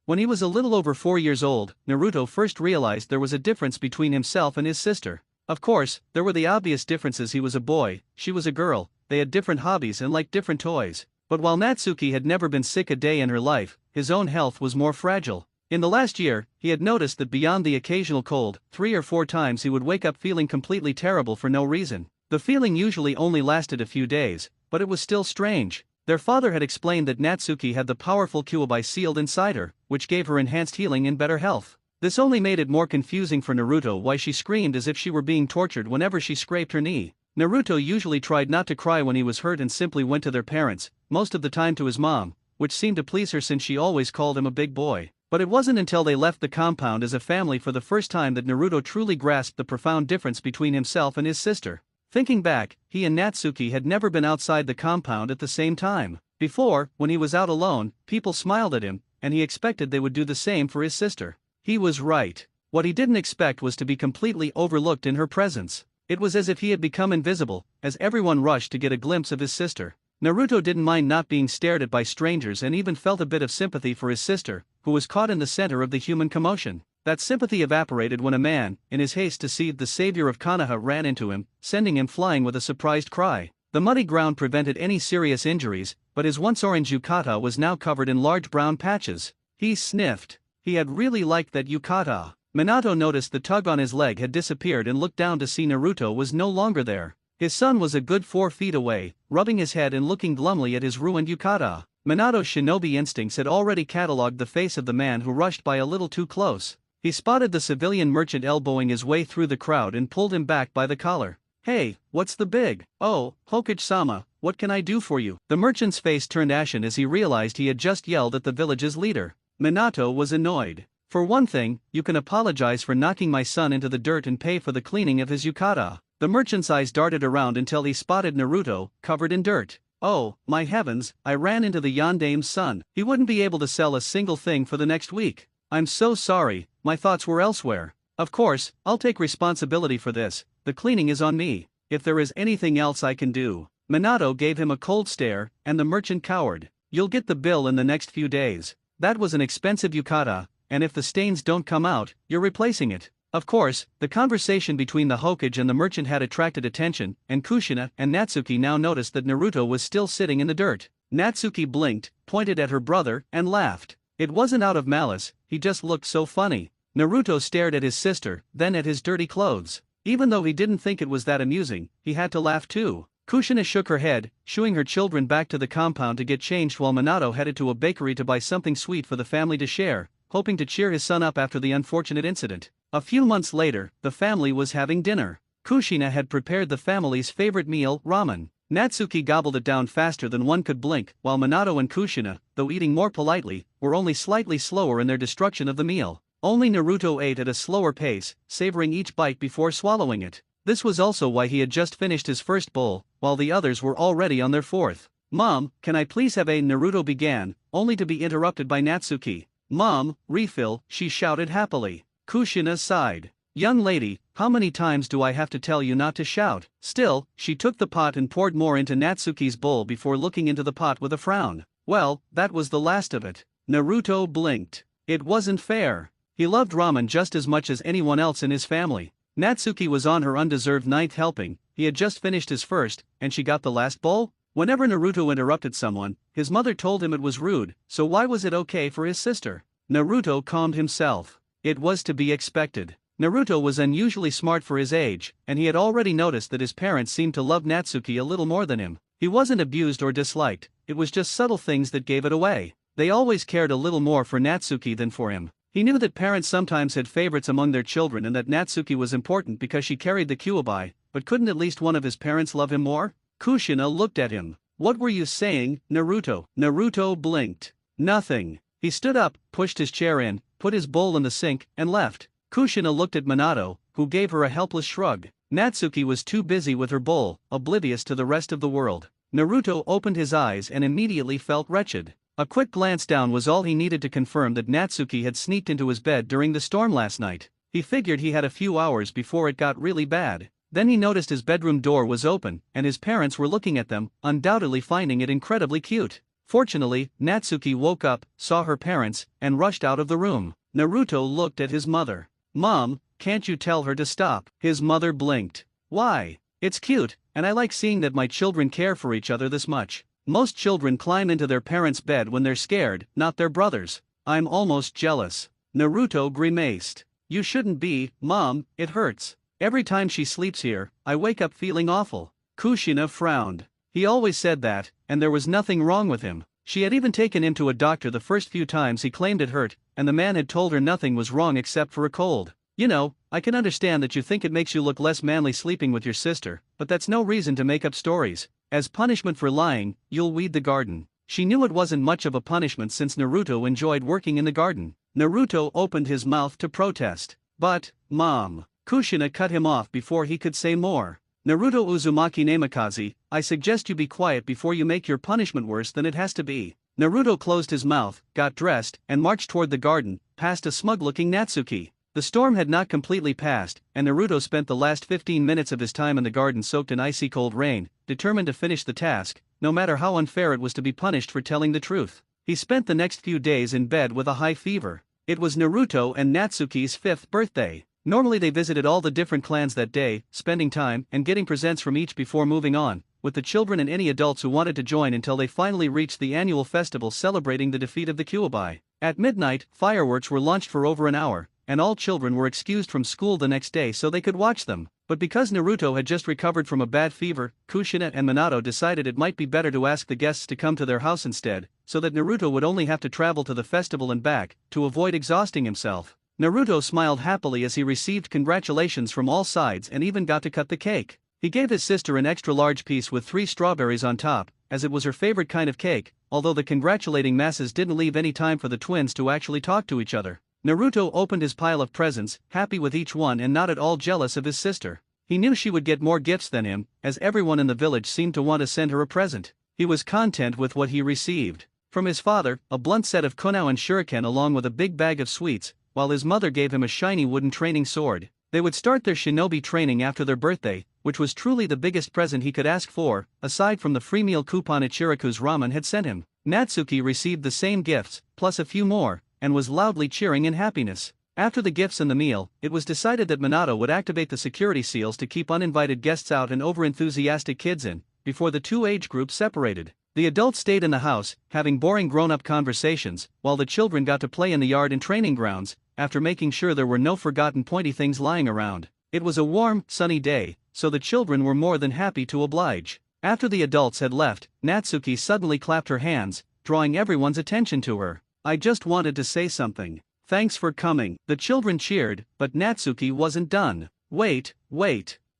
When he was a little over 4 years old, Naruto first realized there was a difference between himself and his sister. Of course, there were the obvious differences: he was a boy, she was a girl, they had different hobbies and liked different toys. But while Natsuki had never been sick a day in her life, his own health was more fragile. In the last year, he had noticed that beyond the occasional cold, 3 or 4 times he would wake up feeling completely terrible for no reason. The feeling usually only lasted a few days, but it was still strange. Their father had explained that Natsuki had the powerful Kyuubi sealed inside her, which gave her enhanced healing and better health. This only made it more confusing for Naruto why she screamed as if she were being tortured whenever she scraped her knee. Naruto usually tried not to cry when he was hurt and simply went to their parents, most of the time to his mom, which seemed to please her since she always called him a big boy. But it wasn't until they left the compound as a family for the first time that Naruto truly grasped the profound difference between himself and his sister. Thinking back, he and Natsuki had never been outside the compound at the same time. Before, when he was out alone, people smiled at him, and he expected they would do the same for his sister. He was right. What he didn't expect was to be completely overlooked in her presence. It was as if he had become invisible, as everyone rushed to get a glimpse of his sister. Naruto didn't mind not being stared at by strangers and even felt a bit of sympathy for his sister, who was caught in the center of the human commotion. That sympathy evaporated when a man, in his haste to see the savior of Konoha, ran into him, sending him flying with a surprised cry. The muddy ground prevented any serious injuries, but his once orange yukata was now covered in large brown patches. He sniffed. He had really liked that yukata. Minato noticed the tug on his leg had disappeared and looked down to see Naruto was no longer there. His son was a good 4 feet away, rubbing his head and looking glumly at his ruined yukata. Minato's shinobi instincts had already catalogued the face of the man who rushed by a little too close. He spotted the civilian merchant elbowing his way through the crowd and pulled him back by the collar. "Hey, what's the big? Oh, Hokage-sama, what can I do for you?" The merchant's face turned ashen as he realized he had just yelled at the village's leader. Minato was annoyed. "For one thing, you can apologize for knocking my son into the dirt and pay for the cleaning of his yukata." The merchant's eyes darted around until he spotted Naruto, covered in dirt. "Oh, my heavens, I ran into the Yandame's son. He wouldn't be able to sell a single thing for the next week. I'm so sorry, my thoughts were elsewhere. Of course, I'll take responsibility for this, the cleaning is on me. If there is anything else I can do." Minato gave him a cold stare, and the merchant cowered. "You'll get the bill in the next few days. That was an expensive yukata, and if the stains don't come out, you're replacing it." Of course, the conversation between the Hokage and the merchant had attracted attention, and Kushina and Natsuki now noticed that Naruto was still sitting in the dirt. Natsuki blinked, pointed at her brother, and laughed. It wasn't out of malice, he just looked so funny. Naruto stared at his sister, then at his dirty clothes. Even though he didn't think it was that amusing, he had to laugh too. Kushina shook her head, shooing her children back to the compound to get changed while Minato headed to a bakery to buy something sweet for the family to share, hoping to cheer his son up after the unfortunate incident. A few months later, the family was having dinner. Kushina had prepared the family's favorite meal, ramen. Natsuki gobbled it down faster than one could blink, while Minato and Kushina, though eating more politely, were only slightly slower in their destruction of the meal. Only Naruto ate at a slower pace, savoring each bite before swallowing it. This was also why he had just finished his first bowl, while the others were already on their fourth. "Mom, can I please have a?" Naruto began, only to be interrupted by Natsuki. "Mom, refill," she shouted happily. Kushina sighed. "Young lady, how many times do I have to tell you not to shout?" Still, she took the pot and poured more into Natsuki's bowl before looking into the pot with a frown. Well, that was the last of it. Naruto blinked. It wasn't fair. He loved ramen just as much as anyone else in his family. Natsuki was on her undeserved 9th helping, he had just finished his first, and she got the last bowl? Whenever Naruto interrupted someone, his mother told him it was rude, so why was it okay for his sister? Naruto calmed himself. It was to be expected. Naruto was unusually smart for his age, and he had already noticed that his parents seemed to love Natsuki a little more than him. He wasn't abused or disliked, it was just subtle things that gave it away. They always cared a little more for Natsuki than for him. He knew that parents sometimes had favorites among their children and that Natsuki was important because she carried the Kyuubi, but couldn't at least one of his parents love him more? Kushina looked at him. "What were you saying, Naruto?" Naruto blinked. "Nothing." He stood up, pushed his chair in, put his bowl in the sink, and left. Kushina looked at Minato, who gave her a helpless shrug. Natsuki was too busy with her bowl, oblivious to the rest of the world. Naruto opened his eyes and immediately felt wretched. A quick glance down was all he needed to confirm that Natsuki had sneaked into his bed during the storm last night. He figured he had a few hours before it got really bad. Then he noticed his bedroom door was open, and his parents were looking at them, undoubtedly finding it incredibly cute. Fortunately, Natsuki woke up, saw her parents, and rushed out of the room. Naruto looked at his mother. "Mom, can't you tell her to stop?" His mother blinked. "Why? It's cute, and I like seeing that my children care for each other this much. Most children climb into their parents' bed when they're scared, not their brothers. I'm almost jealous." Naruto grimaced. "You shouldn't be, Mom, it hurts. Every time she sleeps here, I wake up feeling awful." Kushina frowned. He always said that, and there was nothing wrong with him. She had even taken him to a doctor the first few times he claimed it hurt, and the man had told her nothing was wrong except for a cold. "You know, I can understand that you think it makes you look less manly sleeping with your sister, but that's no reason to make up stories. As punishment for lying, you'll weed the garden." She knew it wasn't much of a punishment since Naruto enjoyed working in the garden. Naruto opened his mouth to protest. "But, Mom." Kushina cut him off before he could say more. "Naruto Uzumaki Namikaze, I suggest you be quiet before you make your punishment worse than it has to be." Naruto closed his mouth, got dressed, and marched toward the garden, past a smug-looking Natsuki. The storm had not completely passed, and Naruto spent the last 15 minutes of his time in the garden soaked in icy cold rain, determined to finish the task, no matter how unfair it was to be punished for telling the truth. He spent the next few days in bed with a high fever. It was Naruto and Natsuki's 5th birthday. Normally they visited all the different clans that day, spending time and getting presents from each before moving on, with the children and any adults who wanted to join until they finally reached the annual festival celebrating the defeat of the Kyuubi. At midnight, fireworks were launched for over an hour, and all children were excused from school the next day so they could watch them. But because Naruto had just recovered from a bad fever, Kushina and Minato decided it might be better to ask the guests to come to their house instead, so that Naruto would only have to travel to the festival and back, to avoid exhausting himself. Naruto smiled happily as he received congratulations from all sides and even got to cut the cake. He gave his sister an extra large piece with 3 strawberries on top, as it was her favorite kind of cake, although the congratulating masses didn't leave any time for the twins to actually talk to each other. Naruto opened his pile of presents, happy with each one and not at all jealous of his sister. He knew she would get more gifts than him, as everyone in the village seemed to want to send her a present. He was content with what he received. From his father, a blunt set of kunao and shuriken along with a big bag of sweets, while his mother gave him a shiny wooden training sword. They would start their shinobi training after their birthday, which was truly the biggest present he could ask for, aside from the free meal coupon Ichiraku's ramen had sent him. Natsuki received the same gifts, plus a few more, and was loudly cheering in happiness. After the gifts and the meal, it was decided that Minato would activate the security seals to keep uninvited guests out and overenthusiastic kids in, before the two age groups separated. The adults stayed in the house, having boring grown-up conversations, while the children got to play in the yard and training grounds, after making sure there were no forgotten pointy things lying around. It was a warm, sunny day, so the children were more than happy to oblige. After the adults had left, Natsuki suddenly clapped her hands, drawing everyone's attention to her. "I just wanted to say something. Thanks for coming." The children cheered, but Natsuki wasn't done. Wait.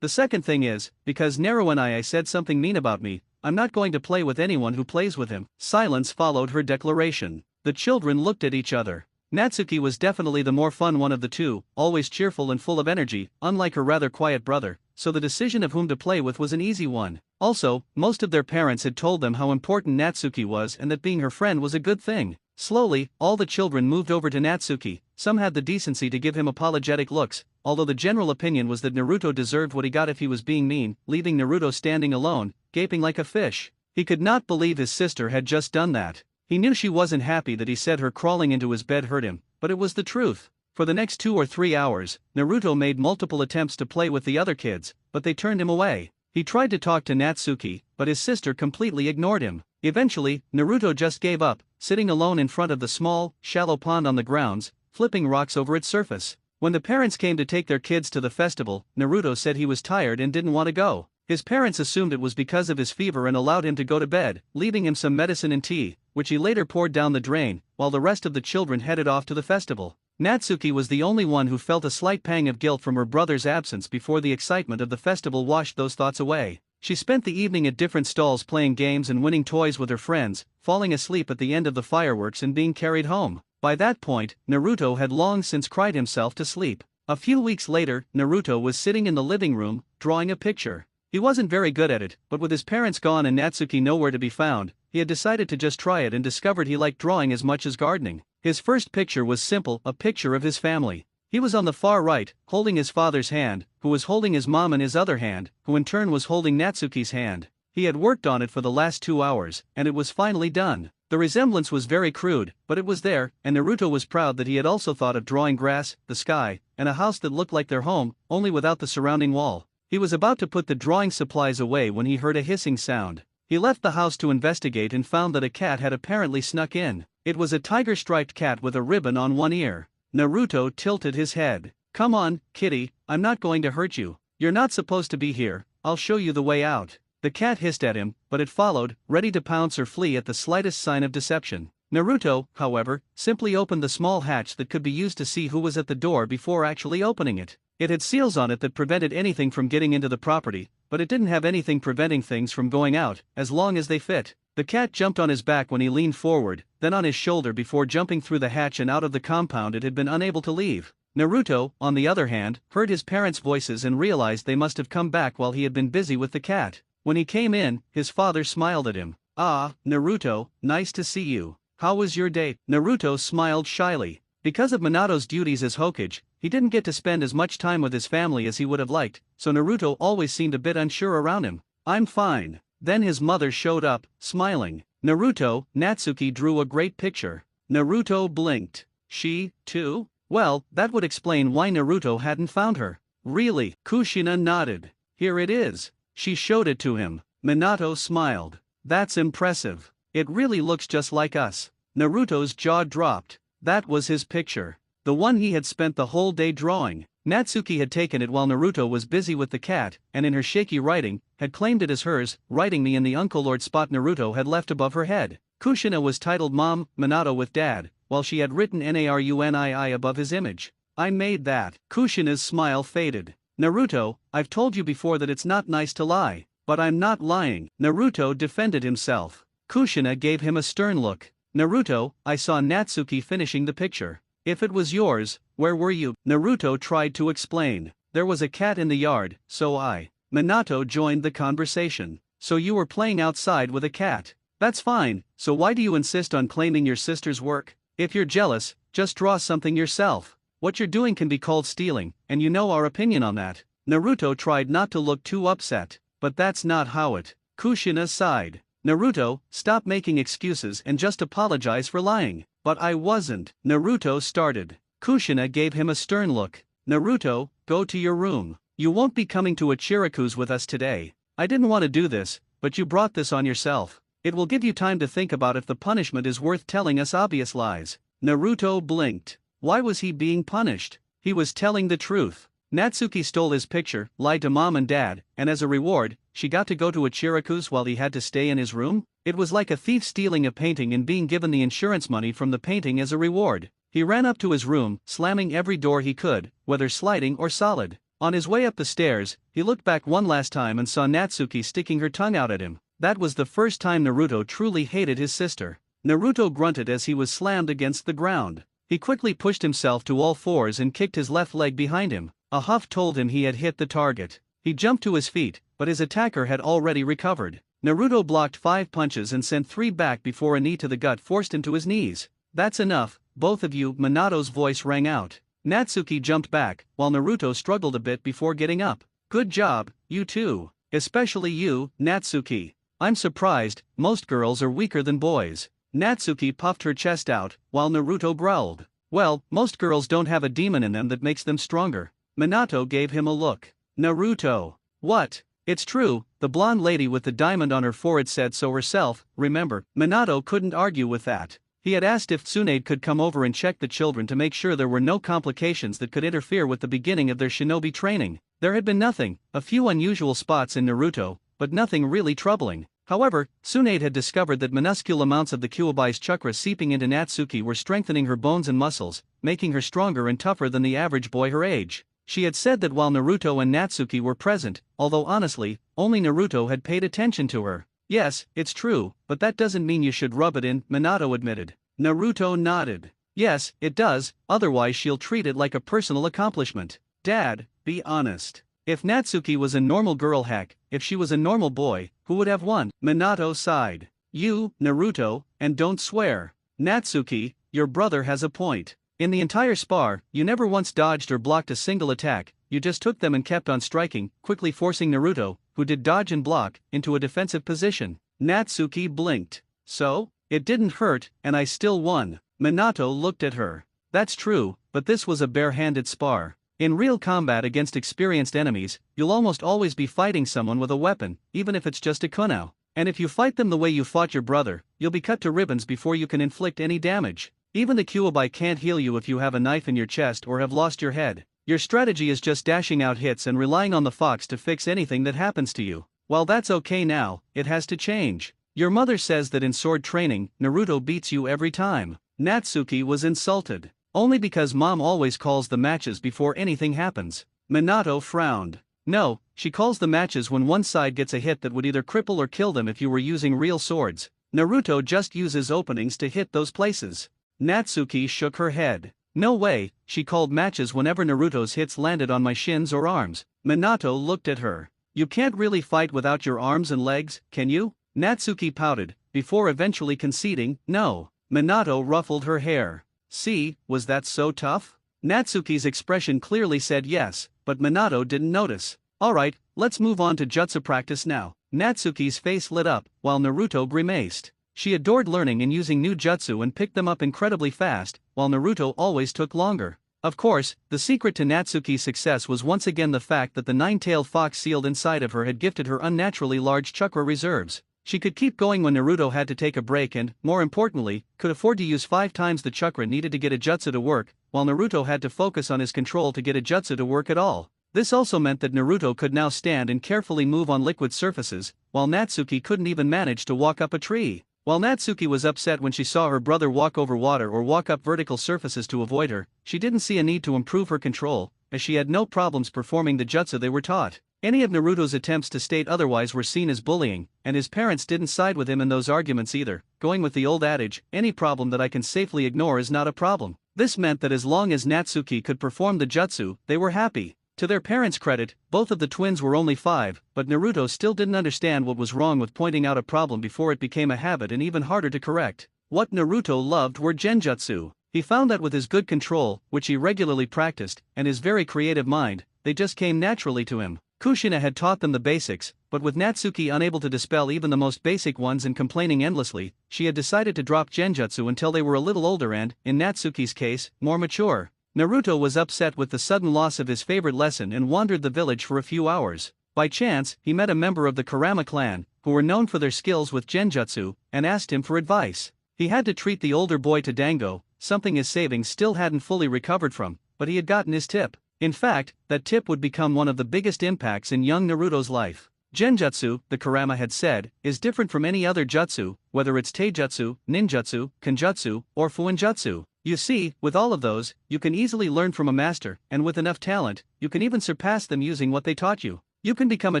The second thing is, because Naru and I said something mean about me, I'm not going to play with anyone who plays with him." Silence followed her declaration. The children looked at each other. Natsuki was definitely the more fun one of the two, always cheerful and full of energy, unlike her rather quiet brother, so the decision of whom to play with was an easy one. Also, most of their parents had told them how important Natsuki was and that being her friend was a good thing. Slowly, all the children moved over to Natsuki. Some had the decency to give him apologetic looks, although the general opinion was that Naruto deserved what he got if he was being mean, leaving Naruto standing alone, gaping like a fish. He could not believe his sister had just done that. He knew she wasn't happy that he said her crawling into his bed hurt him, but it was the truth. For the next 2 or 3 hours, Naruto made multiple attempts to play with the other kids, but they turned him away. He tried to talk to Natsuki, but his sister completely ignored him. Eventually, Naruto just gave up, sitting alone in front of the small, shallow pond on the grounds, flipping rocks over its surface. When the parents came to take their kids to the festival, Naruto said he was tired and didn't want to go. His parents assumed it was because of his fever and allowed him to go to bed, leaving him some medicine and tea, which he later poured down the drain, while the rest of the children headed off to the festival. Natsuki was the only one who felt a slight pang of guilt from her brother's absence before the excitement of the festival washed those thoughts away. She spent the evening at different stalls playing games and winning toys with her friends, falling asleep at the end of the fireworks and being carried home. By that point, Naruto had long since cried himself to sleep. A few weeks later, Naruto was sitting in the living room, drawing a picture. He wasn't very good at it, but with his parents gone and Natsuki nowhere to be found, he had decided to just try it and discovered he liked drawing as much as gardening. His first picture was simple, a picture of his family. He was on the far right, holding his father's hand, who was holding his mom in his other hand, who in turn was holding Natsuki's hand. He had worked on it for the last 2 hours, and it was finally done. The resemblance was very crude, but it was there, and Naruto was proud that he had also thought of drawing grass, the sky, and a house that looked like their home, only without the surrounding wall. He was about to put the drawing supplies away when he heard a hissing sound. He left the house to investigate and found that a cat had apparently snuck in. It was a tiger-striped cat with a ribbon on one ear. Naruto tilted his head. "Come on, kitty, I'm not going to hurt you. You're not supposed to be here, I'll show you the way out." The cat hissed at him, but it followed, ready to pounce or flee at the slightest sign of deception. Naruto, however, simply opened the small hatch that could be used to see who was at the door before actually opening it. It had seals on it that prevented anything from getting into the property, but it didn't have anything preventing things from going out, as long as they fit. The cat jumped on his back when he leaned forward, then on his shoulder before jumping through the hatch and out of the compound it had been unable to leave. Naruto, on the other hand, heard his parents' voices and realized they must have come back while he had been busy with the cat. When he came in, his father smiled at him. "Ah, Naruto, nice to see you. How was your day?" Naruto smiled shyly. Because of Minato's duties as Hokage, he didn't get to spend as much time with his family as he would have liked, so Naruto always seemed a bit unsure around him. "I'm fine." Then his mother showed up, smiling. "Naruto, Natsuki drew a great picture." Naruto blinked. "She, too?" Well, that would explain why Naruto hadn't found her. "Really?" Kushina nodded. "Here it is." She showed it to him. Minato smiled. "That's impressive. It really looks just like us." Naruto's jaw dropped. That was his picture. The one he had spent the whole day drawing. Natsuki had taken it while Naruto was busy with the cat, and in her shaky writing, had claimed it as hers, writing me in the Uncle Lord spot Naruto had left above her head. Kushina was titled Mom, Minato with Dad, while she had written Narunii above his image. "I made that." Kushina's smile faded. "Naruto, I've told you before that it's not nice to lie." "But I'm not lying." Naruto defended himself. Kushina gave him a stern look. "Naruto, I saw Natsuki finishing the picture. If it was yours, where were you?" Naruto tried to explain. "There was a cat in the yard, so I." Minato joined the conversation. "So you were playing outside with a cat? That's fine, so why do you insist on claiming your sister's work? If you're jealous, just draw something yourself. What you're doing can be called stealing, and you know our opinion on that." Naruto tried not to look too upset. "But that's not how it." Kushina sighed. "Naruto, stop making excuses and just apologize for lying." "But I wasn't." Naruto started. Kushina gave him a stern look. "Naruto, go to your room. You won't be coming to Ichiraku's with us today. I didn't want to do this, but you brought this on yourself. It will give you time to think about if the punishment is worth telling us obvious lies." Naruto blinked. Why was he being punished? He was telling the truth. Natsuki stole his picture, lied to Mom and Dad, and as a reward, she got to go to Ichiraku's while he had to stay in his room? It was like a thief stealing a painting and being given the insurance money from the painting as a reward. He ran up to his room, slamming every door he could, whether sliding or solid. On his way up the stairs, he looked back one last time and saw Natsuki sticking her tongue out at him. That was the first time Naruto truly hated his sister. Naruto grunted as he was slammed against the ground. He quickly pushed himself to all fours and kicked his left leg behind him. A huff told him he had hit the target. He jumped to his feet, but his attacker had already recovered. Naruto blocked 5 punches and sent 3 back before a knee to the gut forced into his knees. "That's enough, both of you," Minato's voice rang out. Natsuki jumped back, while Naruto struggled a bit before getting up. "Good job, you two. Especially you, Natsuki. I'm surprised, most girls are weaker than boys." Natsuki puffed her chest out, while Naruto growled. "Well, most girls don't have a demon in them that makes them stronger." Minato gave him a look. "Naruto. What?" "It's true, the blonde lady with the diamond on her forehead said so herself, remember." Minato couldn't argue with that. He had asked if Tsunade could come over and check the children to make sure there were no complications that could interfere with the beginning of their shinobi training. There had been nothing, a few unusual spots in Naruto, but nothing really troubling. However, Tsunade had discovered that minuscule amounts of the Kyuubi's chakra seeping into Natsuki were strengthening her bones and muscles, making her stronger and tougher than the average boy her age. She had said that while Naruto and Natsuki were present, although honestly, only Naruto had paid attention to her. "Yes, it's true, but that doesn't mean you should rub it in," Minato admitted. Naruto nodded. "Yes, it does, otherwise she'll treat it like a personal accomplishment." "Dad, be honest. If Natsuki was a normal girl if she was a normal boy, who would have won?" Minato sighed. "You, Naruto, and don't swear." "Natsuki, your brother has a point. In the entire spar, you never once dodged or blocked a single attack, you just took them and kept on striking, quickly forcing Naruto, who did dodge and block, into a defensive position. Natsuki blinked. So? It didn't hurt, and I still won. Minato looked at her. That's true, but this was a bare-handed spar. In real combat against experienced enemies, you'll almost always be fighting someone with a weapon, even if it's just a kunao. And if you fight them the way you fought your brother, you'll be cut to ribbons before you can inflict any damage. Even the Kyuubi can't heal you if you have a knife in your chest or have lost your head. Your strategy is just dashing out hits and relying on the fox to fix anything that happens to you. While that's okay now, it has to change. Your mother says that in sword training, Naruto beats you every time. Natsuki was insulted. Only because mom always calls the matches before anything happens. Minato frowned. No, she calls the matches when one side gets a hit that would either cripple or kill them if you were using real swords. Naruto just uses openings to hit those places. Natsuki shook her head. No way, she called matches whenever Naruto's hits landed on my shins or arms. Minato looked at her. You can't really fight without your arms and legs, can you? Natsuki pouted, before eventually conceding, no. Minato ruffled her hair. See, was that so tough? Natsuki's expression clearly said yes, but Minato didn't notice. Alright, let's move on to jutsu practice now. Natsuki's face lit up, while Naruto grimaced. She adored learning and using new jutsu and picked them up incredibly fast, while Naruto always took longer. Of course, the secret to Natsuki's success was once again the fact that the nine-tailed fox sealed inside of her had gifted her unnaturally large chakra reserves. She could keep going when Naruto had to take a break and, more importantly, could afford to use 5 times the chakra needed to get a jutsu to work, while Naruto had to focus on his control to get a jutsu to work at all. This also meant that Naruto could now stand and carefully move on liquid surfaces, while Natsuki couldn't even manage to walk up a tree. While Natsuki was upset when she saw her brother walk over water or walk up vertical surfaces to avoid her, she didn't see a need to improve her control, as she had no problems performing the jutsu they were taught. Any of Naruto's attempts to state otherwise were seen as bullying, and his parents didn't side with him in those arguments either, going with the old adage, any problem that I can safely ignore is not a problem. This meant that as long as Natsuki could perform the jutsu, they were happy. To their parents' credit, both of the twins were only 5, but Naruto still didn't understand what was wrong with pointing out a problem before it became a habit and even harder to correct. What Naruto loved were genjutsu. He found that with his good control, which he regularly practiced, and his very creative mind, they just came naturally to him. Kushina had taught them the basics, but with Natsuki unable to dispel even the most basic ones and complaining endlessly, she had decided to drop genjutsu until they were a little older and, in Natsuki's case, more mature. Naruto was upset with the sudden loss of his favorite lesson and wandered the village for a few hours. By chance, he met a member of the Kurama clan, who were known for their skills with genjutsu, and asked him for advice. He had to treat the older boy to dango, something his savings still hadn't fully recovered from, but he had gotten his tip. In fact, that tip would become one of the biggest impacts in young Naruto's life. Genjutsu, the Kurama had said, is different from any other jutsu, whether it's taijutsu, ninjutsu, kenjutsu, or fuinjutsu. You see, with all of those, you can easily learn from a master, and with enough talent, you can even surpass them using what they taught you. You can become a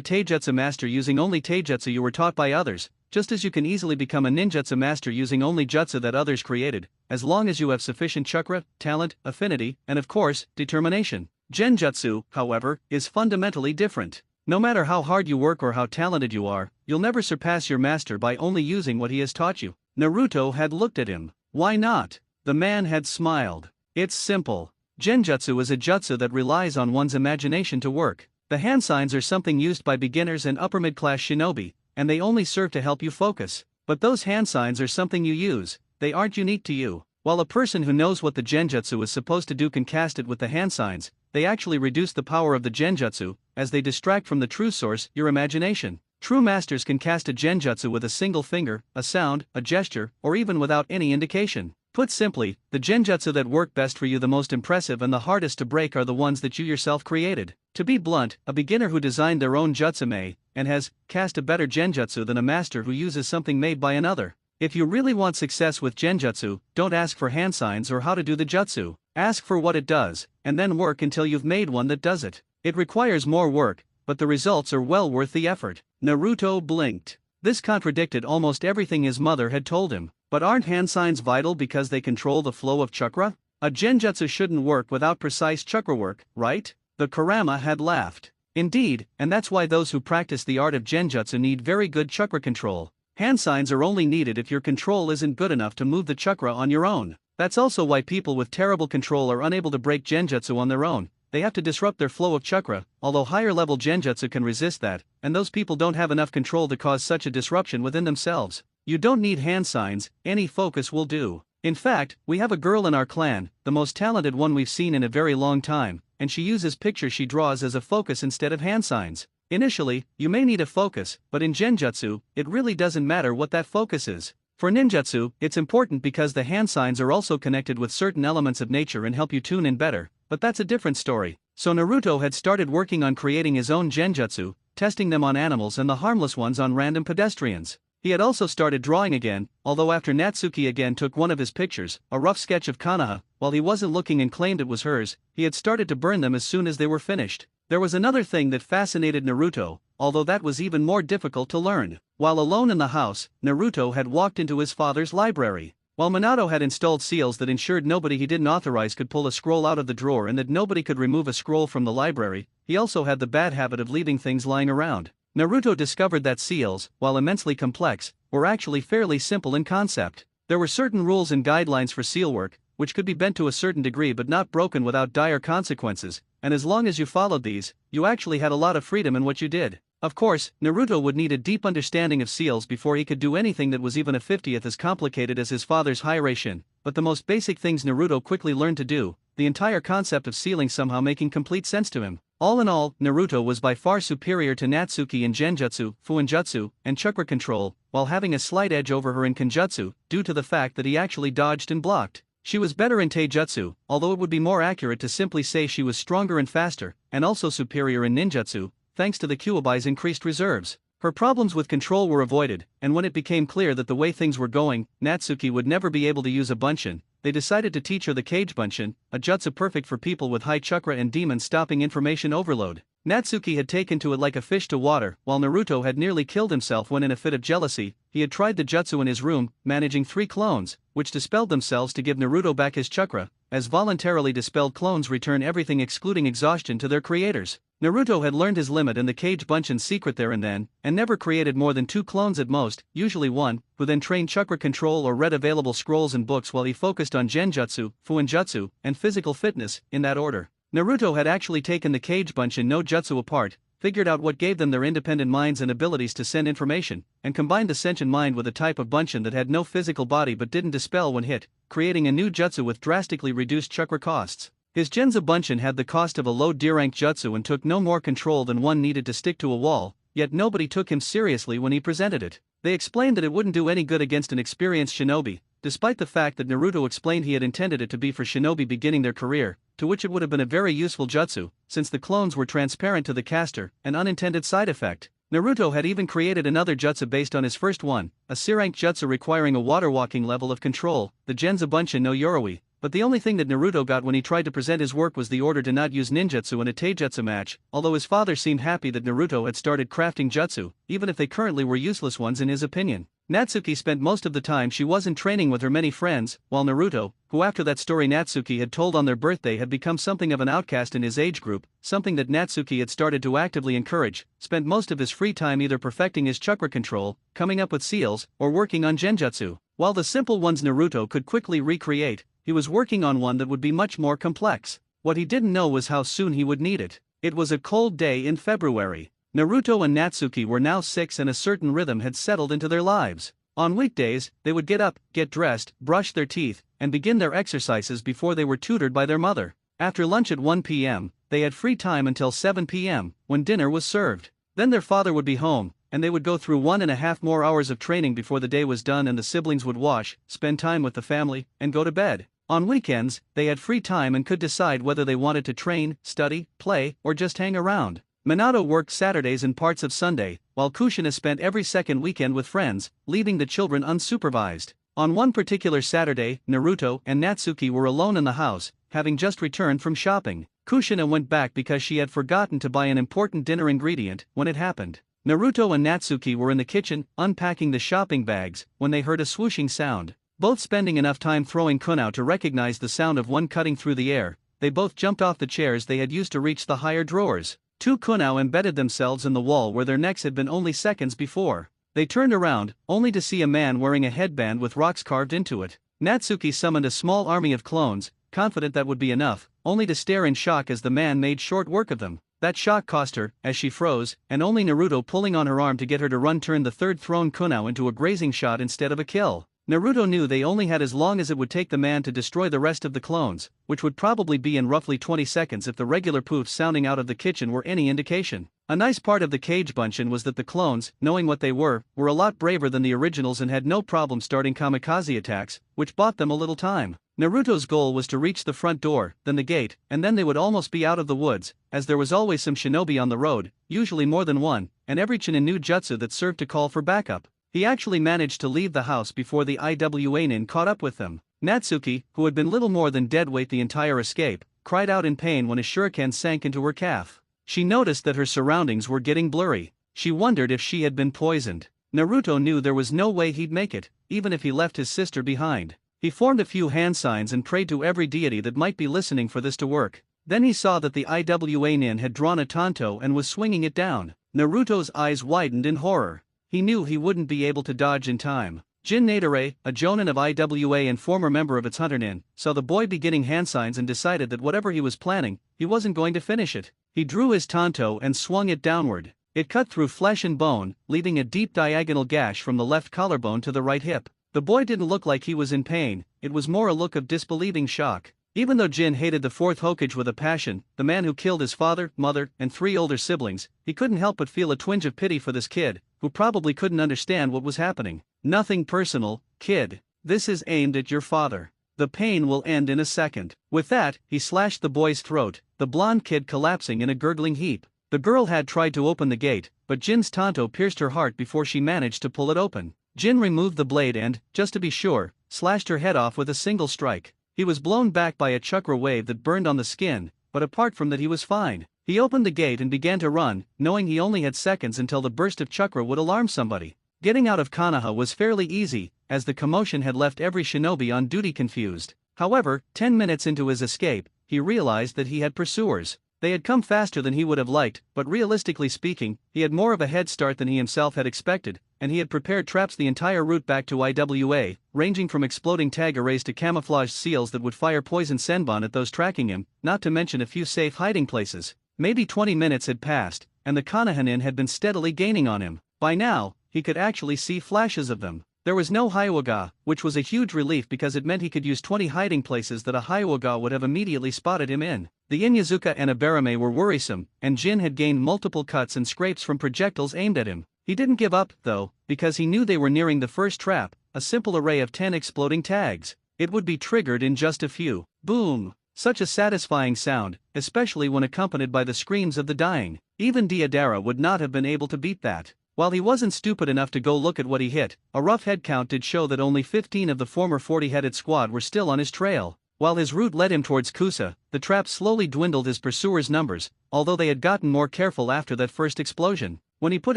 taijutsu master using only taijutsu you were taught by others, just as you can easily become a ninjutsu master using only jutsu that others created, as long as you have sufficient chakra, talent, affinity, and of course, determination. Genjutsu, however, is fundamentally different. No matter how hard you work or how talented you are, you'll never surpass your master by only using what he has taught you. Naruto had looked at him. Why not? The man had smiled. It's simple. Genjutsu is a jutsu that relies on one's imagination to work. The hand signs are something used by beginners and upper mid-class shinobi, and they only serve to help you focus. But those hand signs are something you use, they aren't unique to you. While a person who knows what the genjutsu is supposed to do can cast it with the hand signs, they actually reduce the power of the genjutsu, as they distract from the true source, your imagination. True masters can cast a genjutsu with a single finger, a sound, a gesture, or even without any indication. Put simply, the genjutsu that work best for you, the most impressive and the hardest to break, are the ones that you yourself created. To be blunt, a beginner who designed their own jutsu may, and has, cast a better genjutsu than a master who uses something made by another. If you really want success with genjutsu, don't ask for hand signs or how to do the jutsu. Ask for what it does, and then work until you've made one that does it. It requires more work, but the results are well worth the effort. Naruto blinked. This contradicted almost everything his mother had told him. But aren't hand signs vital because they control the flow of chakra? A genjutsu shouldn't work without precise chakra work, right? The Kurama had laughed. Indeed, and that's why those who practice the art of genjutsu need very good chakra control. Hand signs are only needed if your control isn't good enough to move the chakra on your own. That's also why people with terrible control are unable to break genjutsu on their own, they have to disrupt their flow of chakra, although higher level genjutsu can resist that, and those people don't have enough control to cause such a disruption within themselves. You don't need hand signs, any focus will do. In fact, we have a girl in our clan, the most talented one we've seen in a very long time, and she uses pictures she draws as a focus instead of hand signs. Initially, you may need a focus, but in genjutsu, it really doesn't matter what that focus is. For ninjutsu, it's important because the hand signs are also connected with certain elements of nature and help you tune in better, but that's a different story. So Naruto had started working on creating his own genjutsu, testing them on animals and the harmless ones on random pedestrians. He had also started drawing again, although after Natsuki again took one of his pictures, a rough sketch of Konoha, while he wasn't looking and claimed it was hers, he had started to burn them as soon as they were finished. There was another thing that fascinated Naruto, although that was even more difficult to learn. While alone in the house, Naruto had walked into his father's library. While Minato had installed seals that ensured nobody he didn't authorize could pull a scroll out of the drawer and that nobody could remove a scroll from the library, he also had the bad habit of leaving things lying around. Naruto discovered that seals, while immensely complex, were actually fairly simple in concept. There were certain rules and guidelines for seal work, which could be bent to a certain degree but not broken without dire consequences, and as long as you followed these, you actually had a lot of freedom in what you did. Of course, Naruto would need a deep understanding of seals before he could do anything that was even a 50th as complicated as his father's hierarchy, but the most basic things Naruto quickly learned to do, the entire concept of sealing somehow making complete sense to him. All in all, Naruto was by far superior to Natsuki in genjutsu, fuinjutsu, and chakra control, while having a slight edge over her in kenjutsu, due to the fact that he actually dodged and blocked. She was better in taijutsu, although it would be more accurate to simply say she was stronger and faster, and also superior in ninjutsu, thanks to the Kyuubi's increased reserves. Her problems with control were avoided, and when it became clear that the way things were going, Natsuki would never be able to use a bunshin, they decided to teach her the Cage Bunshin, a jutsu perfect for people with high chakra and demons stopping information overload. Natsuki had taken to it like a fish to water, while Naruto had nearly killed himself when in a fit of jealousy, he had tried the jutsu in his room, managing 3 clones, which dispelled themselves to give Naruto back his chakra, as voluntarily dispelled clones return everything excluding exhaustion to their creators. Naruto had learned his limit and the Cage Bunshin's secret there and then, and never created more than 2 clones at most, usually 1, who then trained chakra control or read available scrolls and books while he focused on genjutsu, fuinjutsu, and physical fitness, in that order. Naruto had actually taken the Cage Bunshin no jutsu apart, figured out what gave them their independent minds and abilities to send information, and combined the sentient mind with a type of bunshin that had no physical body but didn't dispel when hit, creating a new jutsu with drastically reduced chakra costs. His Genza Bunshin had the cost of a low D-rank jutsu and took no more control than one needed to stick to a wall, yet nobody took him seriously when he presented it. They explained that it wouldn't do any good against an experienced shinobi, despite the fact that Naruto explained he had intended it to be for shinobi beginning their career, to which it would have been a very useful jutsu, since the clones were transparent to the caster, an unintended side effect. Naruto had even created another jutsu based on his first one, a C-rank jutsu requiring a water-walking level of control, the Genza Bunshin no Yoroi. But the only thing that Naruto got when he tried to present his work was the order to not use ninjutsu in a taijutsu match, although his father seemed happy that Naruto had started crafting jutsu, even if they currently were useless ones in his opinion. Natsuki spent most of the time she wasn't training with her many friends, while Naruto, who after that story Natsuki had told on their birthday had become something of an outcast in his age group, something that Natsuki had started to actively encourage, spent most of his free time either perfecting his chakra control, coming up with seals, or working on genjutsu. While the simple ones Naruto could quickly recreate, he was working on one that would be much more complex. What he didn't know was how soon he would need it. It was a cold day in February. Naruto and Natsuki were now 6 and a certain rhythm had settled into their lives. On weekdays, they would get up, get dressed, brush their teeth, and begin their exercises before they were tutored by their mother. After lunch at 1 p.m., they had free time until 7 p.m., when dinner was served. Then their father would be home, and they would go through 1.5 more hours of training before the day was done and the siblings would wash, spend time with the family, and go to bed. On weekends, they had free time and could decide whether they wanted to train, study, play, or just hang around. Minato worked Saturdays and parts of Sunday, while Kushina spent every second weekend with friends, leaving the children unsupervised. On one particular Saturday, Naruto and Natsuki were alone in the house, having just returned from shopping. Kushina went back because she had forgotten to buy an important dinner ingredient when it happened. Naruto and Natsuki were in the kitchen, unpacking the shopping bags, when they heard a swooshing sound. Both spending enough time throwing kunao to recognize the sound of one cutting through the air, they both jumped off the chairs they had used to reach the higher drawers. 2 kunao embedded themselves in the wall where their necks had been only seconds before. They turned around, only to see a man wearing a headband with rocks carved into it. Natsuki summoned a small army of clones, confident that would be enough, only to stare in shock as the man made short work of them. That shock cost her, as she froze, and only Naruto pulling on her arm to get her to run turned the third thrown kunai into a grazing shot instead of a kill. Naruto knew they only had as long as it would take the man to destroy the rest of the clones, which would probably be in roughly 20 seconds if the regular poofs sounding out of the kitchen were any indication. A nice part of the cage bunchin was that the clones, knowing what they were a lot braver than the originals and had no problem starting kamikaze attacks, which bought them a little time. Naruto's goal was to reach the front door, then the gate, and then they would almost be out of the woods, as there was always some shinobi on the road, usually more than one, and every Chunin knew jutsu that served to call for backup. He actually managed to leave the house before the IWA nin caught up with them. Natsuki, who had been little more than deadweight the entire escape, cried out in pain when a shuriken sank into her calf. She noticed that her surroundings were getting blurry. She wondered if she had been poisoned. Naruto knew there was no way he'd make it, even if he left his sister behind. He formed a few hand signs and prayed to every deity that might be listening for this to work. Then he saw that the IWA nin had drawn a tanto and was swinging it down. Naruto's eyes widened in horror. He knew he wouldn't be able to dodge in time. Jin Nadare, a jonin of IWA and former member of its hunter nin, saw the boy beginning hand signs and decided that whatever he was planning, he wasn't going to finish it. He drew his tanto and swung it downward. It cut through flesh and bone, leaving a deep diagonal gash from the left collarbone to the right hip. The boy didn't look like he was in pain, it was more a look of disbelieving shock. Even though Jin hated the fourth Hokage with a passion, the man who killed his father, mother, and 3 older siblings, he couldn't help but feel a twinge of pity for this kid, who probably couldn't understand what was happening. Nothing personal, kid. This is aimed at your father. The pain will end in a second. With that, he slashed the boy's throat, the blonde kid collapsing in a gurgling heap. The girl had tried to open the gate, but Jin's tanto pierced her heart before she managed to pull it open. Jin removed the blade and, just to be sure, slashed her head off with a single strike. He was blown back by a chakra wave that burned on the skin, but apart from that he was fine. He opened the gate and began to run, knowing he only had seconds until the burst of chakra would alarm somebody. Getting out of Konoha was fairly easy, as the commotion had left every shinobi on duty confused. However, 10 minutes into his escape, he realized that he had pursuers. They had come faster than he would have liked, but realistically speaking, he had more of a head start than he himself had expected, and he had prepared traps the entire route back to IWA, ranging from exploding tag arrays to camouflaged seals that would fire poison senbon at those tracking him, not to mention a few safe hiding places. Maybe 20 minutes had passed, and the Konohanin had been steadily gaining on him. By now, he could actually see flashes of them. There was no Hyuga, which was a huge relief because it meant he could use 20 hiding places that a Hyuga would have immediately spotted him in. The Inyazuka and Aberame were worrisome, and Jin had gained multiple cuts and scrapes from projectiles aimed at him. He didn't give up, though, because he knew they were nearing the first trap, a simple array of 10 exploding tags. It would be triggered in just a few. Boom! Such a satisfying sound, especially when accompanied by the screams of the dying. Even Deidara would not have been able to beat that. While he wasn't stupid enough to go look at what he hit, a rough head count did show that only 15 of the former 40-headed squad were still on his trail. While his route led him towards Kusa, the trap slowly dwindled his pursuers' numbers, although they had gotten more careful after that first explosion. When he put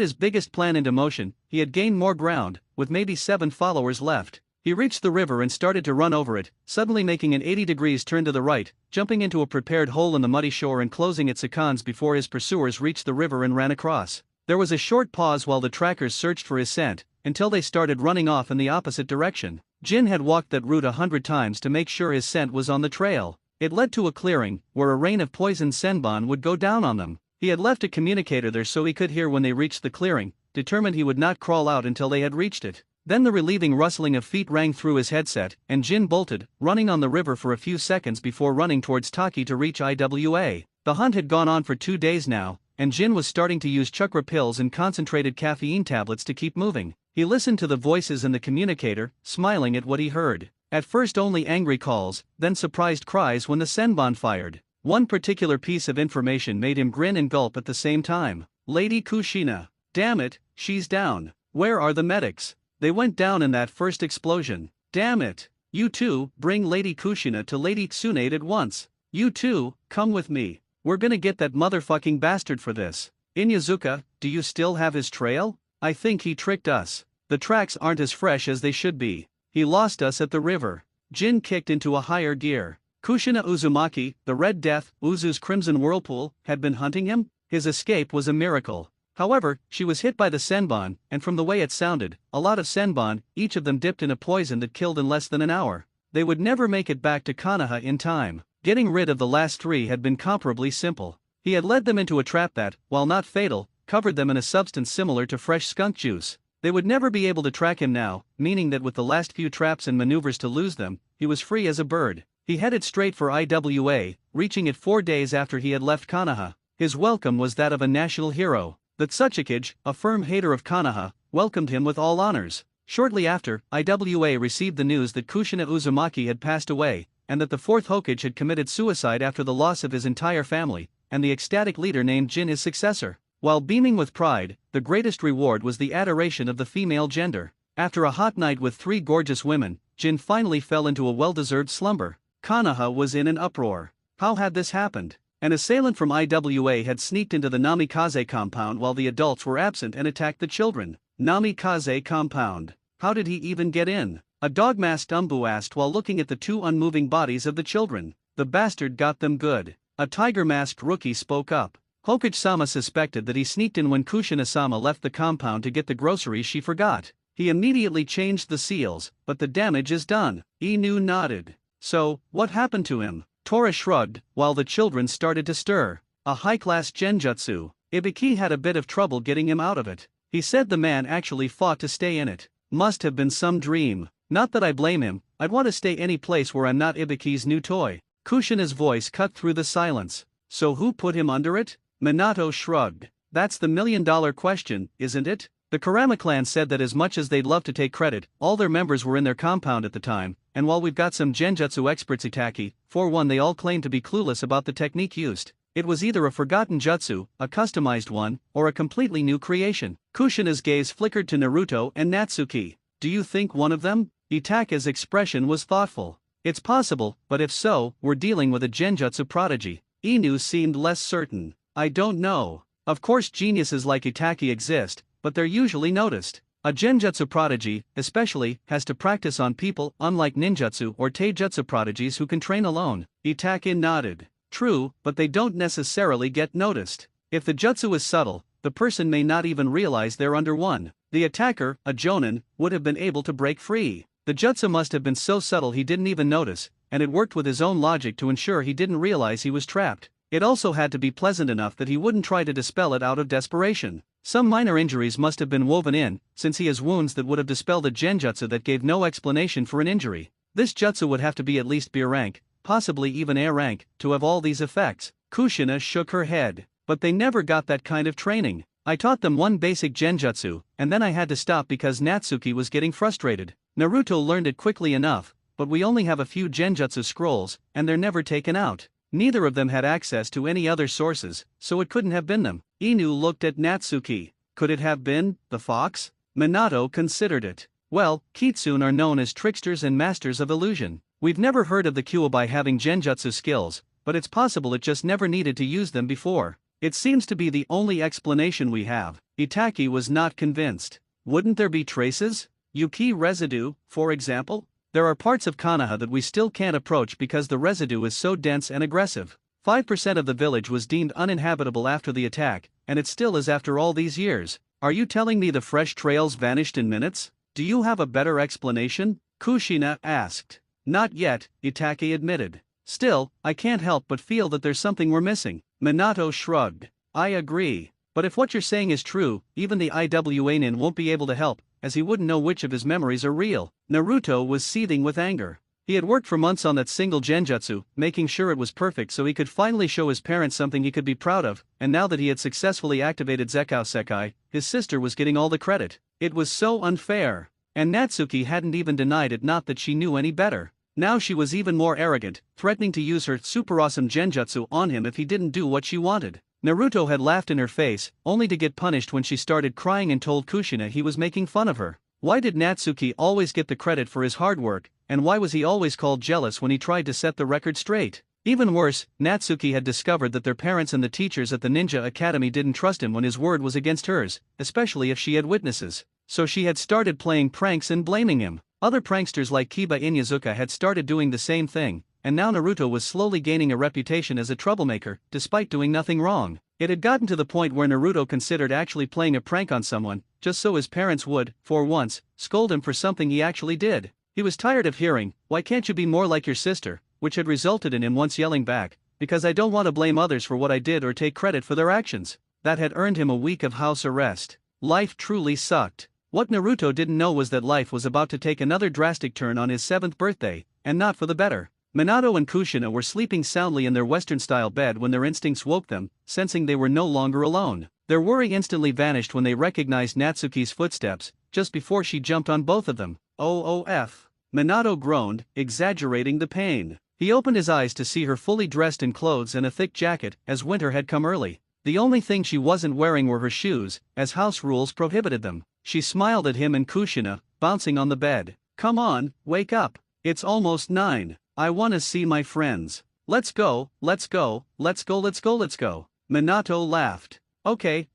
his biggest plan into motion, he had gained more ground, with maybe 7 followers left. He reached the river and started to run over it, suddenly making an 80 degrees turn to the right, jumping into a prepared hole in the muddy shore and closing its seconds before his pursuers reached the river and ran across. There was a short pause while the trackers searched for his scent, until they started running off in the opposite direction. Jin had walked that route 100 times to make sure his scent was on the trail. It led to a clearing, where a rain of poisoned senbon would go down on them. He had left a communicator there so he could hear when they reached the clearing, determined he would not crawl out until they had reached it. Then the relieving rustling of feet rang through his headset, and Jin bolted, running on the river for a few seconds before running towards Taki to reach IWA. The hunt had gone on for 2 days now, and Jin was starting to use chakra pills and concentrated caffeine tablets to keep moving. He listened to the voices in the communicator, smiling at what he heard. At first only angry calls, then surprised cries when the senbon fired. One particular piece of information made him grin and gulp at the same time. Lady Kushina. Damn it, she's down. Where are the medics? They went down in that first explosion. Damn it. You two, bring Lady Kushina to Lady Tsunade at once. You two, come with me. We're gonna get that motherfucking bastard for this. Inyazuka, do you still have his trail? I think he tricked us. The tracks aren't as fresh as they should be. He lost us at the river. Jin kicked into a higher gear. Kushina Uzumaki, the Red Death, Uzu's Crimson Whirlpool, had been hunting him? His escape was a miracle. However, she was hit by the senbon, and from the way it sounded, a lot of senbon, each of them dipped in a poison that killed in less than an hour. They would never make it back to Konoha in time. Getting rid of the last three had been comparably simple. He had led them into a trap that, while not fatal, covered them in a substance similar to fresh skunk juice. They would never be able to track him now, meaning that with the last few traps and maneuvers to lose them, he was free as a bird. He headed straight for IWA, reaching it 4 days after he had left Konoha. His welcome was that of a national hero. The Tsuchikage, a firm hater of Konoha, welcomed him with all honors. Shortly after, IWA received the news that Kushina Uzumaki had passed away, and that the fourth Hokage had committed suicide after the loss of his entire family, and the ecstatic leader named Jin his successor. While beaming with pride, the greatest reward was the adoration of the female gender. After a hot night with 3 gorgeous women, Jin finally fell into a well-deserved slumber. Konoha was in an uproar. How had this happened? An assailant from IWA had sneaked into the Namikaze compound while the adults were absent and attacked the children. Namikaze compound. How did he even get in? A dog-masked Umbu asked while looking at the 2 unmoving bodies of the children. The bastard got them good. A tiger-masked rookie spoke up. Hokage-sama suspected that he sneaked in when Kushina-sama left the compound to get the groceries she forgot. He immediately changed the seals, but the damage is done. Inu nodded. So, what happened to him? Tora shrugged, while the children started to stir. A high-class genjutsu. Ibiki had a bit of trouble getting him out of it. He said the man actually fought to stay in it. Must have been some dream. Not that I blame him, I'd want to stay any place where I'm not Ibiki's new toy. Kushina's voice cut through the silence. So who put him under it? Minato shrugged. That's the million-dollar question, isn't it? The Kurama clan said that as much as they'd love to take credit, all their members were in their compound at the time, and while we've got some genjutsu experts Itaki, for one they all claim to be clueless about the technique used. It was either a forgotten jutsu, a customized one, or a completely new creation. Kushina's gaze flickered to Naruto and Natsuki. Do you think one of them? Itaka's expression was thoughtful. It's possible, but if so, we're dealing with a genjutsu prodigy. Inu seemed less certain. I don't know. Of course geniuses like Itaki exist, but they're usually noticed. A genjutsu prodigy, especially, has to practice on people, unlike ninjutsu or taijutsu prodigies who can train alone. Itaki nodded. True, but they don't necessarily get noticed. If the jutsu is subtle, the person may not even realize they're under one. The attacker, a jonin, would have been able to break free. The jutsu must have been so subtle he didn't even notice, and it worked with his own logic to ensure he didn't realize he was trapped. It also had to be pleasant enough that he wouldn't try to dispel it out of desperation. Some minor injuries must have been woven in, since he has wounds that would have dispelled a genjutsu that gave no explanation for an injury. This jutsu would have to be at least B rank, possibly even A rank, to have all these effects. Kushina shook her head. But they never got that kind of training. I taught them one basic genjutsu, and then I had to stop because Natsuki was getting frustrated. Naruto learned it quickly enough, but we only have a few genjutsu scrolls, and they're never taken out. Neither of them had access to any other sources, so it couldn't have been them. Inu looked at Natsuki. Could it have been the fox? Minato considered it. Well, kitsune are known as tricksters and masters of illusion. We've never heard of the Kyuubi having genjutsu skills, but it's possible it just never needed to use them before. It seems to be the only explanation we have. Itaki was not convinced. Wouldn't there be traces? Yuki residue, for example? There are parts of Konoha that we still can't approach because the residue is so dense and aggressive. 5% of the village was deemed uninhabitable after the attack, and it still is after all these years. Are you telling me the fresh trails vanished in minutes? Do you have a better explanation? Kushina asked. Not yet, Itaki admitted. Still, I can't help but feel that there's something we're missing. Minato shrugged. I agree. But if what you're saying is true, even the IWA nin won't be able to help, as he wouldn't know which of his memories are real. Naruto was seething with anger. He had worked for months on that single genjutsu, making sure it was perfect so he could finally show his parents something he could be proud of, and now that he had successfully activated Zekao Sekai, his sister was getting all the credit. It was so unfair. And Natsuki hadn't even denied it, not that she knew any better. Now she was even more arrogant, threatening to use her super awesome genjutsu on him if he didn't do what she wanted. Naruto had laughed in her face, only to get punished when she started crying and told Kushina he was making fun of her. Why did Natsuki always get the credit for his hard work, and why was he always called jealous when he tried to set the record straight? Even worse, Natsuki had discovered that their parents and the teachers at the Ninja Academy didn't trust him when his word was against hers, especially if she had witnesses. So she had started playing pranks and blaming him. Other pranksters like Kiba Inyazuka had started doing the same thing, and now Naruto was slowly gaining a reputation as a troublemaker, despite doing nothing wrong. It had gotten to the point where Naruto considered actually playing a prank on someone, just so his parents would, for once, scold him for something he actually did. He was tired of hearing, "Why can't you be more like your sister?" which had resulted in him once yelling back, "Because I don't want to blame others for what I did or take credit for their actions." That had earned him a week of house arrest. Life truly sucked. What Naruto didn't know was that life was about to take another drastic turn on his 7th birthday, and not for the better. Minato and Kushina were sleeping soundly in their Western-style bed when their instincts woke them, sensing they were no longer alone. Their worry instantly vanished when they recognized Natsuki's footsteps, just before she jumped on both of them. "OOF." Minato groaned, exaggerating the pain. He opened his eyes to see her fully dressed in clothes and a thick jacket, as winter had come early. The only thing she wasn't wearing were her shoes, as house rules prohibited them. She smiled at him and Kushina, bouncing on the bed. "Come on, wake up. It's almost 9. I wanna see my friends. Let's go, let's go, let's go, let's go, let's go." Minato laughed. Okay,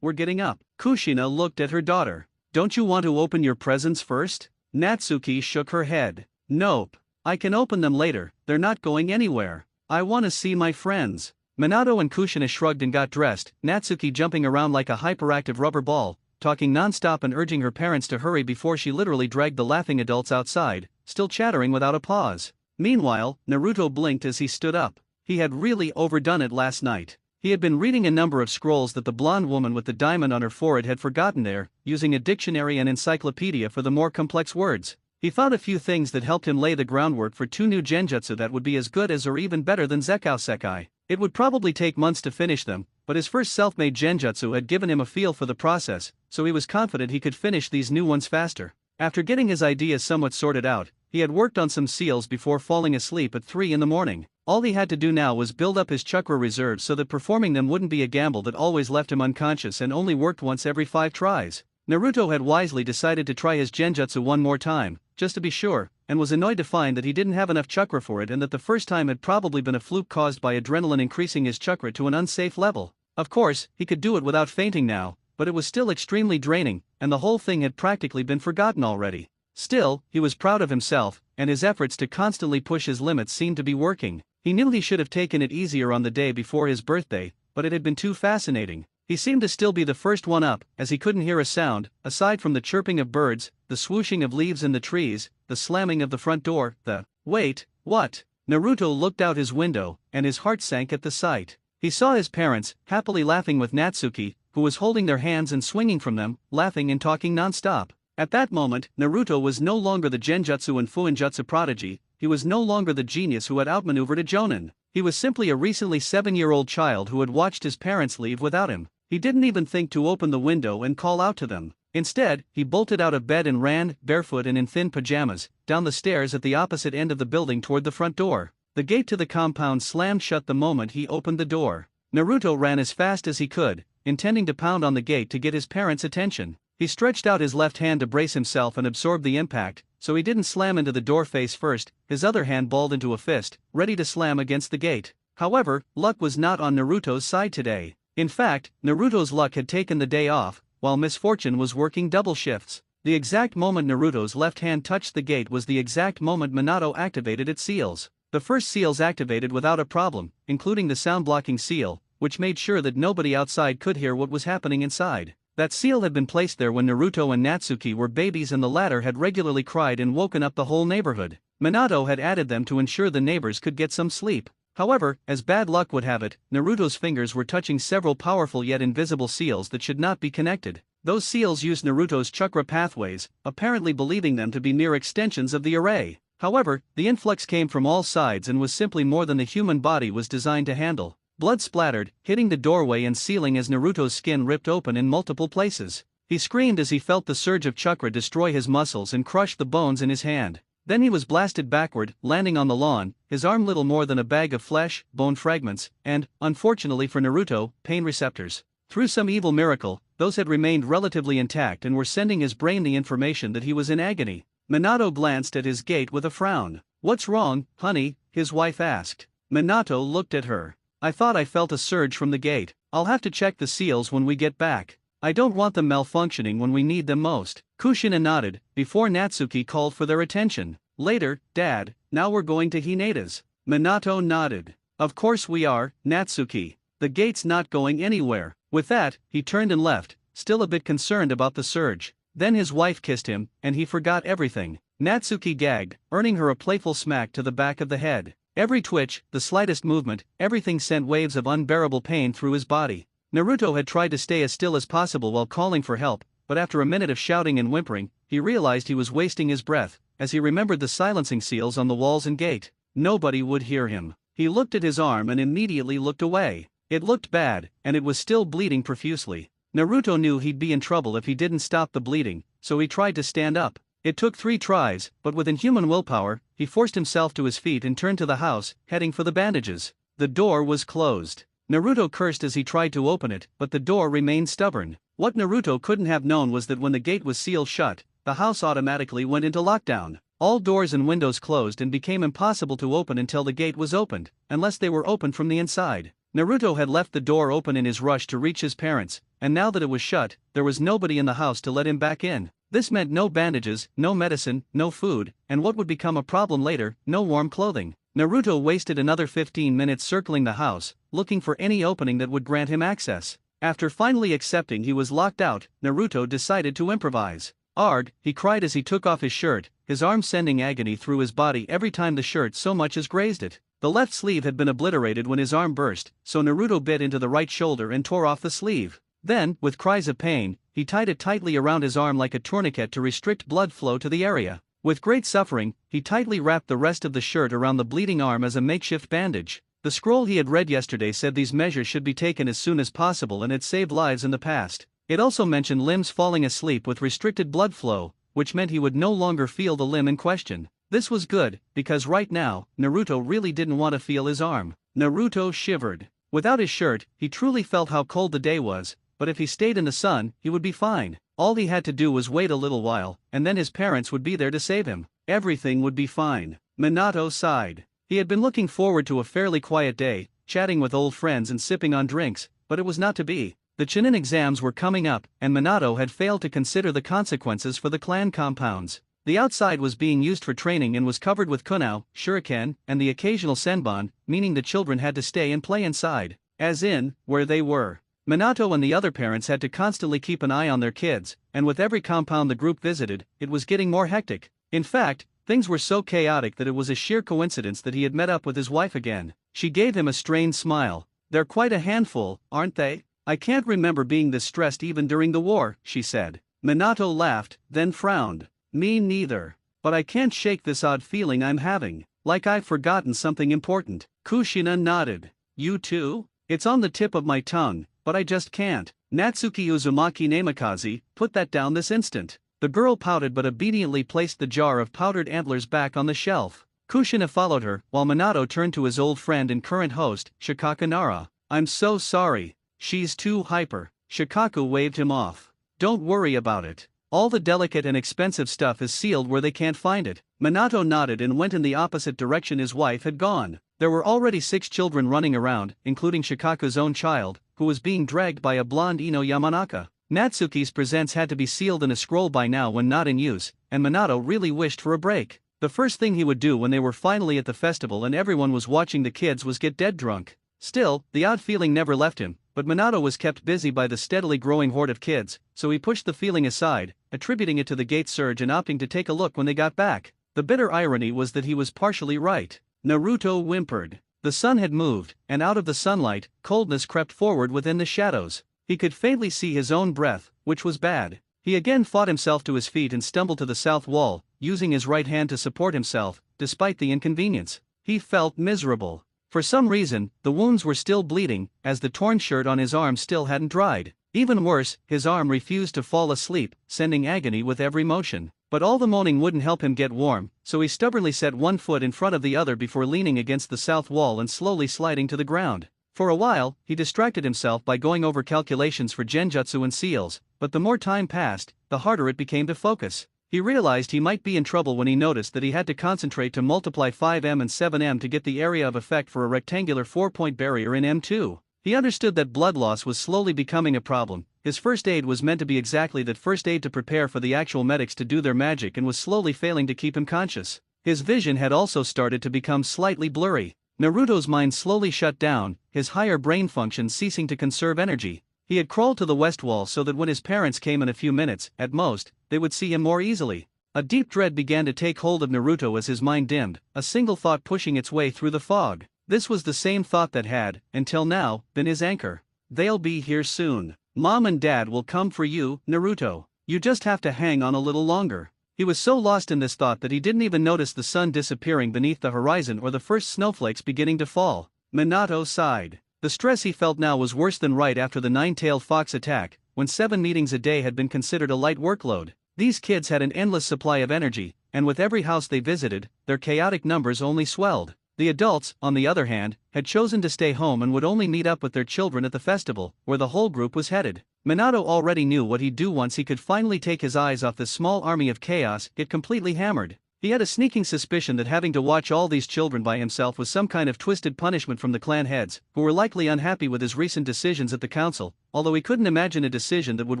we're getting up." Kushina looked at her daughter. "Don't you want to open your presents first?" Natsuki shook her head. "Nope. I can open them later, they're not going anywhere. I wanna see my friends." Minato and Kushina shrugged and got dressed, Natsuki jumping around like a hyperactive rubber ball, talking non-stop and urging her parents to hurry before she literally dragged the laughing adults outside, still chattering without a pause. Meanwhile, Naruto blinked as he stood up. He had really overdone it last night. He had been reading a number of scrolls that the blonde woman with the diamond on her forehead had forgotten there, using a dictionary and encyclopedia for the more complex words. He found a few things that helped him lay the groundwork for 2 new genjutsu that would be as good as or even better than Zekao Sekai. It would probably take months to finish them, but his first self-made genjutsu had given him a feel for the process, so he was confident he could finish these new ones faster. After getting his ideas somewhat sorted out, he had worked on some seals before falling asleep at 3 in the morning. All he had to do now was build up his chakra reserves so that performing them wouldn't be a gamble that always left him unconscious and only worked once every 5 tries. Naruto had wisely decided to try his genjutsu one more time, just to be sure, and was annoyed to find that he didn't have enough chakra for it and that the first time had probably been a fluke caused by adrenaline increasing his chakra to an unsafe level. Of course, he could do it without fainting now, but it was still extremely draining, and the whole thing had practically been forgotten already. Still, he was proud of himself, and his efforts to constantly push his limits seemed to be working. He knew he should have taken it easier on the day before his birthday, but it had been too fascinating. He seemed to still be the first one up, as he couldn't hear a sound, aside from the chirping of birds, the swooshing of leaves in the trees, the slamming of the front door, Wait, what? Naruto looked out his window, and his heart sank at the sight. He saw his parents, happily laughing with Natsuki, who was holding their hands and swinging from them, laughing and talking non-stop. At that moment, Naruto was no longer the genjutsu and fuinjutsu prodigy, he was no longer the genius who had outmaneuvered a jonin. He was simply a recently 7-year-old child who had watched his parents leave without him. He didn't even think to open the window and call out to them. Instead, he bolted out of bed and ran, barefoot and in thin pajamas, down the stairs at the opposite end of the building toward the front door. The gate to the compound slammed shut the moment he opened the door. Naruto ran as fast as he could, intending to pound on the gate to get his parents' attention. He stretched out his left hand to brace himself and absorb the impact, so he didn't slam into the door face first, his other hand balled into a fist, ready to slam against the gate. However, luck was not on Naruto's side today. In fact, Naruto's luck had taken the day off, while misfortune was working double shifts. The exact moment Naruto's left hand touched the gate was the exact moment Minato activated its seals. The first seals activated without a problem, including the sound-blocking seal, which made sure that nobody outside could hear what was happening inside. That seal had been placed there when Naruto and Natsuki were babies and the latter had regularly cried and woken up the whole neighborhood. Minato had added them to ensure the neighbors could get some sleep. However, as bad luck would have it, Naruto's fingers were touching several powerful yet invisible seals that should not be connected. Those seals used Naruto's chakra pathways, apparently believing them to be mere extensions of the array. However, the influx came from all sides and was simply more than the human body was designed to handle. Blood splattered, hitting the doorway and ceiling as Naruto's skin ripped open in multiple places. He screamed as he felt the surge of chakra destroy his muscles and crush the bones in his hand. Then he was blasted backward, landing on the lawn, his arm little more than a bag of flesh, bone fragments, and, unfortunately for Naruto, pain receptors. Through some evil miracle, those had remained relatively intact and were sending his brain the information that he was in agony. Minato glanced at his gate with a frown. "What's wrong, honey?" his wife asked. Minato looked at her. "I thought I felt a surge from the gate. I'll have to check the seals when we get back. I don't want them malfunctioning when we need them most." Kushina nodded, before Natsuki called for their attention. "Later, Dad, now we're going to Hineda's." Minato nodded. "Of course we are, Natsuki. The gate's not going anywhere." With that, he turned and left, still a bit concerned about the surge. Then his wife kissed him, and he forgot everything. Natsuki gagged, earning her a playful smack to the back of the head. Every twitch, the slightest movement, everything sent waves of unbearable pain through his body. Naruto had tried to stay as still as possible while calling for help, but after a minute of shouting and whimpering, he realized he was wasting his breath, as he remembered the silencing seals on the walls and gate. Nobody would hear him. He looked at his arm and immediately looked away. It looked bad, and it was still bleeding profusely. Naruto knew he'd be in trouble if he didn't stop the bleeding, so he tried to stand up. It took 3 tries, but with inhuman willpower, he forced himself to his feet and turned to the house, heading for the bandages. The door was closed. Naruto cursed as he tried to open it, but the door remained stubborn. What Naruto couldn't have known was that when the gate was sealed shut, the house automatically went into lockdown. All doors and windows closed and became impossible to open until the gate was opened, unless they were opened from the inside. Naruto had left the door open in his rush to reach his parents, and now that it was shut, there was nobody in the house to let him back in. This meant no bandages, no medicine, no food, and what would become a problem later, no warm clothing. Naruto wasted another 15 minutes circling the house, looking for any opening that would grant him access. After finally accepting he was locked out, Naruto decided to improvise. "Arg," he cried as he took off his shirt, his arm sending agony through his body every time the shirt so much as grazed it. The left sleeve had been obliterated when his arm burst, so Naruto bit into the right shoulder and tore off the sleeve. Then, with cries of pain, he tied it tightly around his arm like a tourniquet to restrict blood flow to the area. With great suffering, he tightly wrapped the rest of the shirt around the bleeding arm as a makeshift bandage. The scroll he had read yesterday said these measures should be taken as soon as possible and had saved lives in the past. It also mentioned limbs falling asleep with restricted blood flow, which meant he would no longer feel the limb in question. This was good, because right now, Naruto really didn't want to feel his arm. Naruto shivered. Without his shirt, he truly felt how cold the day was, but if he stayed in the sun, he would be fine. All he had to do was wait a little while, and then his parents would be there to save him. Everything would be fine. Minato sighed. He had been looking forward to a fairly quiet day, chatting with old friends and sipping on drinks, but it was not to be. The Chunin exams were coming up, and Minato had failed to consider the consequences for the clan compounds. The outside was being used for training and was covered with kunao, shuriken, and the occasional senbon, meaning the children had to stay and play inside, as in, where they were. Minato and the other parents had to constantly keep an eye on their kids, and with every compound the group visited, it was getting more hectic. In fact, things were so chaotic that it was a sheer coincidence that he had met up with his wife again. She gave him a strained smile. "They're quite a handful, aren't they? I can't remember being this stressed even during the war," she said. Minato laughed, then frowned. "Me neither. But I can't shake this odd feeling I'm having, like I've forgotten something important." Kushina nodded. "You too? It's on the tip of my tongue, but I just can't." "Natsuki Uzumaki Namikaze, put that down this instant." The girl pouted but obediently placed the jar of powdered antlers back on the shelf. Kushina followed her, while Minato turned to his old friend and current host, Shikaku Nara. "I'm so sorry. She's too hyper." Shikaku waved him off. "Don't worry about it. All the delicate and expensive stuff is sealed where they can't find it." Minato nodded and went in the opposite direction his wife had gone. There were already 6 children running around, including Shikaku's own child, who was being dragged by a blonde Ino Yamanaka. Natsuki's presents had to be sealed in a scroll by now when not in use, and Minato really wished for a break. The first thing he would do when they were finally at the festival and everyone was watching the kids was get dead drunk. Still, the odd feeling never left him, but Minato was kept busy by the steadily growing horde of kids, so he pushed the feeling aside, attributing it to the gate surge and opting to take a look when they got back. The bitter irony was that he was partially right. Naruto whimpered. The sun had moved, and out of the sunlight, coldness crept forward within the shadows. He could faintly see his own breath, which was bad. He again fought himself to his feet and stumbled to the south wall, using his right hand to support himself, despite the inconvenience. He felt miserable. For some reason, the wounds were still bleeding, as the torn shirt on his arm still hadn't dried. Even worse, his arm refused to fall asleep, sending agony with every motion. But all the moaning wouldn't help him get warm, so he stubbornly set one foot in front of the other before leaning against the south wall and slowly sliding to the ground. For a while, he distracted himself by going over calculations for genjutsu and seals, but the more time passed, the harder it became to focus. He realized he might be in trouble when he noticed that he had to concentrate to multiply 5M and 7M to get the area of effect for a rectangular 4-point barrier in M2. He understood that blood loss was slowly becoming a problem. His first aid was meant to be exactly that, first aid to prepare for the actual medics to do their magic, and was slowly failing to keep him conscious. His vision had also started to become slightly blurry. Naruto's mind slowly shut down, his higher brain functions ceasing to conserve energy. He had crawled to the west wall so that when his parents came in a few minutes, at most, they would see him more easily. A deep dread began to take hold of Naruto as his mind dimmed, a single thought pushing its way through the fog. This was the same thought that had, until now, been his anchor. They'll be here soon. Mom and Dad will come for you, Naruto. You just have to hang on a little longer. He was so lost in this thought that he didn't even notice the sun disappearing beneath the horizon or the first snowflakes beginning to fall. Minato sighed. The stress he felt now was worse than right after the nine-tailed fox attack, when 7 meetings a day had been considered a light workload. These kids had an endless supply of energy, and with every house they visited, their chaotic numbers only swelled. The adults, on the other hand, had chosen to stay home and would only meet up with their children at the festival, where the whole group was headed. Minato already knew what he'd do once he could finally take his eyes off this small army of chaos, get completely hammered. He had a sneaking suspicion that having to watch all these children by himself was some kind of twisted punishment from the clan heads, who were likely unhappy with his recent decisions at the council, although he couldn't imagine a decision that would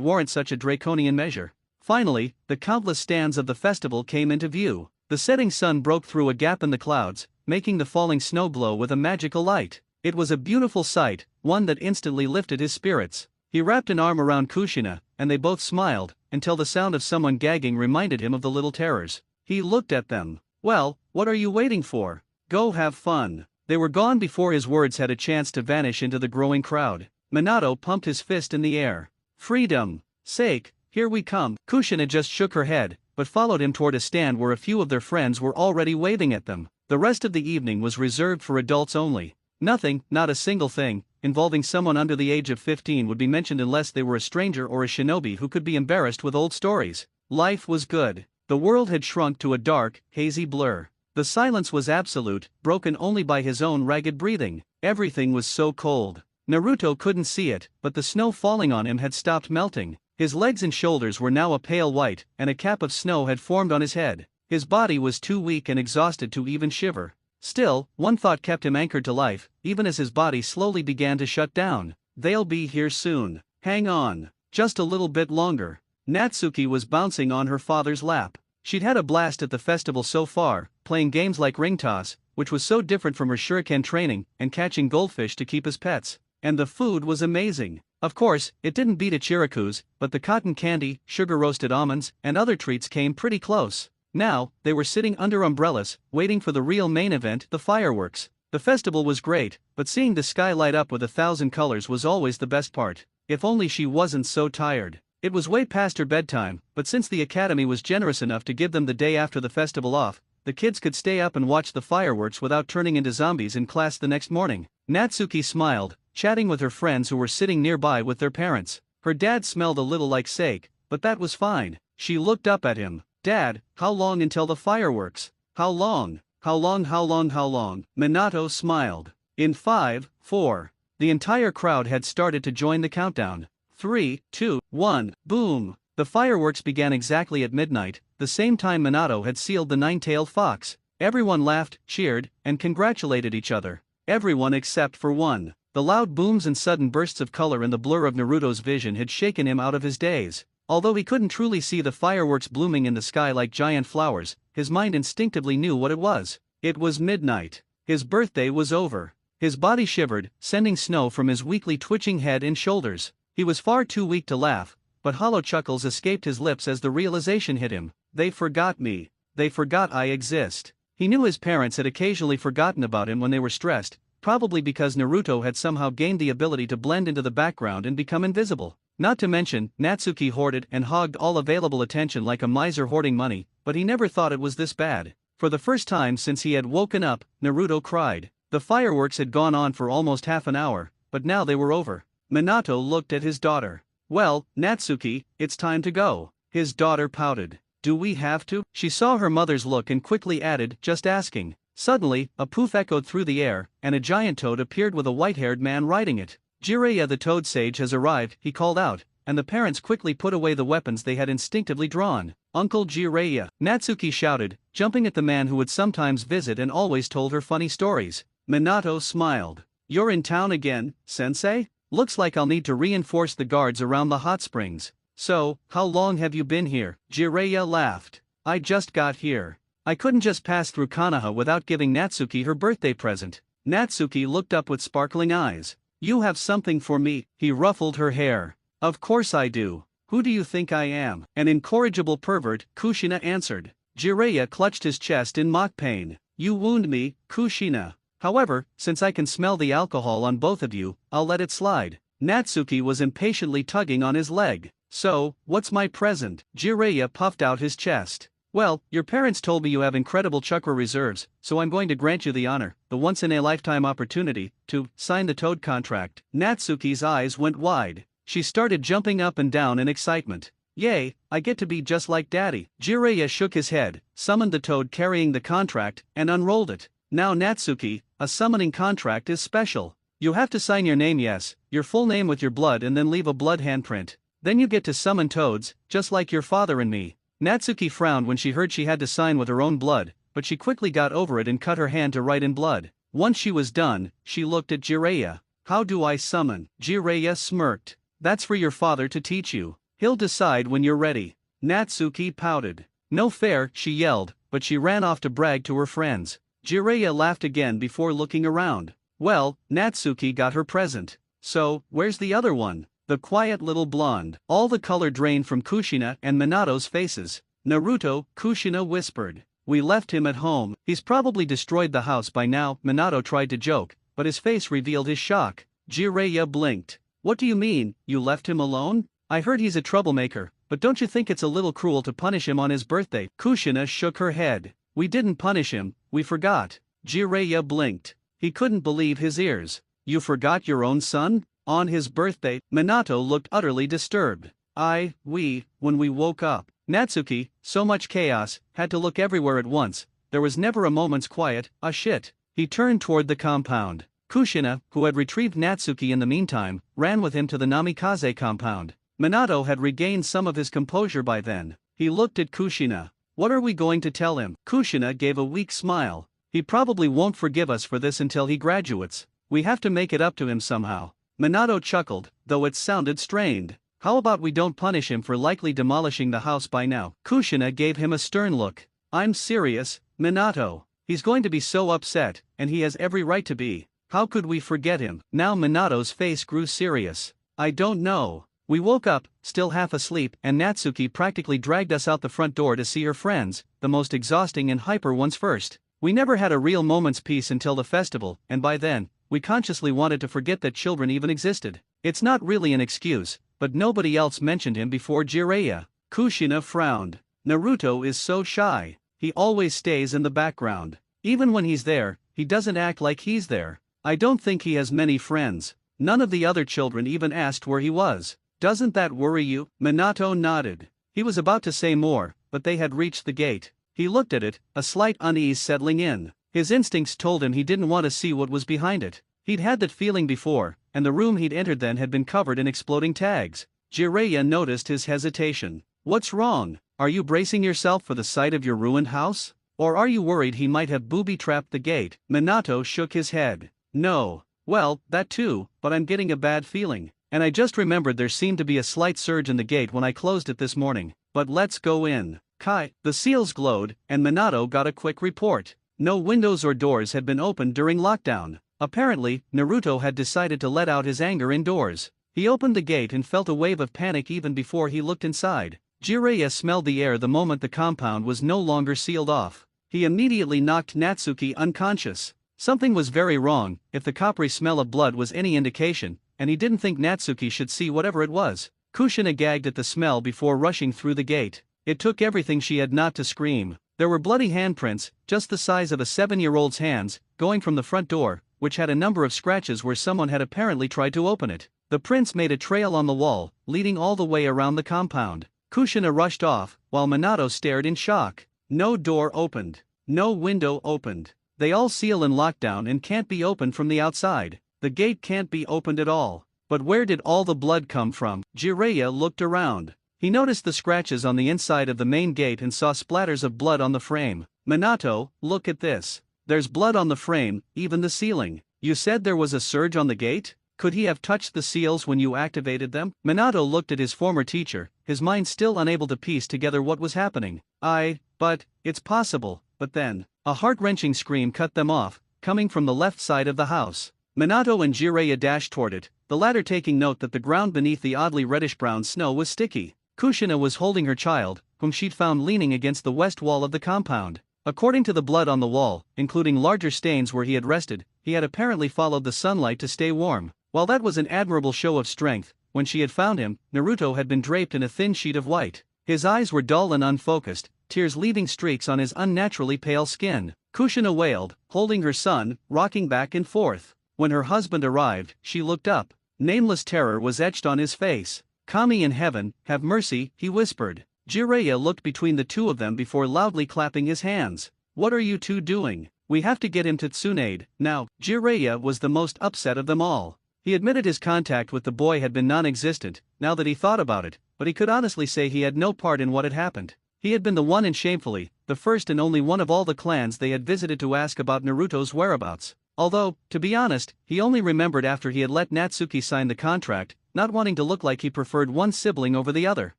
warrant such a draconian measure. Finally, the countless stands of the festival came into view. The setting sun broke through a gap in the clouds, making the falling snow glow with a magical light. It was a beautiful sight, one that instantly lifted his spirits. He wrapped an arm around Kushina, and they both smiled, until the sound of someone gagging reminded him of the little terrors. He looked at them. Well, what are you waiting for? Go have fun. They were gone before his words had a chance to vanish into the growing crowd. Minato pumped his fist in the air. Freedom! Sake, here we come. Kushina just shook her head, but followed him toward a stand where a few of their friends were already waving at them. The rest of the evening was reserved for adults only. Nothing, not a single thing, involving someone under the age of 15 would be mentioned unless they were a stranger or a shinobi who could be embarrassed with old stories. Life was good. The world had shrunk to a dark, hazy blur. The silence was absolute, broken only by his own ragged breathing. Everything was so cold. Naruto couldn't see it, but the snow falling on him had stopped melting. His legs and shoulders were now a pale white, and a cap of snow had formed on his head. His body was too weak and exhausted to even shiver. Still, one thought kept him anchored to life, even as his body slowly began to shut down. They'll be here soon. Hang on. Just a little bit longer. Natsuki was bouncing on her father's lap. She'd had a blast at the festival so far, playing games like ring toss, which was so different from her shuriken training, and catching goldfish to keep as pets. And the food was amazing. Of course, it didn't beat Ichiraku's, but the cotton candy, sugar-roasted almonds, and other treats came pretty close. Now, they were sitting under umbrellas, waiting for the real main event, the fireworks. The festival was great, but seeing the sky light up with 1,000 colors was always the best part. If only she wasn't so tired. It was way past her bedtime, but since the academy was generous enough to give them the day after the festival off, the kids could stay up and watch the fireworks without turning into zombies in class the next morning. Natsuki smiled, chatting with her friends who were sitting nearby with their parents. Her dad smelled a little like sake, but that was fine. She looked up at him. Dad, how long until the fireworks? How long? How long? How long? How long? Minato smiled. In 5, 4. The entire crowd had started to join the countdown. 3, 2, 1, boom! The fireworks began exactly at midnight, the same time Minato had sealed the nine-tailed fox. Everyone laughed, cheered, and congratulated each other. Everyone except for one. The loud booms and sudden bursts of color in the blur of Naruto's vision had shaken him out of his daze. Although he couldn't truly see the fireworks blooming in the sky like giant flowers, his mind instinctively knew what it was. It was midnight. His birthday was over. His body shivered, sending snow from his weakly twitching head and shoulders. He was far too weak to laugh, but hollow chuckles escaped his lips as the realization hit him. They forgot me. They forgot I exist. He knew his parents had occasionally forgotten about him when they were stressed, probably because Naruto had somehow gained the ability to blend into the background and become invisible. Not to mention, Natsuki hoarded and hogged all available attention like a miser hoarding money, but he never thought it was this bad. For the first time since he had woken up, Naruto cried. The fireworks had gone on for almost half an hour, but now they were over. Minato looked at his daughter. Well, Natsuki, it's time to go. His daughter pouted. Do we have to? She saw her mother's look and quickly added, just asking. Suddenly, a poof echoed through the air, and a giant toad appeared with a white-haired man riding it. Jiraiya the toad sage has arrived, he called out, and the parents quickly put away the weapons they had instinctively drawn. Uncle Jiraiya, Natsuki shouted, jumping at the man who would sometimes visit and always told her funny stories. Minato smiled. You're in town again, sensei? Looks like I'll need to reinforce the guards around the hot springs. So, how long have you been here? Jiraiya laughed. I just got here. I couldn't just pass through Konoha without giving Natsuki her birthday present. Natsuki looked up with sparkling eyes. You have something for me, he ruffled her hair. Of course I do. Who do you think I am? An incorrigible pervert, Kushina answered. Jiraiya clutched his chest in mock pain. You wound me, Kushina. However, since I can smell the alcohol on both of you, I'll let it slide. Natsuki was impatiently tugging on his leg. So, what's my present? Jiraiya puffed out his chest. Well, your parents told me you have incredible chakra reserves, so I'm going to grant you the honor, the once-in-a-lifetime opportunity, to sign the Toad contract. Natsuki's eyes went wide. She started jumping up and down in excitement. Yay, I get to be just like Daddy. Jiraiya shook his head, summoned the Toad carrying the contract, and unrolled it. Now Natsuki, a summoning contract is special. You have to sign your name, yes, your full name with your blood, and then leave a blood handprint. Then you get to summon toads, just like your father and me. Natsuki frowned when she heard she had to sign with her own blood, but she quickly got over it and cut her hand to write in blood. Once she was done, she looked at Jiraiya. How do I summon? Jiraiya smirked. That's for your father to teach you. He'll decide when you're ready. Natsuki pouted. No fair, she yelled, but she ran off to brag to her friends. Jiraiya laughed again before looking around. Well, Natsuki got her present. So, where's the other one? The quiet little blonde. All the color drained from Kushina and Minato's faces. Naruto, Kushina whispered. We left him at home. He's probably destroyed the house by now, Minato tried to joke, but his face revealed his shock. Jiraiya blinked. What do you mean, you left him alone? I heard he's a troublemaker, but don't you think it's a little cruel to punish him on his birthday? Kushina shook her head. We didn't punish him, we forgot. Jiraiya blinked. He couldn't believe his ears. You forgot your own son? On his birthday? Minato looked utterly disturbed. When we woke up. Natsuki, so much chaos, had to look everywhere at once. There was never a moment's quiet. Shit. He turned toward the compound. Kushina, who had retrieved Natsuki in the meantime, ran with him to the Namikaze compound. Minato had regained some of his composure by then. He looked at Kushina. What are we going to tell him? Kushina gave a weak smile. He probably won't forgive us for this until he graduates. We have to make it up to him somehow. Minato chuckled, though it sounded strained. How about we don't punish him for likely demolishing the house by now? Kushina gave him a stern look. I'm serious, Minato. He's going to be so upset, and he has every right to be. How could we forget him? Now Minato's face grew serious. I don't know. We woke up, still half asleep, and Natsuki practically dragged us out the front door to see her friends, the most exhausting and hyper ones first. We never had a real moment's peace until the festival, and by then, we consciously wanted to forget that children even existed. It's not really an excuse, but nobody else mentioned him before Jiraiya. Kushina frowned. Naruto is so shy. He always stays in the background. Even when he's there, he doesn't act like he's there. I don't think he has many friends. None of the other children even asked where he was. Doesn't that worry you? Minato nodded. He was about to say more, but they had reached the gate. He looked at it, a slight unease settling in. His instincts told him he didn't want to see what was behind it. He'd had that feeling before, and the room he'd entered then had been covered in exploding tags. Jiraiya noticed his hesitation. What's wrong? Are you bracing yourself for the sight of your ruined house? Or are you worried he might have booby-trapped the gate? Minato shook his head. No. Well, that too, but I'm getting a bad feeling. And I just remembered there seemed to be a slight surge in the gate when I closed it this morning. But let's go in. Kai. The seals glowed, and Minato got a quick report. No windows or doors had been opened during lockdown. Apparently, Naruto had decided to let out his anger indoors. He opened the gate and felt a wave of panic even before he looked inside. Jiraiya smelled the air the moment the compound was no longer sealed off. He immediately knocked Natsuki unconscious. Something was very wrong, if the coppery smell of blood was any indication, and he didn't think Natsuki should see whatever it was. Kushina gagged at the smell before rushing through the gate. It took everything she had not to scream. There were bloody handprints, just the size of a 7-year-old's hands, going from the front door, which had a number of scratches where someone had apparently tried to open it. The prints made a trail on the wall, leading all the way around the compound. Kushina rushed off, while Minato stared in shock. No door opened. No window opened. They all seal in lockdown and can't be opened from the outside. The gate can't be opened at all. But where did all the blood come from? Jiraiya looked around. He noticed the scratches on the inside of the main gate and saw splatters of blood on the frame. Minato, look at this. There's blood on the frame, even the ceiling. You said there was a surge on the gate? Could he have touched the seals when you activated them? Minato looked at his former teacher, his mind still unable to piece together what was happening. But it's possible, but then, a heart-wrenching scream cut them off, coming from the left side of the house. Minato and Jiraiya dashed toward it, the latter taking note that the ground beneath the oddly reddish-brown snow was sticky. Kushina was holding her child, whom she'd found leaning against the west wall of the compound. According to the blood on the wall, including larger stains where he had rested, he had apparently followed the sunlight to stay warm. While that was an admirable show of strength, when she had found him, Naruto had been draped in a thin sheet of white. His eyes were dull and unfocused, tears leaving streaks on his unnaturally pale skin. Kushina wailed, holding her son, rocking back and forth. When her husband arrived, she looked up. Nameless terror was etched on his face. "Kami in heaven, have mercy," he whispered. Jiraiya looked between the two of them before loudly clapping his hands. "What are you two doing? We have to get him to Tsunade now." Jiraiya was the most upset of them all. He admitted his contact with the boy had been non-existent, now that he thought about it, but he could honestly say he had no part in what had happened. He had been the one and shamefully, the first and only one of all the clans they had visited to ask about Naruto's whereabouts. Although, to be honest, he only remembered after he had let Natsuki sign the contract, not wanting to look like he preferred one sibling over the other.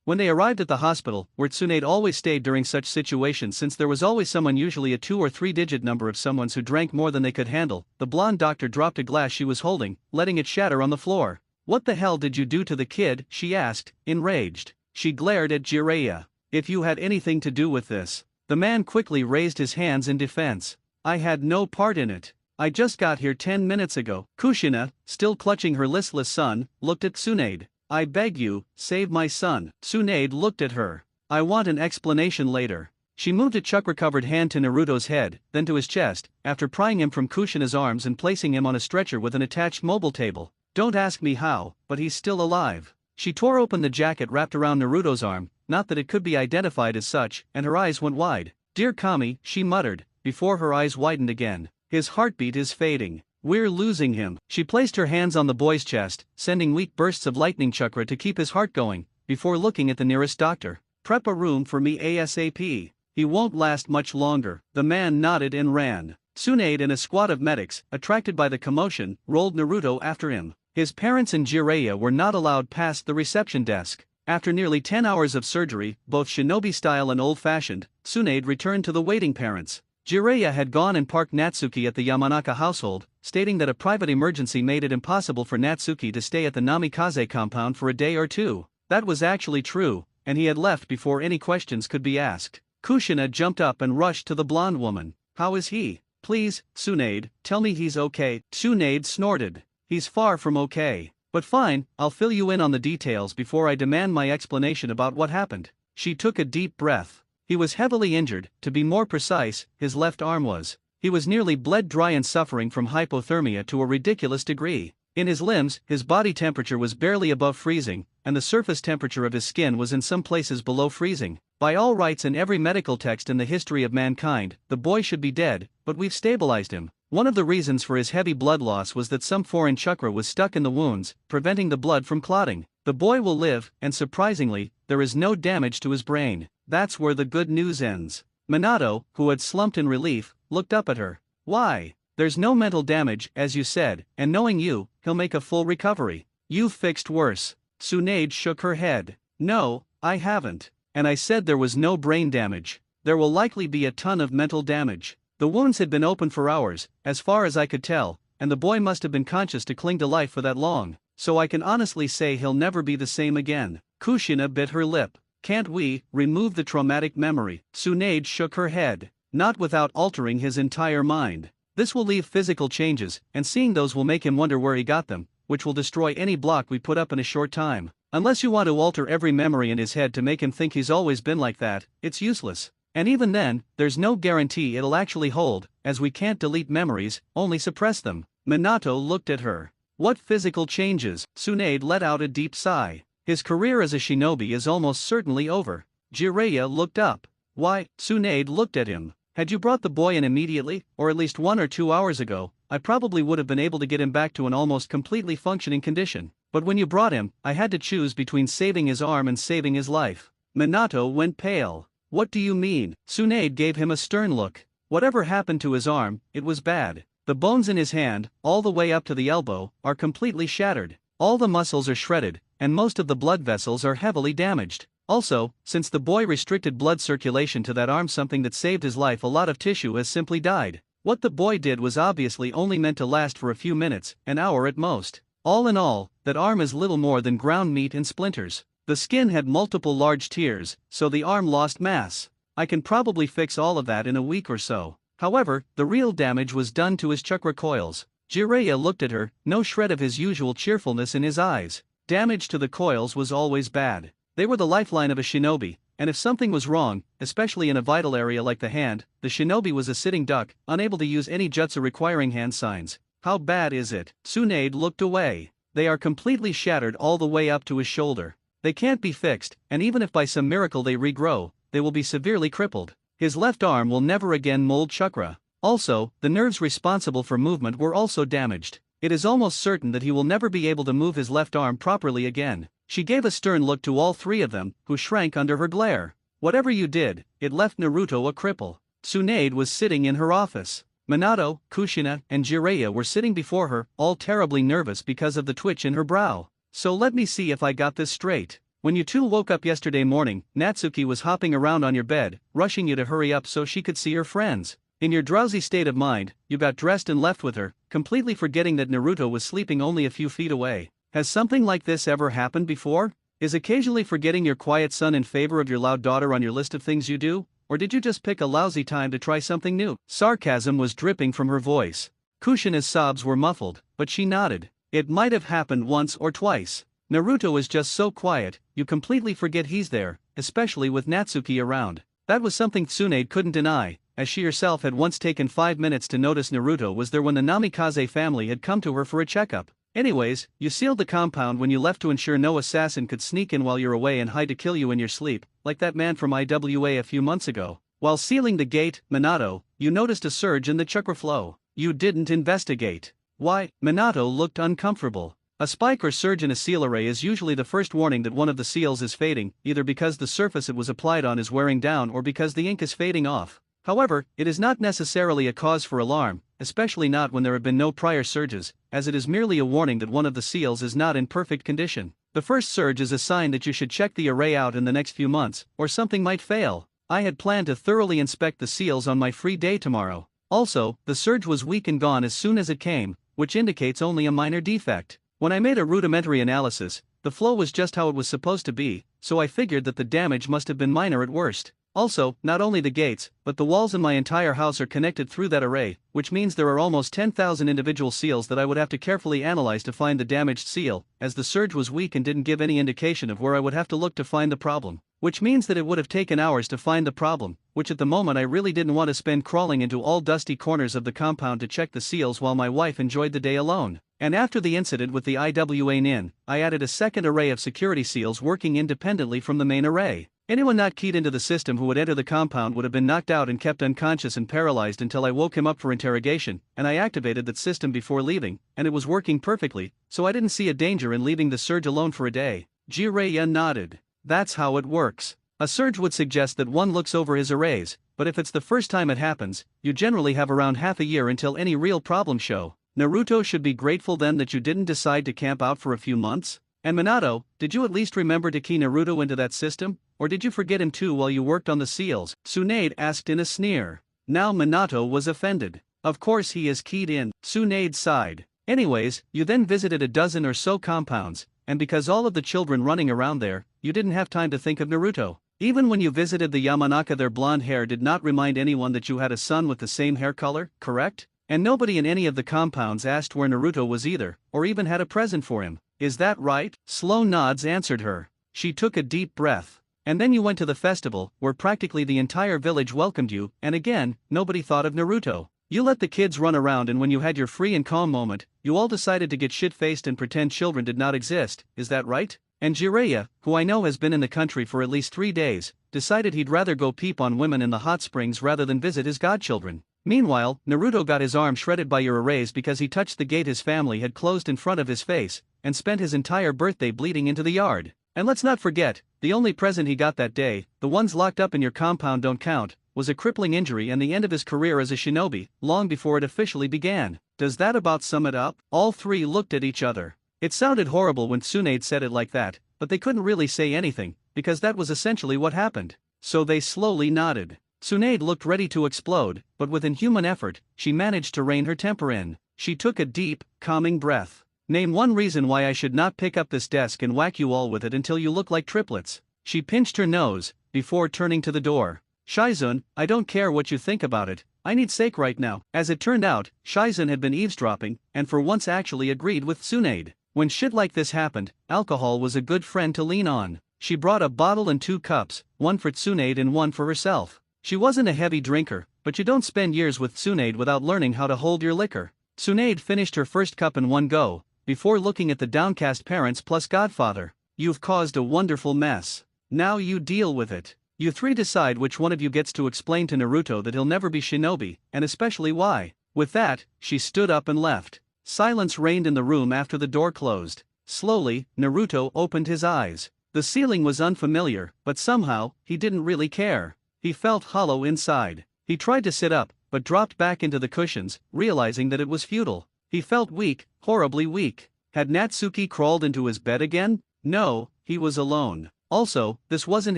When they arrived at the hospital, where Tsunade always stayed during such situations since there was always someone, usually a 2 or 3 digit number of someone who drank more than they could handle, the blonde doctor dropped a glass she was holding, letting it shatter on the floor. "What the hell did you do to the kid?" she asked, enraged. She glared at Jiraiya. "If you had anything to do with this." The man quickly raised his hands in defense. "I had no part in it. I just got here 10 minutes ago." Kushina, still clutching her listless son, looked at Tsunade. "I beg you, save my son." Tsunade looked at her. "I want an explanation later." She moved a chakra-covered hand to Naruto's head, then to his chest, after prying him from Kushina's arms and placing him on a stretcher with an attached mobile table. "Don't ask me how, but he's still alive." She tore open the jacket wrapped around Naruto's arm, not that it could be identified as such, and her eyes went wide. "Dear Kami," she muttered, before her eyes widened again. "His heartbeat is fading. We're losing him." She placed her hands on the boy's chest, sending weak bursts of lightning chakra to keep his heart going, before looking at the nearest doctor. "Prep a room for me ASAP. He won't last much longer." The man nodded and ran. Tsunade and a squad of medics, attracted by the commotion, rolled Naruto after him. His parents and Jiraiya were not allowed past the reception desk. After nearly 10 hours of surgery, both shinobi-style and old-fashioned, Tsunade returned to the waiting parents. Jiraiya had gone and parked Natsuki at the Yamanaka household, stating that a private emergency made it impossible for Natsuki to stay at the Namikaze compound for a day or two. That was actually true, and he had left before any questions could be asked. Kushina jumped up and rushed to the blonde woman. "How is he? Please, Tsunade, tell me he's okay." Tsunade snorted. "He's far from okay. But fine, I'll fill you in on the details before I demand my explanation about what happened." She took a deep breath. He was heavily injured, to be more precise, his left arm was. He was nearly bled dry and suffering from hypothermia to a ridiculous degree. In his limbs, his body temperature was barely above freezing, and the surface temperature of his skin was in some places below freezing. By all rights in every medical text in the history of mankind, the boy should be dead, but we've stabilized him. One of the reasons for his heavy blood loss was that some foreign chakra was stuck in the wounds, preventing the blood from clotting. The boy will live, and surprisingly, there is no damage to his brain. That's where the good news ends. Minato, who had slumped in relief, looked up at her. "Why? There's no mental damage, as you said, and knowing you, he'll make a full recovery." "You've fixed worse." Tsunade shook her head. "No, I haven't. And I said there was no brain damage. There will likely be a ton of mental damage. The wounds had been open for hours, as far as I could tell, and the boy must have been conscious to cling to life for that long, so I can honestly say he'll never be the same again." Kushina bit her lip. "Can't we remove the traumatic memory?" Tsunade shook her head. "Not without altering his entire mind. This will leave physical changes, and seeing those will make him wonder where he got them, which will destroy any block we put up in a short time. Unless you want to alter every memory in his head to make him think he's always been like that, it's useless. And even then, there's no guarantee it'll actually hold, as we can't delete memories, only suppress them." Minato looked at her. "What physical changes?" Tsunade let out a deep sigh. "His career as a shinobi is almost certainly over." Jiraiya looked up. "Why?" Tsunade looked at him. "Had you brought the boy in immediately, or at least 1 or 2 hours ago, I probably would have been able to get him back to an almost completely functioning condition. But when you brought him, I had to choose between saving his arm and saving his life." Minato went pale. "What do you mean?" Tsunade gave him a stern look. "Whatever happened to his arm, it was bad. The bones in his hand, all the way up to the elbow, are completely shattered. All the muscles are shredded, and most of the blood vessels are heavily damaged. Also, since the boy restricted blood circulation to that arm, something that saved his life, a lot of tissue has simply died. What the boy did was obviously only meant to last for a few minutes, an hour at most. All in all, that arm is little more than ground meat and splinters." The skin had multiple large tears, so the arm lost mass. I can probably fix all of that in a week or so. However, the real damage was done to his chakra coils. Jiraiya looked at her, no shred of his usual cheerfulness in his eyes. Damage to the coils was always bad. They were the lifeline of a shinobi, and if something was wrong, especially in a vital area like the hand, the shinobi was a sitting duck, unable to use any jutsu requiring hand signs. How bad is it? Tsunade looked away. They are completely shattered all the way up to his shoulder. They can't be fixed, and even if by some miracle they regrow, they will be severely crippled. His left arm will never again mold chakra. Also, the nerves responsible for movement were also damaged. It is almost certain that he will never be able to move his left arm properly again. She gave a stern look to all three of them, who shrank under her glare. Whatever you did, it left Naruto a cripple. Tsunade was sitting in her office. Minato, Kushina, and Jiraiya were sitting before her, all terribly nervous because of the twitch in her brow. So let me see if I got this straight. When you two woke up yesterday morning, Natsuki was hopping around on your bed, rushing you to hurry up so she could see her friends. In your drowsy state of mind, you got dressed and left with her, completely forgetting that Naruto was sleeping only a few feet away. Has something like this ever happened before? Is occasionally forgetting your quiet son in favor of your loud daughter on your list of things you do? Or did you just pick a lousy time to try something new? Sarcasm was dripping from her voice. Kushina's sobs were muffled, but she nodded. It might have happened once or twice. Naruto is just so quiet, you completely forget he's there, especially with Natsuki around. That was something Tsunade couldn't deny, as she herself had once taken 5 minutes to notice Naruto was there when the Namikaze family had come to her for a checkup. Anyways, you sealed the compound when you left to ensure no assassin could sneak in while you're away and hide to kill you in your sleep, like that man from IWA a few months ago. While sealing the gate, Minato, you noticed a surge in the chakra flow. You didn't investigate. Why? Minato looked uncomfortable. A spike or surge in a seal array is usually the first warning that one of the seals is fading, either because the surface it was applied on is wearing down or because the ink is fading off. However, it is not necessarily a cause for alarm, especially not when there have been no prior surges, as it is merely a warning that one of the seals is not in perfect condition. The first surge is a sign that you should check the array out in the next few months, or something might fail. I had planned to thoroughly inspect the seals on my free day tomorrow. Also, the surge was weak and gone as soon as it came, which indicates only a minor defect. When I made a rudimentary analysis, the flow was just how it was supposed to be, so I figured that the damage must have been minor at worst. Also, not only the gates, but the walls in my entire house are connected through that array, which means there are almost 10,000 individual seals that I would have to carefully analyze to find the damaged seal, as the surge was weak and didn't give any indication of where I would have to look to find the problem. Which means that it would have taken hours to find the problem, which at the moment I really didn't want to spend crawling into all dusty corners of the compound to check the seals while my wife enjoyed the day alone. And after the incident with the IWA Nin, I added a second array of security seals working independently from the main array. Anyone not keyed into the system who would enter the compound would have been knocked out and kept unconscious and paralyzed until I woke him up for interrogation, and I activated that system before leaving, and it was working perfectly, so I didn't see a danger in leaving the surge alone for a day. Jiraiya nodded. That's how it works. A surge would suggest that one looks over his arrays, but if it's the first time it happens, you generally have around half a year until any real problems show. Naruto should be grateful then that you didn't decide to camp out for a few months? And Minato, did you at least remember to key Naruto into that system, or did you forget him too while you worked on the seals? Tsunade asked in a sneer. Now Minato was offended. Of course he is keyed in, Tsunade sighed. Anyways, you then visited a dozen or so compounds, and because all of the children running around there, you didn't have time to think of Naruto. Even when you visited the Yamanaka, their blonde hair did not remind anyone that you had a son with the same hair color, correct? And nobody in any of the compounds asked where Naruto was either, or even had a present for him. Is that right? Slow nods answered her. She took a deep breath. And then you went to the festival, where practically the entire village welcomed you, and again, nobody thought of Naruto. You let the kids run around, and when you had your free and calm moment, you all decided to get shit-faced and pretend children did not exist, is that right? And Jiraiya, who I know has been in the country for at least 3 days, decided he'd rather go peep on women in the hot springs rather than visit his godchildren. Meanwhile, Naruto got his arm shredded by your arrays because he touched the gate his family had closed in front of his face, and spent his entire birthday bleeding into the yard. And let's not forget, the only present he got that day, the ones locked up in your compound don't count, was a crippling injury and the end of his career as a shinobi, long before it officially began. Does that about sum it up? All three looked at each other. It sounded horrible when Tsunade said it like that, but they couldn't really say anything, because that was essentially what happened. So they slowly nodded. Tsunade looked ready to explode, but with inhuman effort, she managed to rein her temper in. She took a deep, calming breath. Name one reason why I should not pick up this desk and whack you all with it until you look like triplets. She pinched her nose, before turning to the door. Shizun, I don't care what you think about it, I need sake right now. As it turned out, Shizun had been eavesdropping, and for once actually agreed with Tsunade. When shit like this happened, alcohol was a good friend to lean on. She brought a bottle and 2 cups, one for Tsunade and one for herself. She wasn't a heavy drinker, but you don't spend years with Tsunade without learning how to hold your liquor. Tsunade finished her first cup in one go, before looking at the downcast parents plus godfather. You've caused a wonderful mess. Now you deal with it. You 3 decide which one of you gets to explain to Naruto that he'll never be shinobi, and especially why. With that, she stood up and left. Silence reigned in the room after the door closed. Slowly, Naruto opened his eyes. The ceiling was unfamiliar, but somehow, he didn't really care. He felt hollow inside. He tried to sit up, but dropped back into the cushions, realizing that it was futile. He felt weak, horribly weak. Had Natsuki crawled into his bed again? No, he was alone. Also, this wasn't